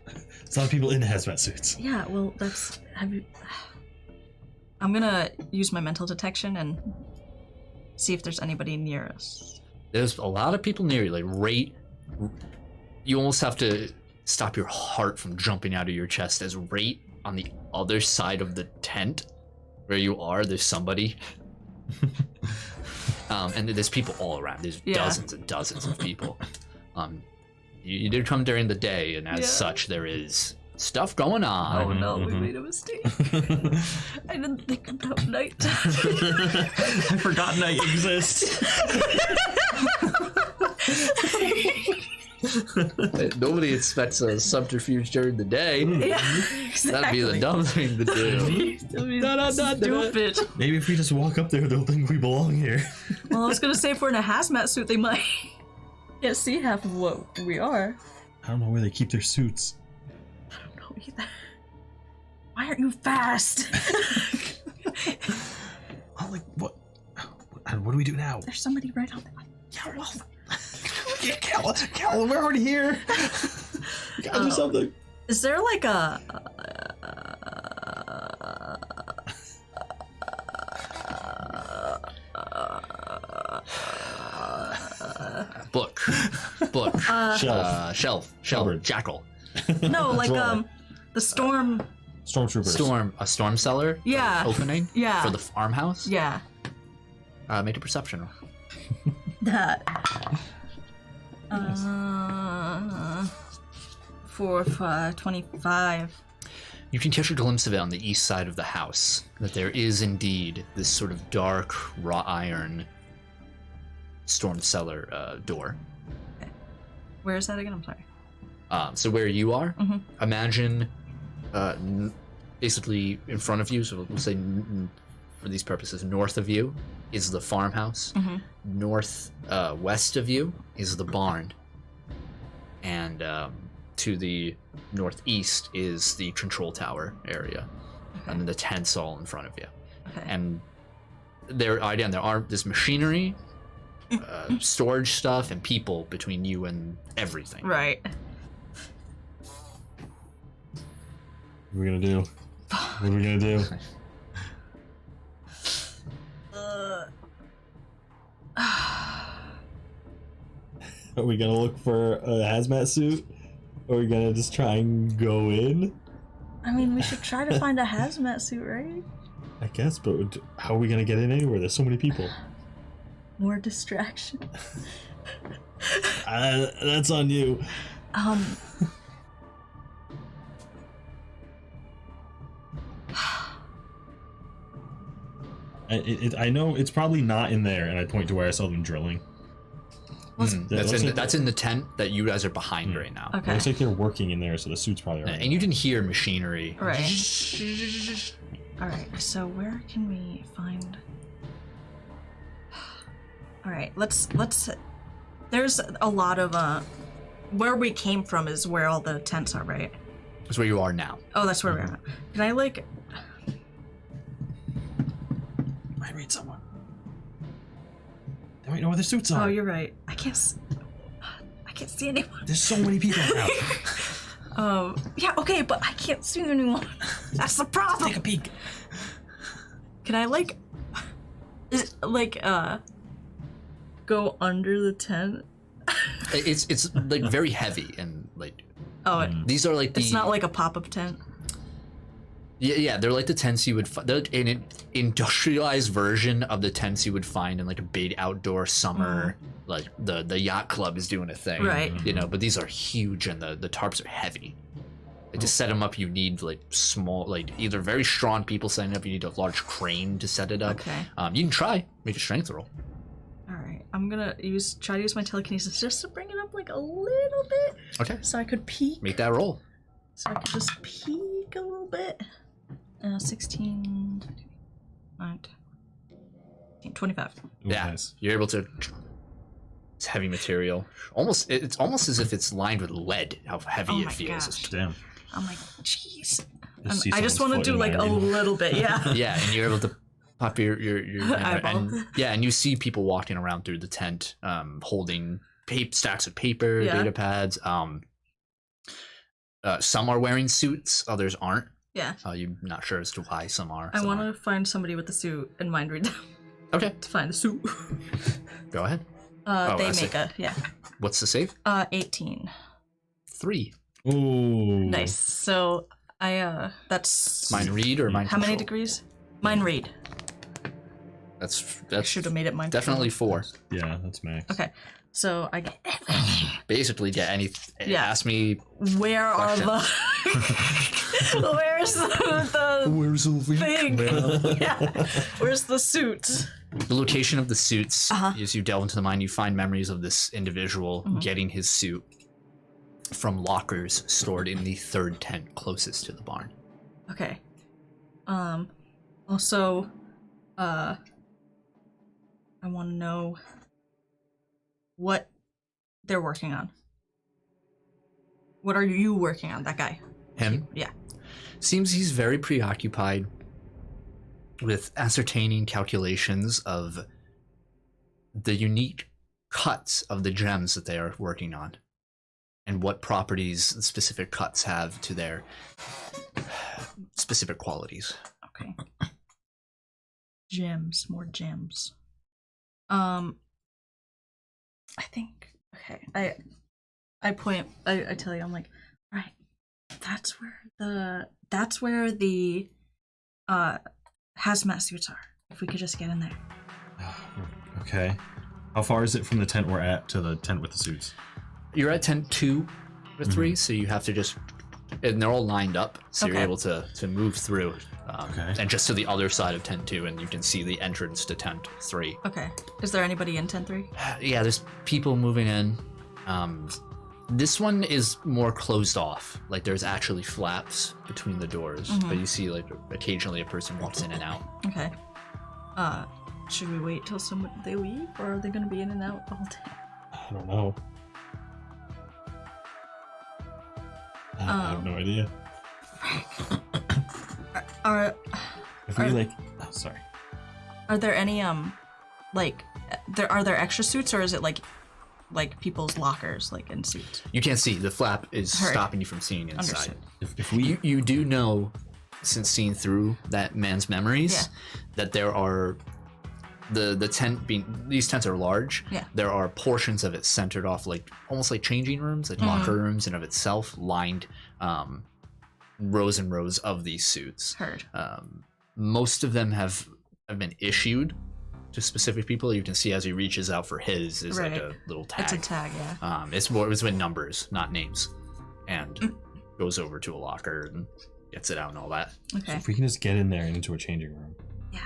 There's a lot of people in hazmat suits. Yeah, well, I'm gonna use my mental detection and see if there's anybody near us. There's a lot of people near you, you almost have to stop your heart from jumping out of your chest as right on the other side of the tent where you are, there's somebody. And there's people all around. There's dozens and dozens of people. You did come during the day, and as such, there is stuff going on. Oh no, we made a mistake. I didn't think about night. I forgot night exists. Nobody expects a subterfuge during the day. Yeah, exactly. That'd be the dumb thing to do. Stupid. Maybe if we just walk up there, they'll think we belong here. Well, I was gonna say if we're in a hazmat suit, they might can't see half of what we are. I don't know where they keep their suits. I don't know either. Why aren't you fast? Oh, like, what do we do now? There's somebody right on there. Yeah, well, Cal, we're already here. We gotta do something. Is there like a Book. Shelf. Cupboard. Jackal. no, like Drawer. the storm. Stormtroopers. A storm cellar. Yeah. Opening. Yeah. For the farmhouse. Yeah. Make a perception roll. That. 4, 5, 25. You can catch a glimpse of it on the east side of the house, that there is indeed this sort of dark, wrought iron storm cellar door. Okay. Where is that again? I'm sorry. So where you are, imagine basically in front of you, so we'll say for these purposes, north of you is the farmhouse. West of you is the barn. And to the northeast is the control tower area. Okay. And then the tent's all in front of you. Okay. And there are this machinery, storage stuff, and people between you and everything. Right. What are we gonna do? Are we gonna look for a hazmat suit? Or are we gonna just try and go in? I mean, we should try to find a hazmat suit, right? I guess, but how are we gonna get in anywhere? There's so many people. More distraction. That's on you. I know it's probably not in there, and I point to where I saw them drilling. That's in the tent that you guys are behind right now. Okay. It looks like they're working in there, so the suit's probably already. And you can hear machinery. Right. Alright, so where can we find... Alright, let's... There's a lot of, where we came from is where all the tents are, right? That's where you are now. Oh, that's where we're at. Can I, like... I read someone. They might know where the suits are. Oh, you're right. I can't see anyone. There's so many people out. Yeah, okay, but I can't see anyone. That's the problem. Take a peek. Can I, go under the tent? It's like very heavy and like. Oh, these are like it's not like a pop-up tent. Yeah, they're like the tents you would find. They're like an industrialized version of the tents you would find in like a big outdoor summer. Like the yacht club is doing a thing, right? You know, but these are huge and the tarps are heavy. To set them up, you need like small, like either very strong people setting up. You need a large crane to set it up. Okay. You can try make a strength roll. All right, I'm gonna try to use my telekinesis just to bring it up like a little bit. Okay. So I could peek. Make that roll. So I could just peek a little bit. 16, 19, 25. Ooh, Yeah, nice. you're able to. It's heavy material. It's almost as if it's lined with lead. How heavy it feels. Gosh. Damn. I'm like, jeez. See I just someone's want to foot do in like there, a you know? little bit, yeah. Yeah, and you're able to pop your hammer, Eyeball. and you see people walking around through the tent, holding stacks of paper, Yeah. data pads. Some are wearing suits, others aren't. Yeah. You're not sure as to why some are. I some want aren't. to find somebody with the suit and mind read them Okay, to find the suit. go ahead. They I see. make a, yeah. What's the save? 18. 3. Ooh. Nice. So that's Mind read or mind how many control? degrees? Mind read. That's Should have made it mind definitely 4. Yeah, that's max. Okay. So I get Basically, get any. Yeah. Ask me. where are the where's the thing? Yeah. Where's the suit? The location of the suits. Uh-huh. As you delve into the mine, you find memories of this individual getting his suit from lockers stored in the third tent closest to the barn. Okay. Also, I want to know what they're working on. What are you working on, that guy? Him? Yeah. Seems he's very preoccupied with ascertaining calculations of the unique cuts of the gems that they are working on and what properties the specific cuts have to their specific qualities. Okay. Gems, more gems. I think, okay, I point, I tell you, I'm like, right, that's where the hazmat suits are. If we could just get in there. Okay. How far is it from the tent we're at to the tent with the suits? You're at tent 2 or 3, so you have to just, and they're all lined up, so you're Okay. able to move through. Okay. And just to the other side of tent 2, and you can see the entrance to tent 3. Okay. Is there anybody in tent 3? Yeah, there's people moving in. This one is more closed off. Like there's actually flaps between the doors, but you see like occasionally a person walks in and out. Okay. Should we wait till they leave, or are they gonna be in and out all day? I don't know. I have no idea. If we sorry. Are there any are there extra suits, or is it like people's lockers, like in suits? You can't see. The flap is Heard. stopping you from seeing inside. Understood. If we You do know, since seeing through that man's memories, Yeah. that there are the tent being, these tents are large. Yeah. There are portions of it centered off like almost like changing rooms, like locker rooms in of itself, lined rows and rows of these suits. Heard. Most of them have been issued to specific people. You can see as he reaches out for his is like a little tag. It's a tag, yeah. It's with numbers, not names, and goes over to a locker and gets it out and all that. Okay. So if we can just get in there and into a changing room. Yeah.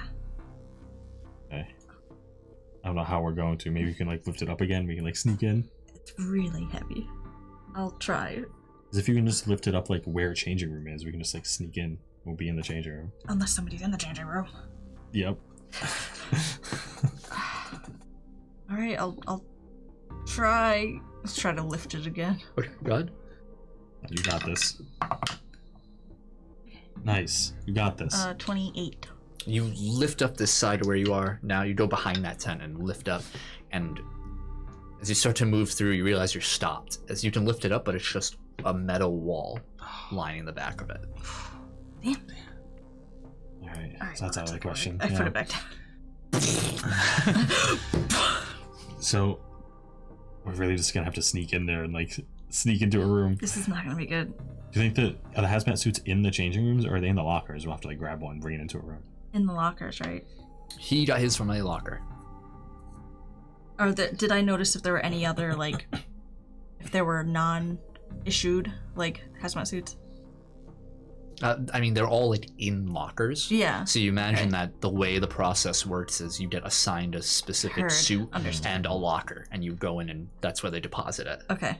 Okay. I don't know how we're going to. Maybe you can like lift it up again. We can like sneak in. It's really heavy. I'll try. Because if you can just lift it up like where changing room is, we can just like sneak in. We'll be in the changing room. Unless somebody's in the changing room. Yep. All right, I'll try. Let's try to lift it again. Okay, go ahead. You got this. Nice. You got this. 28. You lift up this side where you are now. You go behind that tent and lift up, and as you start to move through, you realize you're stopped. As you can lift it up, but it's just a metal wall lining the back of it. Damn. All right, so that's out of the question. I put it back down. So we're really just gonna have to sneak in there and like sneak into a room. This is not gonna be good. Do you think that are the hazmat suits in the changing rooms, or are they in the lockers? We'll have to like grab one, bring it into a room. In the lockers, right? He got his from a locker. Or did I notice if there were any other, like, if there were non-issued, like, hazmat suits? I mean, they're all like in lockers. Yeah. So you imagine that the way the process works is you get assigned a specific suit and a locker, and you go in, and that's where they deposit it. Okay.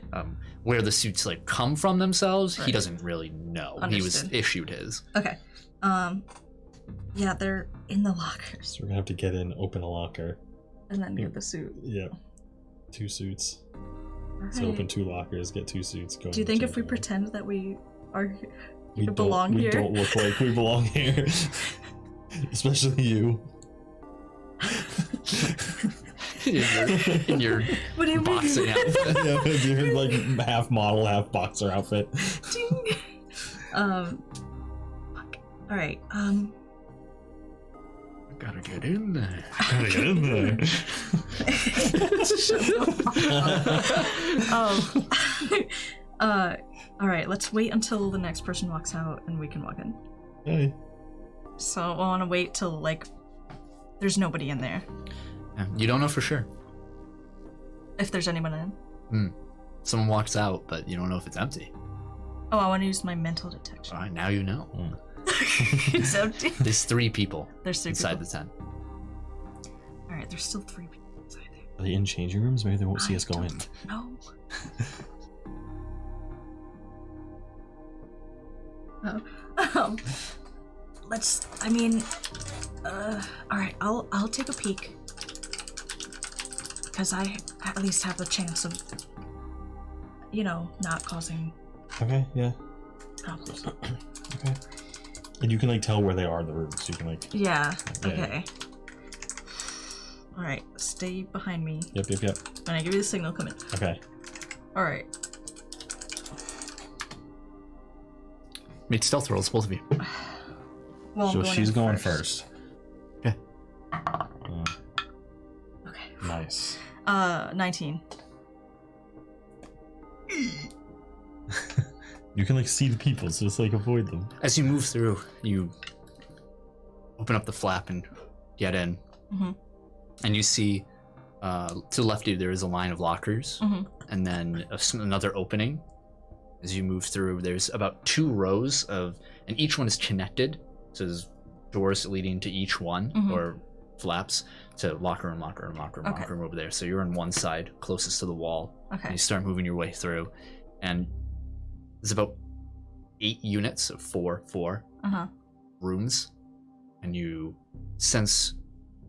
Where the suits like come from themselves, he doesn't really know. Understood. He was issued his. Okay. Yeah, they're in the lockers. So we're gonna have to get in, open a locker, and then get the suit. Yeah. 2 suits. Right. So open 2 lockers, get 2 suits. Go. Do you think if we pretend that we are we belong here? We don't look like we belong here. Especially you. in your what do you boxing mean? outfit. Yeah, you're like half model, half boxer outfit. Ding. Fuck. All right. Gotta get in there. Gotta get in there. All right, let's wait until the next person walks out and we can walk in. Hey. So I want to wait till, like, there's nobody in there. Yeah, you don't know for sure. If there's anyone in. Someone walks out, but you don't know if it's empty. Oh, I want to use my mental detection. All right, now you know. It's empty. There's 3 people There's 3 inside people. the tent. All right, there's still 3 people inside there. Are they in changing rooms? Maybe they won't see us go in. No. Let's. I mean, all right. I'll take a peek because I at least have the chance of, you know, not causing Okay, yeah. problems. Okay. And you can like tell where they are in the rooms. So you can like. Yeah. Yeah. Okay. All right. Stay behind me. Yep. When I give you the signal, come in. Okay. All right. Make stealth rolls, both of you. Well, So she's in going first. Okay. Okay. Nice. 19. You can like see the people, so it's like avoid them. As you move through, you open up the flap and get in. Mm-hmm. And you see to the left of you there is a line of lockers, and then another opening. As you move through, there's about 2 rows of, and each one is connected. So there's doors leading to each one, or flaps to locker room over there. So you're on one side, closest to the wall. Okay. And you start moving your way through, and there's about 8 units of 4 rooms, and you sense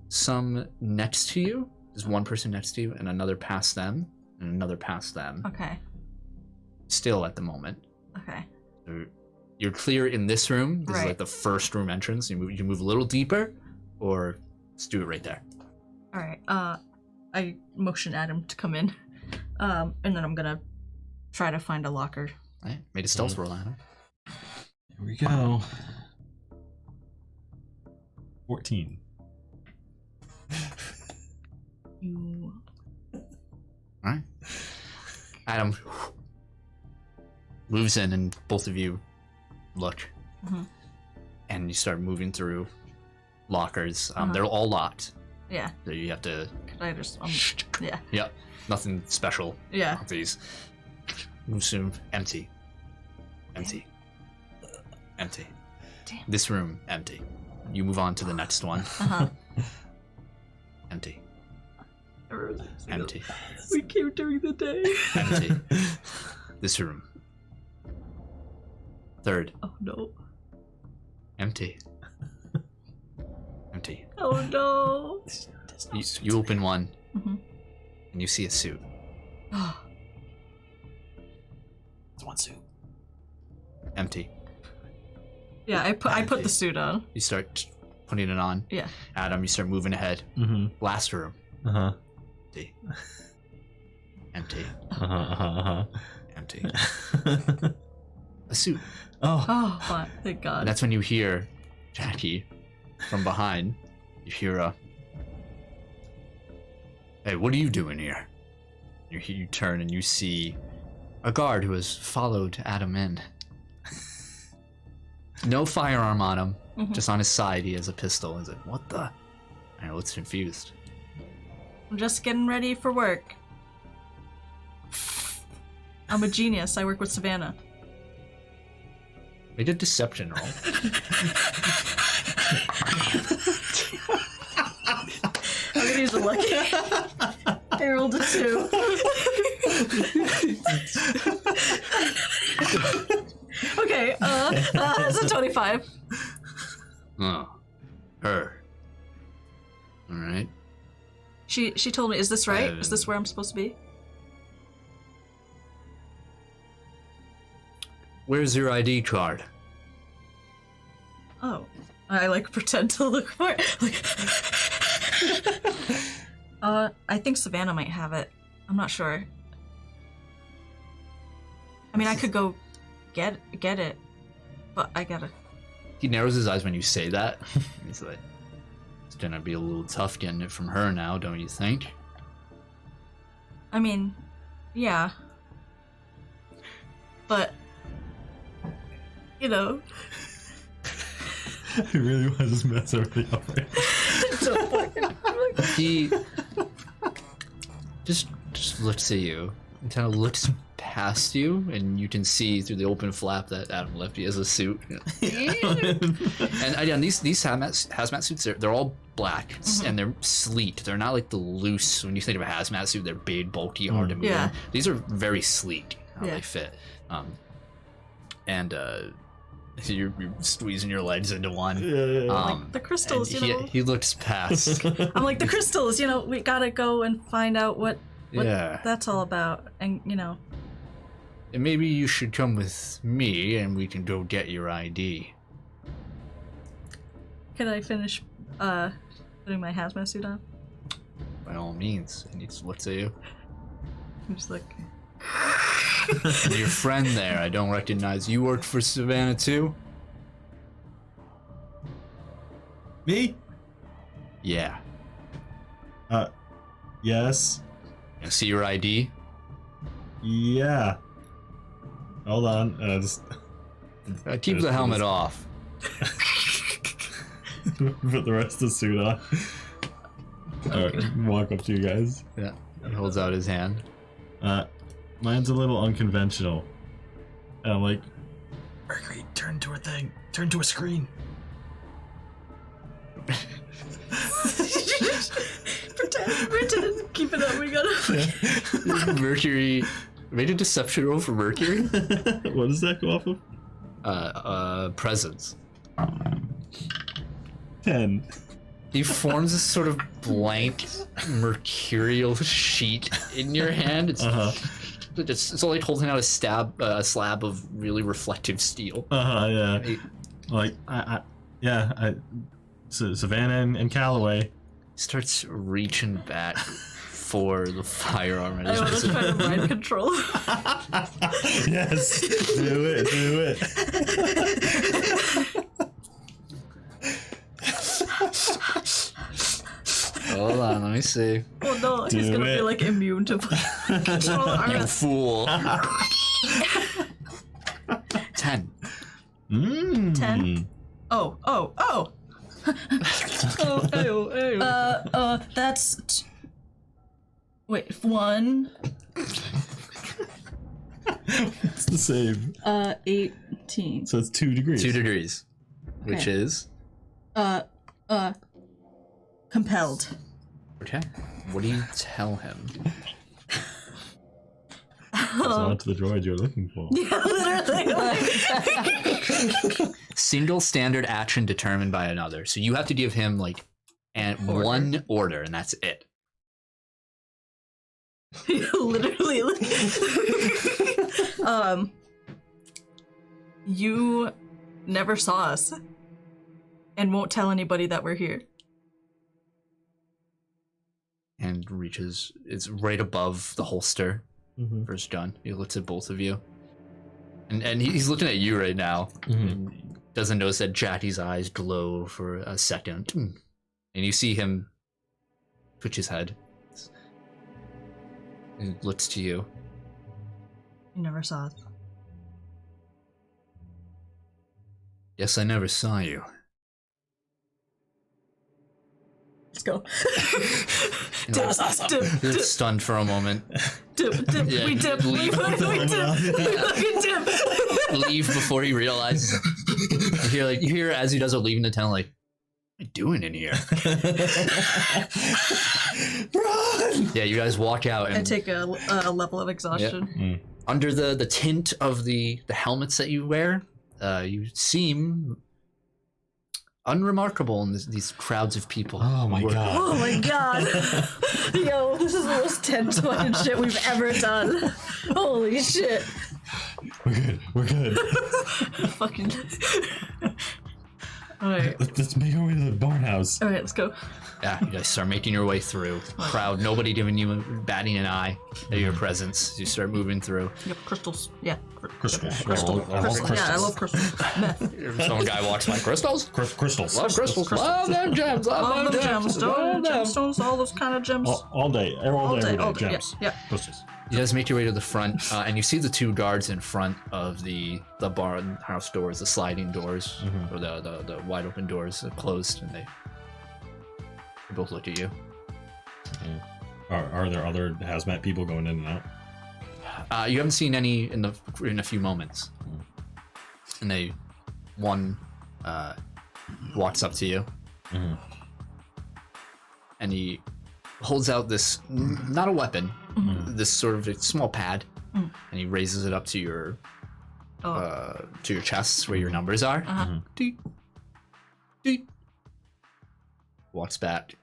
some next to you. There's one person next to you, and another past them, and another past them. Okay. Still at the moment. Okay. So you're clear in this room. This is like the first room entrance. You move a little deeper, or let's do it right there. All right. I motion at him to come in, and then I'm gonna try to find a locker. All right. Made a stealth roll, Adam. Here we go. 14. You. Alright. Adam moves in and both of you look. And you start moving through lockers. They're all locked. Yeah. So you have to... Could I just... yeah. Yep. Nothing special. Yeah. With these. Move soon. Empty. Empty. Empty. Damn. This room, empty. You move on to the next one. Empty. Empty. We came during the day. Empty. This room. Third. Oh no. Empty. Empty. Oh no. You open one, and you see a suit. It's one suit. Empty. Yeah, I put the suit on. You start putting it on. Yeah. Adam, you start moving ahead. Last room. Empty. Empty. Empty. A suit. Oh, thank God. And that's when you hear Jackie from behind. You hear a, "Hey, what are you doing here?" You turn and you see a guard who has followed Adam in. No firearm on him, just on his side he has a pistol. He's like, "What the?" And he looks confused. I'm just getting ready for work. I'm a genius. I work with Savannah. Make a deception roll. I'm gonna use a lucky. I rolled a 2. Okay, that's a 25. Oh. Her. Alright. She told me, is this right? Is this where I'm supposed to be? Where's your ID card? Oh. I like pretend to look for it. I think Savannah might have it. I'm not sure. I mean, I could go get it, but I gotta. He narrows his eyes when you say that. He's like, "It's gonna be a little tough getting it from her now, don't you think?" I mean, yeah. But, you know. I really want to just mess everything up right now. He just looks at you and kind of looks past you, and you can see through the open flap that Adam left. He has a suit. And again, these hazmat suits, they're all black, and they're sleek. They're not like the loose, when you think of a hazmat suit, they're big, bulky, hard to move. Yeah. These are very sleek how they fit. You're squeezing your legs into one. Like the crystals, you know. He looks past. I'm like, the crystals, you know, we gotta go and find out what that's all about. And, you know. And maybe you should come with me and we can go get your ID. Can I finish putting my hazmat suit on? By all means. And he just looks at you. I'm just like... Your friend there, I don't recognize. You work for Savannah too? Me? Yeah. Yes. You see your ID? Yeah. Hold on. Keep the helmet off. Put the rest of the suit on. Alright, walk up to you guys. Yeah. He holds out his hand. Mine's a little unconventional. And I'm like, Mercury, turn to a thing. Turn to a screen. Pretend. Keep it up, we gotta... Mercury... Made a deception roll for Mercury? What does that go off of? Presence. 10. He forms this sort of blank mercurial sheet in your hand. It's like holding out a slab of really reflective steel. Yeah. Like, Savannah and Callaway. Starts reaching back for the firearm. I want to try to mind control. Yes, do it. Hold on, let me see. Oh No, he's gonna be like immune to control You artists. fool. 10. 10? Oh. That's... Wait, 1. It's the same. 18. So it's 2 degrees. 2 degrees. Which Okay. is? Compelled. Okay. What do you tell him? It's on to the droid you're looking for. Yeah, literally. Single standard action determined by another. So you have to give him like one order, and that's it. Literally. You never saw us and won't tell anybody that we're here. And reaches, it's right above the holster Mm-hmm. for his gun. He looks at both of you. And he's looking at you right now. Mm-hmm. And doesn't notice that Jacky's eyes glow for a second. And you see him twitch his head. And looks to you. You never saw us. Yes, I never saw you. Let's go. And you're stunned for a moment. Dip. Yeah, We dip. leave. We fucking dip. Leave before he realizes. You hear as he does it, leaving the town, like, what are you doing in here? Run! Yeah, you guys walk out I and take a level of exhaustion. under the tint of the helmets that you wear, you seem unremarkable in these crowds of people. Oh my god. Oh my god. Yo, this is the most tense fucking shit we've ever done. Holy shit. We're good. Fucking. Alright. Let's make our way to the barn house. Alright, let's go. Yeah, you guys start making your way through. Crowd, nobody giving you batting an eye at your presence. You start moving through. Yep, crystals. Yeah. Crystals. Crystals. Yeah, I love crystals. Meth. Some guy walks by, crystals? Crystals. Love crystals. Love them gems. Love them gems. gemstones, all those kind of gems. All day, every day, gems. Yeah. Crystals. You guys make your way to the front, and you see the 2 guards in front of the barn house doors, the sliding doors, or the wide open doors closed, and they both look at you. Are there other hazmat people going in and out? You haven't seen any in a few moments, and one walks up to you, and he holds out this, not a weapon, this sort of a small pad, and he raises it up to your chest where your numbers are. Deet. Deet. Walks back,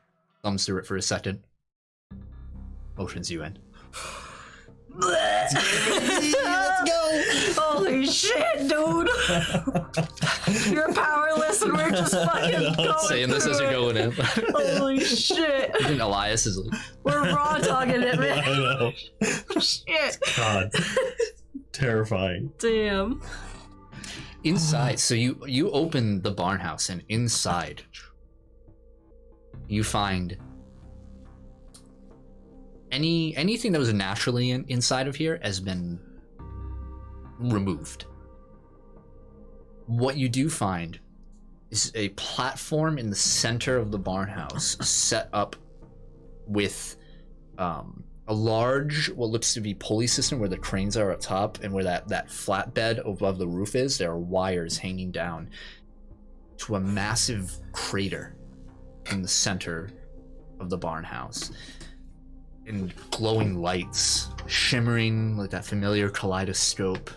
thumbs through it for a second, motions you in. Let's go! Holy shit, dude! You're powerless and we're just fucking going Saying this as you're going in. Holy shit! I think Elias is like, We're raw dogging it, I man. know. Shit. God. Terrifying. Damn. inside. So you open the barn house, and inside you find anything that was naturally inside of here has been removed. What you do find is a platform in the center of the barn house set up with a large, what looks to be pulley system where the cranes are up top, and where that flatbed above the roof is, there are wires hanging down to a massive crater in the center of the barn house. And glowing lights shimmering like that familiar kaleidoscope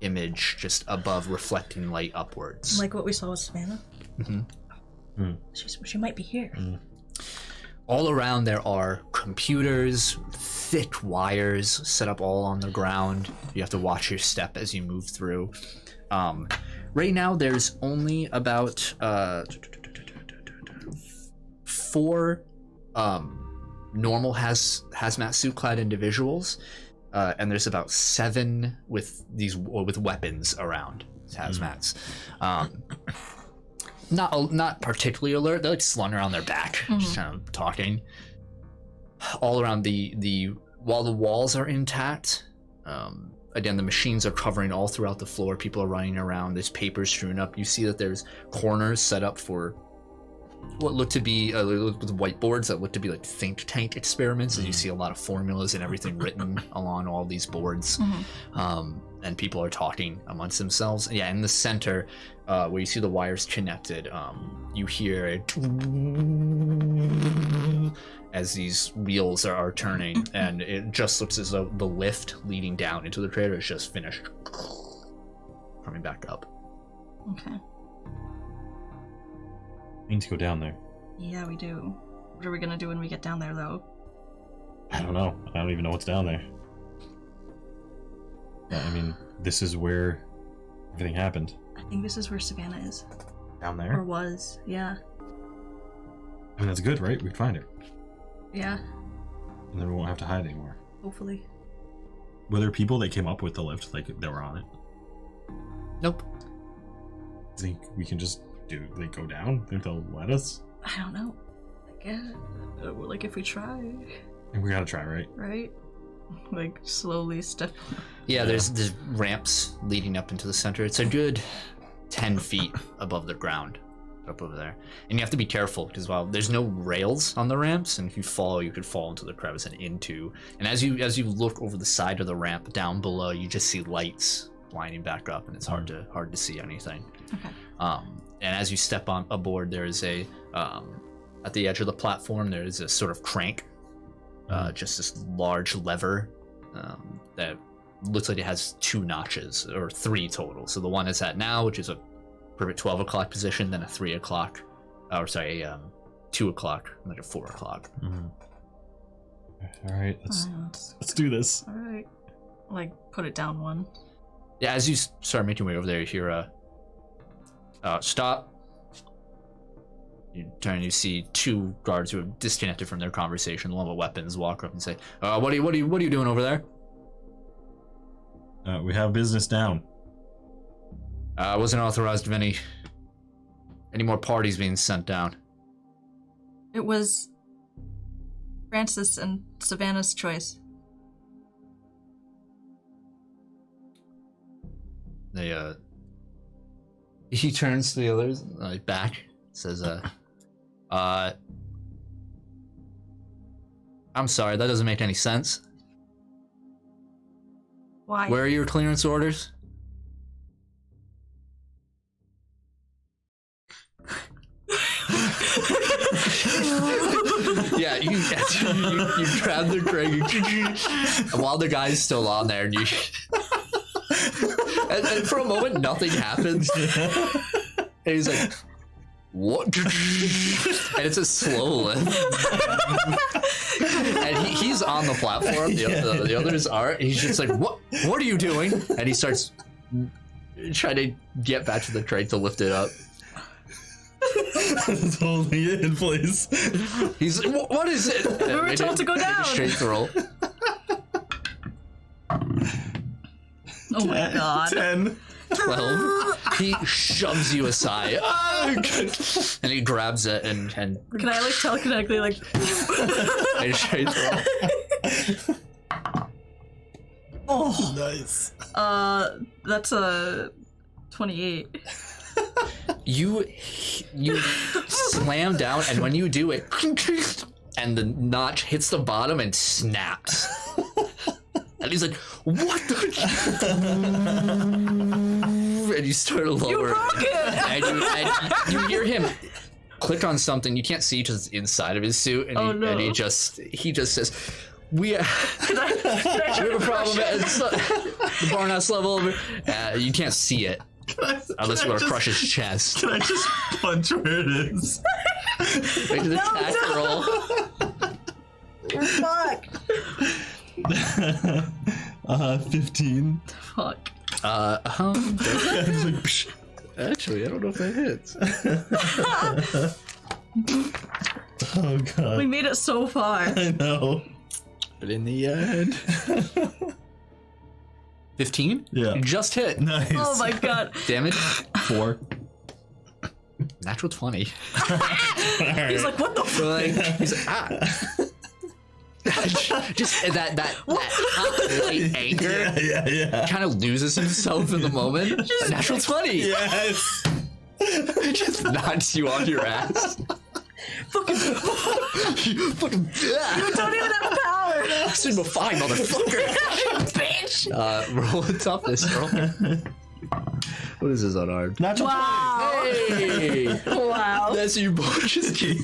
image just above, reflecting light upwards. Like what we saw with Savannah? Mm-hmm. She might be here. All around there are computers, thick wires set up all on the ground. You have to watch your step as you move through. Right now there's only about 4 normal hazmat suit clad individuals, and there's about 7 with weapons around hazmats. Not particularly alert. They're like slung around their back, just kind of talking. all around while the walls are intact, again, the machines are covering all throughout the floor. People are running around. There's papers strewn up. You see that there's corners set up for what look to be with whiteboards that look to be like think tank experiments. And you see a lot of formulas and everything written along all these boards. And people are talking amongst themselves. Yeah, in the center, where you see the wires connected, you hear it as these wheels are turning, and it just looks as though the lift leading down into the crater is just finished coming back up. Okay. We need to go down there. Yeah, we do. What are we gonna do when we get down there, though? I don't know. I don't even know what's down there. Yeah, I mean, this is where everything happened. I think this is where Savannah is. Down there? Or was, yeah. I mean, that's good, right? We'd find her. Yeah. And then we won't have to hide anymore. Hopefully. Were there people that came up with the lift, like, that were on it? Nope. Think we can just go down? Think they'll let us? I don't know. I guess. Like, if we try. And we gotta try, right? Right? Like, slowly step. Yeah, there's ramps leading up into the center. It's a good 10 feet above the ground up over there. And you have to be careful because while there's no rails on the ramps, and if you fall, you could fall into the crevice and into. And as you look over the side of the ramp down below, you just see lights lining back up, and it's hard to see anything. Okay. And as you step on aboard, there is a at the edge of the platform, there is a sort of crank, just this large lever that looks like it has 2 notches, or 3 total. So the one it's at now, which is a perfect 12 o'clock position, then a 3 o'clock, or sorry, 2 o'clock, and then a 4 o'clock. All right, let's do this. All right. Like, put it down 1. Yeah, as you start making your way over there, you hear stop. You turn and you see 2 guards who have disconnected from their conversation, the one with weapons, walk up and say, what are you doing over there? We have business down. I wasn't authorized of any more parties being sent down. It was Francis and Savannah's choice. He turns to the others, back, says, I'm sorry, that doesn't make any sense. Why? Where are your clearance orders? Yeah, you grab the crane while the guy's still on there, and you and for a moment nothing happens, and he's like, what? And it's a slow lift, and he's on the platform. The others aren't. He's just like, what are you doing? And he starts trying to get back to the crate to lift it up. That's only it, please. He's like, what is it? We were told to go down. Straight roll. Oh my god. 10. 12. He shoves you aside, and he grabs it and Can I like telekinetically like? and straight roll. Oh, Nice. That's a 28. You slam down, and when you do it, and the notch hits the bottom and snaps. And he's like, what the? And you start lower. You broke it! And you hear him click on something. You can't see just inside of his suit. And, and he just says, we have a problem at the barnhouse level. You can't see it. Unless you want to crush his chest. Can I just punch where it is? Make an attack roll. You're fucked. 15. Fuck. Actually, I don't know if that hits. Oh god. We made it so far. I know. But in the end... 15? Yeah. You just hit. Nice. Oh my god. Damage? 4. Natural 20. Right. He's like, what the fuck? He's like, just that hot light anger Yeah. kind of loses himself in the moment. A natural 20. Yes. It just knocks you on your ass. Fucking You fucking you don't even have power. Sigma 5, motherfucker. Bitch. Roll a toughness roll. What is this unarmed? Natural Wow. Hey! Wow. That's you both just he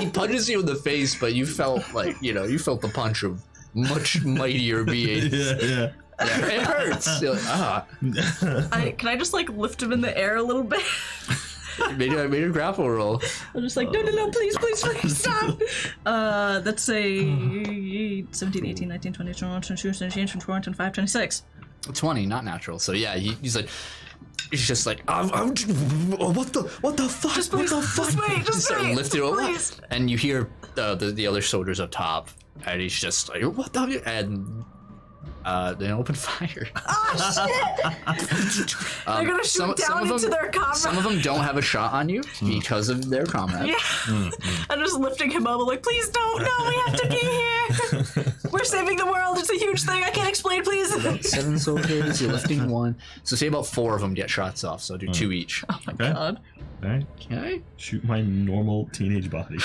punches you in the face, but you felt like, you felt the punch of much mightier beings. Yeah. Yeah, it hurts. You're like, Can I just like lift him in the air a little bit? I made a grapple roll. I'm just like, no, please, stop. That's a 17, 18, 19, 20, 21, 22, 23, 24, 25, 26. 20, not natural. So yeah, he's like, he's just like, what the fuck? Just please, just wait, lift it over, please. and you hear the other soldiers up top, and he's just like, what the? And they open fire. Oh shit! They're gonna shoot down into their comrade. Some of them don't have a shot on you because of their comrade. Yeah. I'm just lifting him up. I'm like, please don't. No, we have to be here. We're saving the world. It's a huge thing. I can't explain, please. About 7 soldiers. You're lifting 1. So say about 4 of them get shots off. So do 2 each. Oh my god. All right. Okay. Shoot my normal teenage body.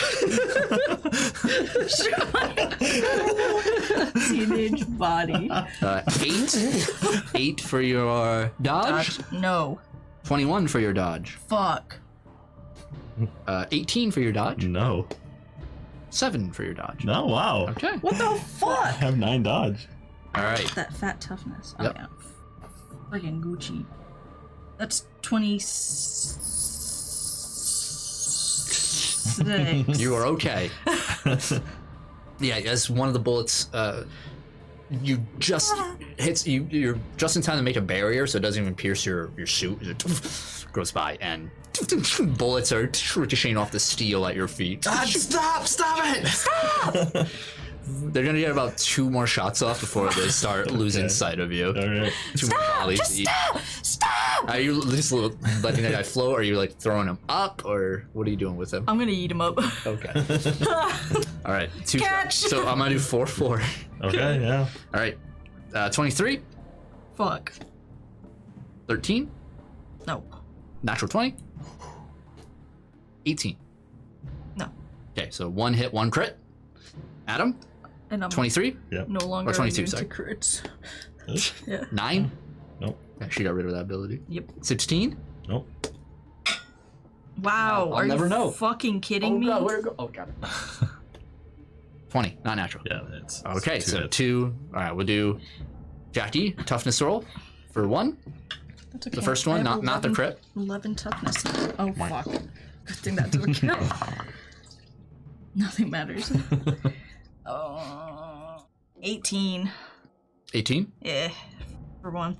Teenage body. 8 for your dodge. No. 21 for your dodge. Fuck. 18 for your dodge. No. 7 for your dodge. No. Wow. Okay. What the I fuck? have 9 dodge. All right. That fat toughness. Oh Yep. yeah. Friggin' Gucci. That's 26. You are okay. Yeah, as one of the bullets, you just hits you. You're just in time to make a barrier, so it doesn't even pierce your suit. It goes by, and bullets are ricocheting off the steel at your feet. Stop it! They're gonna get about 2 more shots off before they start losing sight of you. All right. 2 more volleys each. Stop! Are you just letting that guy float, or are you like throwing him up, or what are you doing with him? I'm gonna eat him up. Okay. All right. 2 Catch! shots. So I'm gonna do 4. Okay. Yeah. All right. 23, Fuck. 13, No. natural 20, 18. No. Okay, so 1 hit, 1 crit. Adam, And I'm 23, Yep. no longer or 22, immune sorry. to crits. Yeah. 9. Nope. Yeah, she got rid of that ability. Yep. 16. Nope. Wow. I'll are never you know. fucking kidding me? where'd it go? Oh, got it. 20, not natural. Yeah. It's Okay, 2 so hits. 2. All right, we'll do Jackie, toughness roll for 1. That's okay. The first one, I have not the 11 crit. 11 toughness. Oh, fuck. Good thing that didn't count. Nothing matters. 18. 18. Yeah. For 1.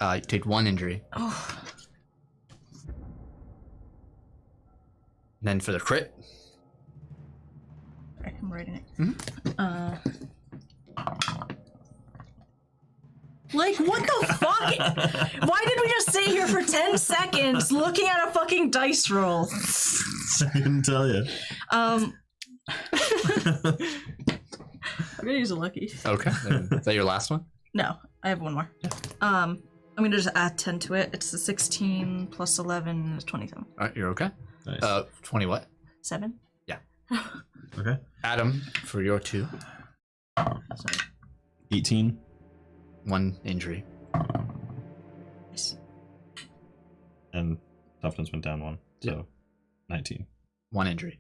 You take 1 injury. Oh. And then for the crit, Right, I'm writing it. Like, what the fuck? Why did we just sit here for 10 seconds looking at a fucking dice roll? I couldn't tell you. I'm gonna use a lucky. okay. Is that your last one? No, I have one more. I'm gonna just add 10 to it. It's the 16 plus 11 is 27. All right, you're okay. Nice. 20 what? 7? Yeah. Okay. Adam, for your 2, Sorry. 18. 1 injury. Nice. And toughness went down 1. So Yeah. 19. 1 injury.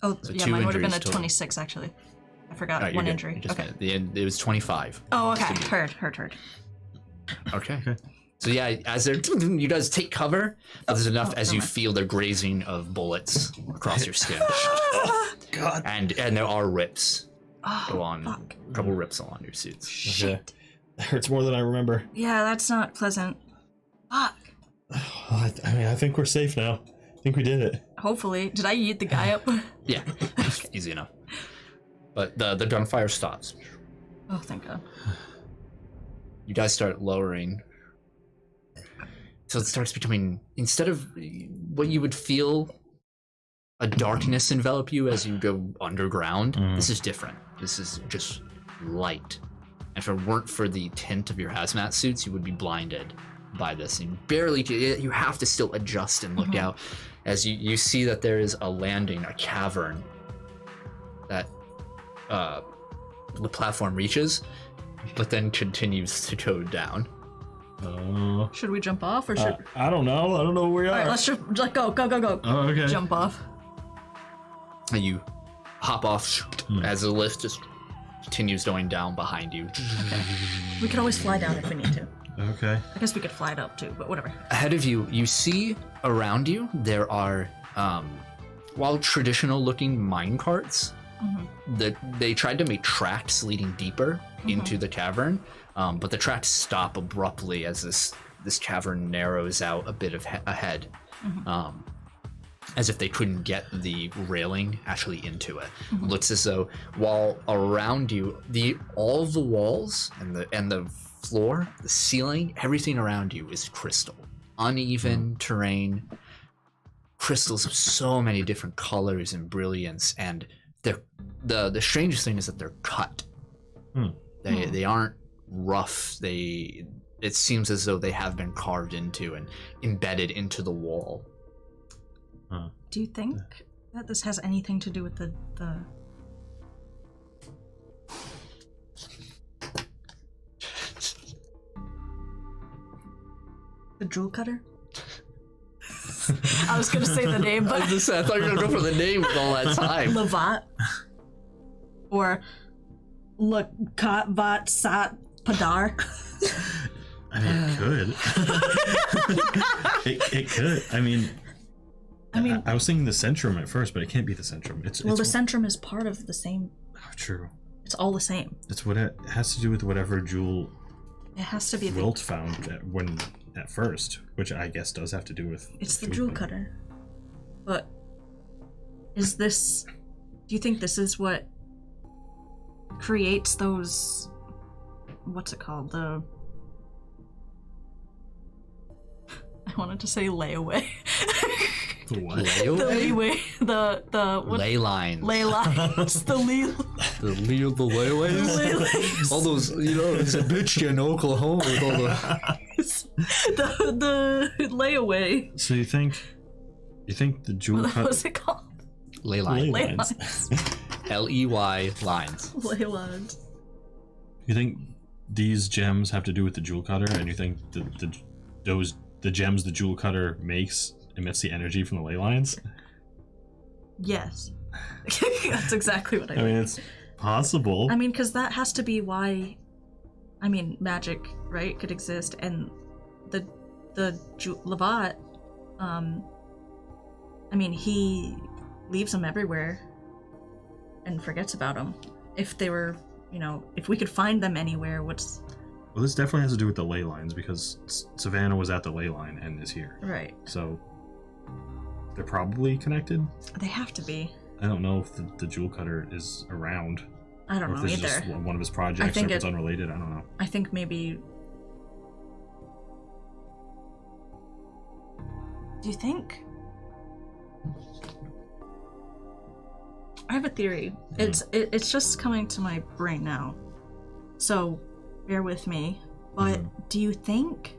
Oh, So yeah, 2 mine would have been a injuries total. 26 actually. I forgot All right, one you're good. injury. Just Okay. the end, it was 25. Oh, okay. Heard. Okay. So yeah, as they're, you guys take cover, but there's enough as you never mind. feel the grazing of bullets across your skin, God. and there are rips Oh, along, fuck. a couple rips along your suits. Shit. That hurts more than I remember. Yeah, that's not pleasant. Fuck. I think we're safe now. I think we did it. Hopefully. Did I eat the guy up? Yeah, easy enough. But the gunfire stops. Oh, thank God. You guys start lowering. So it starts becoming, instead of what you would feel a darkness envelop you as you go underground. This is different. This is just light. If it weren't for the tint of your hazmat suits, you would be blinded by this. And you have to still adjust and look out as you see that there is a landing, a cavern that the platform reaches, but then continues to go down. Should we jump off or should? I don't know. I don't know where we are. All right, let's just go. Oh, okay. Jump off. And you hop off as the lift just continues going down behind you. Okay. We could always fly down if we need to. Okay. I guess we could fly it up too, but whatever. Ahead of you, you see around you there are, while traditional looking mine carts, that they tried to make tracks leading deeper into the cavern, but the tracks stop abruptly as this cavern narrows out a bit ahead, as if they couldn't get the railing actually into it. Looks as though while around you, all the walls and the floor, the ceiling, everything around you is crystal, uneven terrain, crystals of so many different colors and brilliance, and the strangest thing is that they're cut. They aren't rough. It seems as though they have been carved into and embedded into the wall. Do you think that this has anything to do with the jewel cutter? I was gonna say the name, but I thought you were gonna go for the name with all that time. Lavat or Lakat Vat Sat Padar. I mean, it could. it could. I mean, I was thinking the Centrum at first, but it can't be the Centrum. The Centrum is part of the same. True. It's all the same. It's what it has to do with whatever jewel. It has to be Wilt found at first, which I guess does have to do with. It's the jewel cutter. But is this? Do you think this is what creates those? What's it called? I wanted to say layaway. The what? Layaway? The leeway. The what? Ley lines. Ley lines. The layaways? Layways. All those, it's a bitch in Oklahoma with all the layaway. So you think the jewel cut? What's it called? ley lines. Ley lines. Ley lines. Ley lines. You think these gems have to do with the jewel cutter, and you think the gems the jewel cutter makes emits the energy from the ley lines? Yes. That's exactly what I mean. I mean, it's possible. I mean, because that has to be why. I mean, magic, right, could exist, and the Lavat. I mean, he leaves them everywhere and forgets about them. If they were, if we could find them anywhere, Well, this definitely has to do with the ley lines, because Savannah was at the ley line and is here. Right. So they're probably connected. They have to be. I don't know if the jewel cutter is around. I don't or if know this either. is just one of his projects, or if it's unrelated. I don't know. I think maybe. Do you think? I have a theory. It's just coming to my brain now, so bear with me. But do you think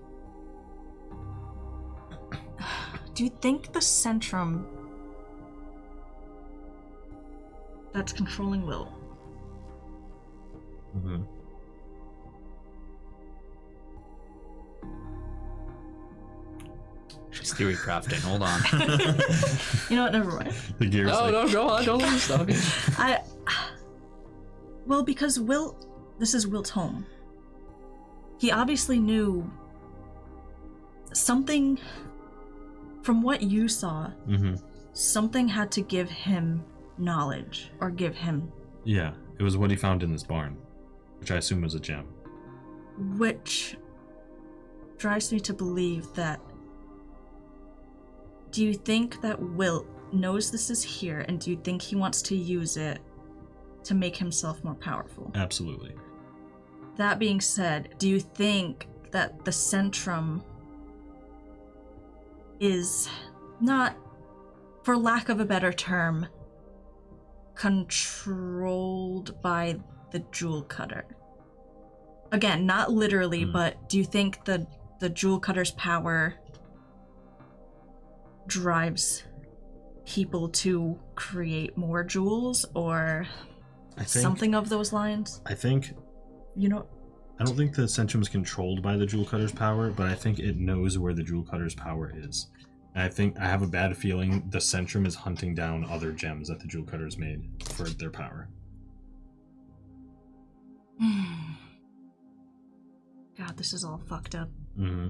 the Centrum that's controlling Will? She's theory crafting. Hold on. You know what? Never mind. The gears. No, go on. Don't let me stop you. Well, because this is Wilt's home. He obviously knew something. From what you saw, something had to give him knowledge, or give him. Yeah, it was what he found in this barn, which I assume was a gem. Which drives me to believe that. Do you think that Wilt knows this is here, and do you think he wants to use it to make himself more powerful? Absolutely. That being said, do you think that the Centrum is not for lack of a better term, controlled by the jewel cutter? Again, not literally, but do you think the jewel cutter's power drives people to create more jewels, or something of those lines? I think... You know... I don't think the Centrum's controlled by the jewel cutter's power, but I think it knows where the jewel cutter's power is. And I have a bad feeling the Centrum is hunting down other gems that the jewel cutter's made for their power. God, this is all fucked up. Mm-hmm.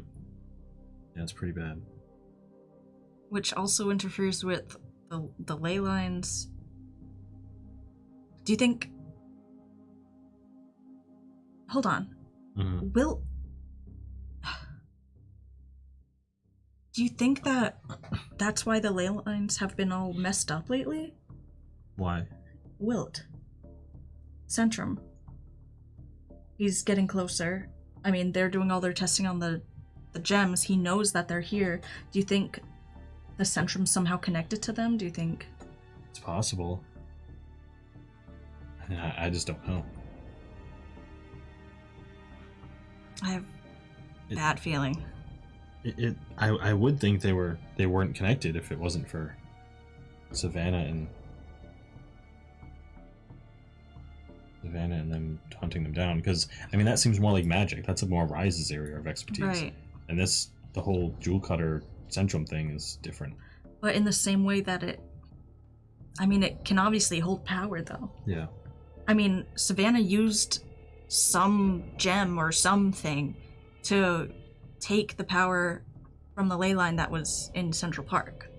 Yeah, it's pretty bad. Which also interferes with the ley lines. Do you think... Hold on. Mm-hmm. Do you think that's why the ley lines have been all messed up lately? Why? Wilt. Centrum. He's getting closer. I mean, they're doing all their testing on the gems. He knows that they're here. Do you think the Centrum's somehow connected to them? Do you think... It's possible. I just don't know. I have a bad feeling. I would think they weren't connected if it wasn't for Savannah and them hunting them down, because I mean that seems more like magic. That's a more Rise's area of expertise. Right. And the whole jewel cutter Centrum thing is different. But in the same way that it can obviously hold power though. Yeah. I mean, Savannah used some gem or something to take the power from the ley line that was in Central Park.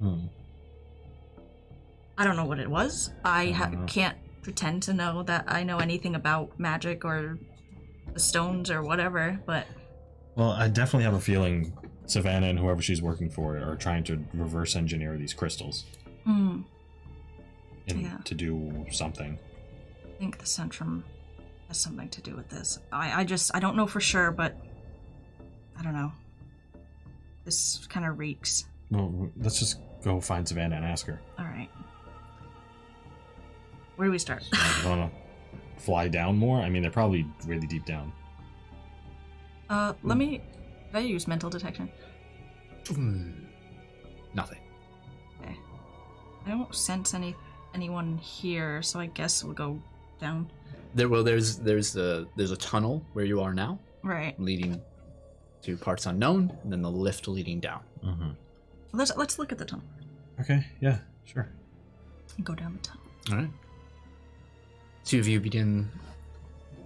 I don't know what it was. I can't pretend to know that I know anything about magic or the stones or whatever, but... Well, I definitely have a feeling Savannah and whoever she's working for are trying to reverse engineer these crystals. To do something. I think the Centrum has something to do with this. I don't know for sure, but I don't know. This kind of reeks. Well, let's just go find Savannah and ask her. All right. Where do we start? You want to fly down more? I mean, they're probably really deep down. Let me... Did I use mental detection? Nothing. Okay. I don't sense anyone here, so I guess we'll go down. There's a tunnel where you are now, Right. leading to parts unknown, and then the lift leading down. Mm-hmm. Let's look at the tunnel. Okay, yeah, sure. Go down the tunnel. All right. Two of you begin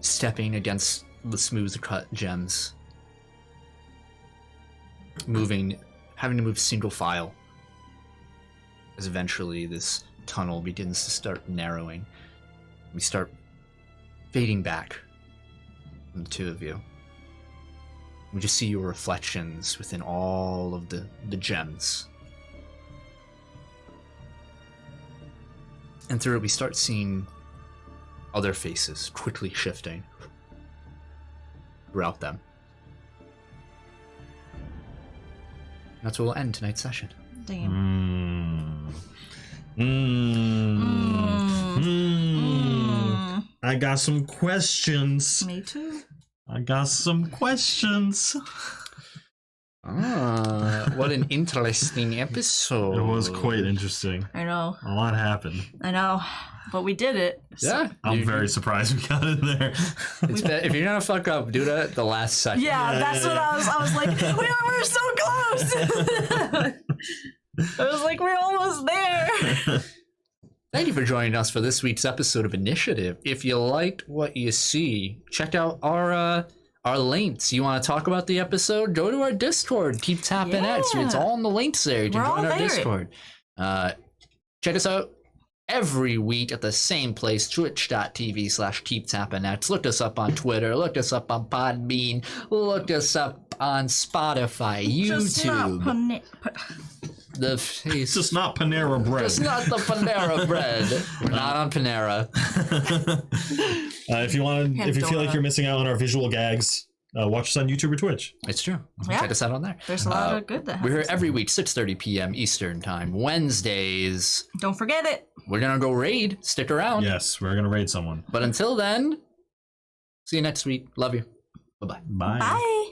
stepping against the smooth cut gems, having to move single file, as eventually this tunnel begins to start narrowing. We start fading back from the two of you. We just see your reflections within all of the gems. And through it, we start seeing other faces quickly shifting throughout them. And that's where we'll end tonight's session. Damn. I got some questions. Me too. I got some questions. What an interesting episode. It was quite interesting. I know. A lot happened. I know. But we did it. Yeah. I'm very surprised we got in there. If you're gonna fuck up, do that at the last second. Yeah, that's what I was like, we're so close. I was like, we're almost there. Thank you for joining us for this week's episode of Initiative. If you liked what you see, check out our links. You want to talk about the episode? Go to our Discord. Keep tapping X. It's all in the links there. You can join our Discord. Check us out every week at the same place, twitch.tv/keeptappinx. Look us up on Twitter. Look us up on Podbean. Look us up on Spotify, YouTube. The face. It's just not Panera bread. It's not the Panera bread. We're not on Panera. If you feel like you're missing out on our visual gags, watch us on YouTube or Twitch. It's true. Yeah. Check us out on there. There's a lot of good that happens. We're here every week, 6:30 p.m. Eastern Time. Wednesdays. Don't forget it. We're going to go raid. Stick around. Yes, we're going to raid someone. But until then, see you next week. Love you. Bye-bye. Bye. Bye.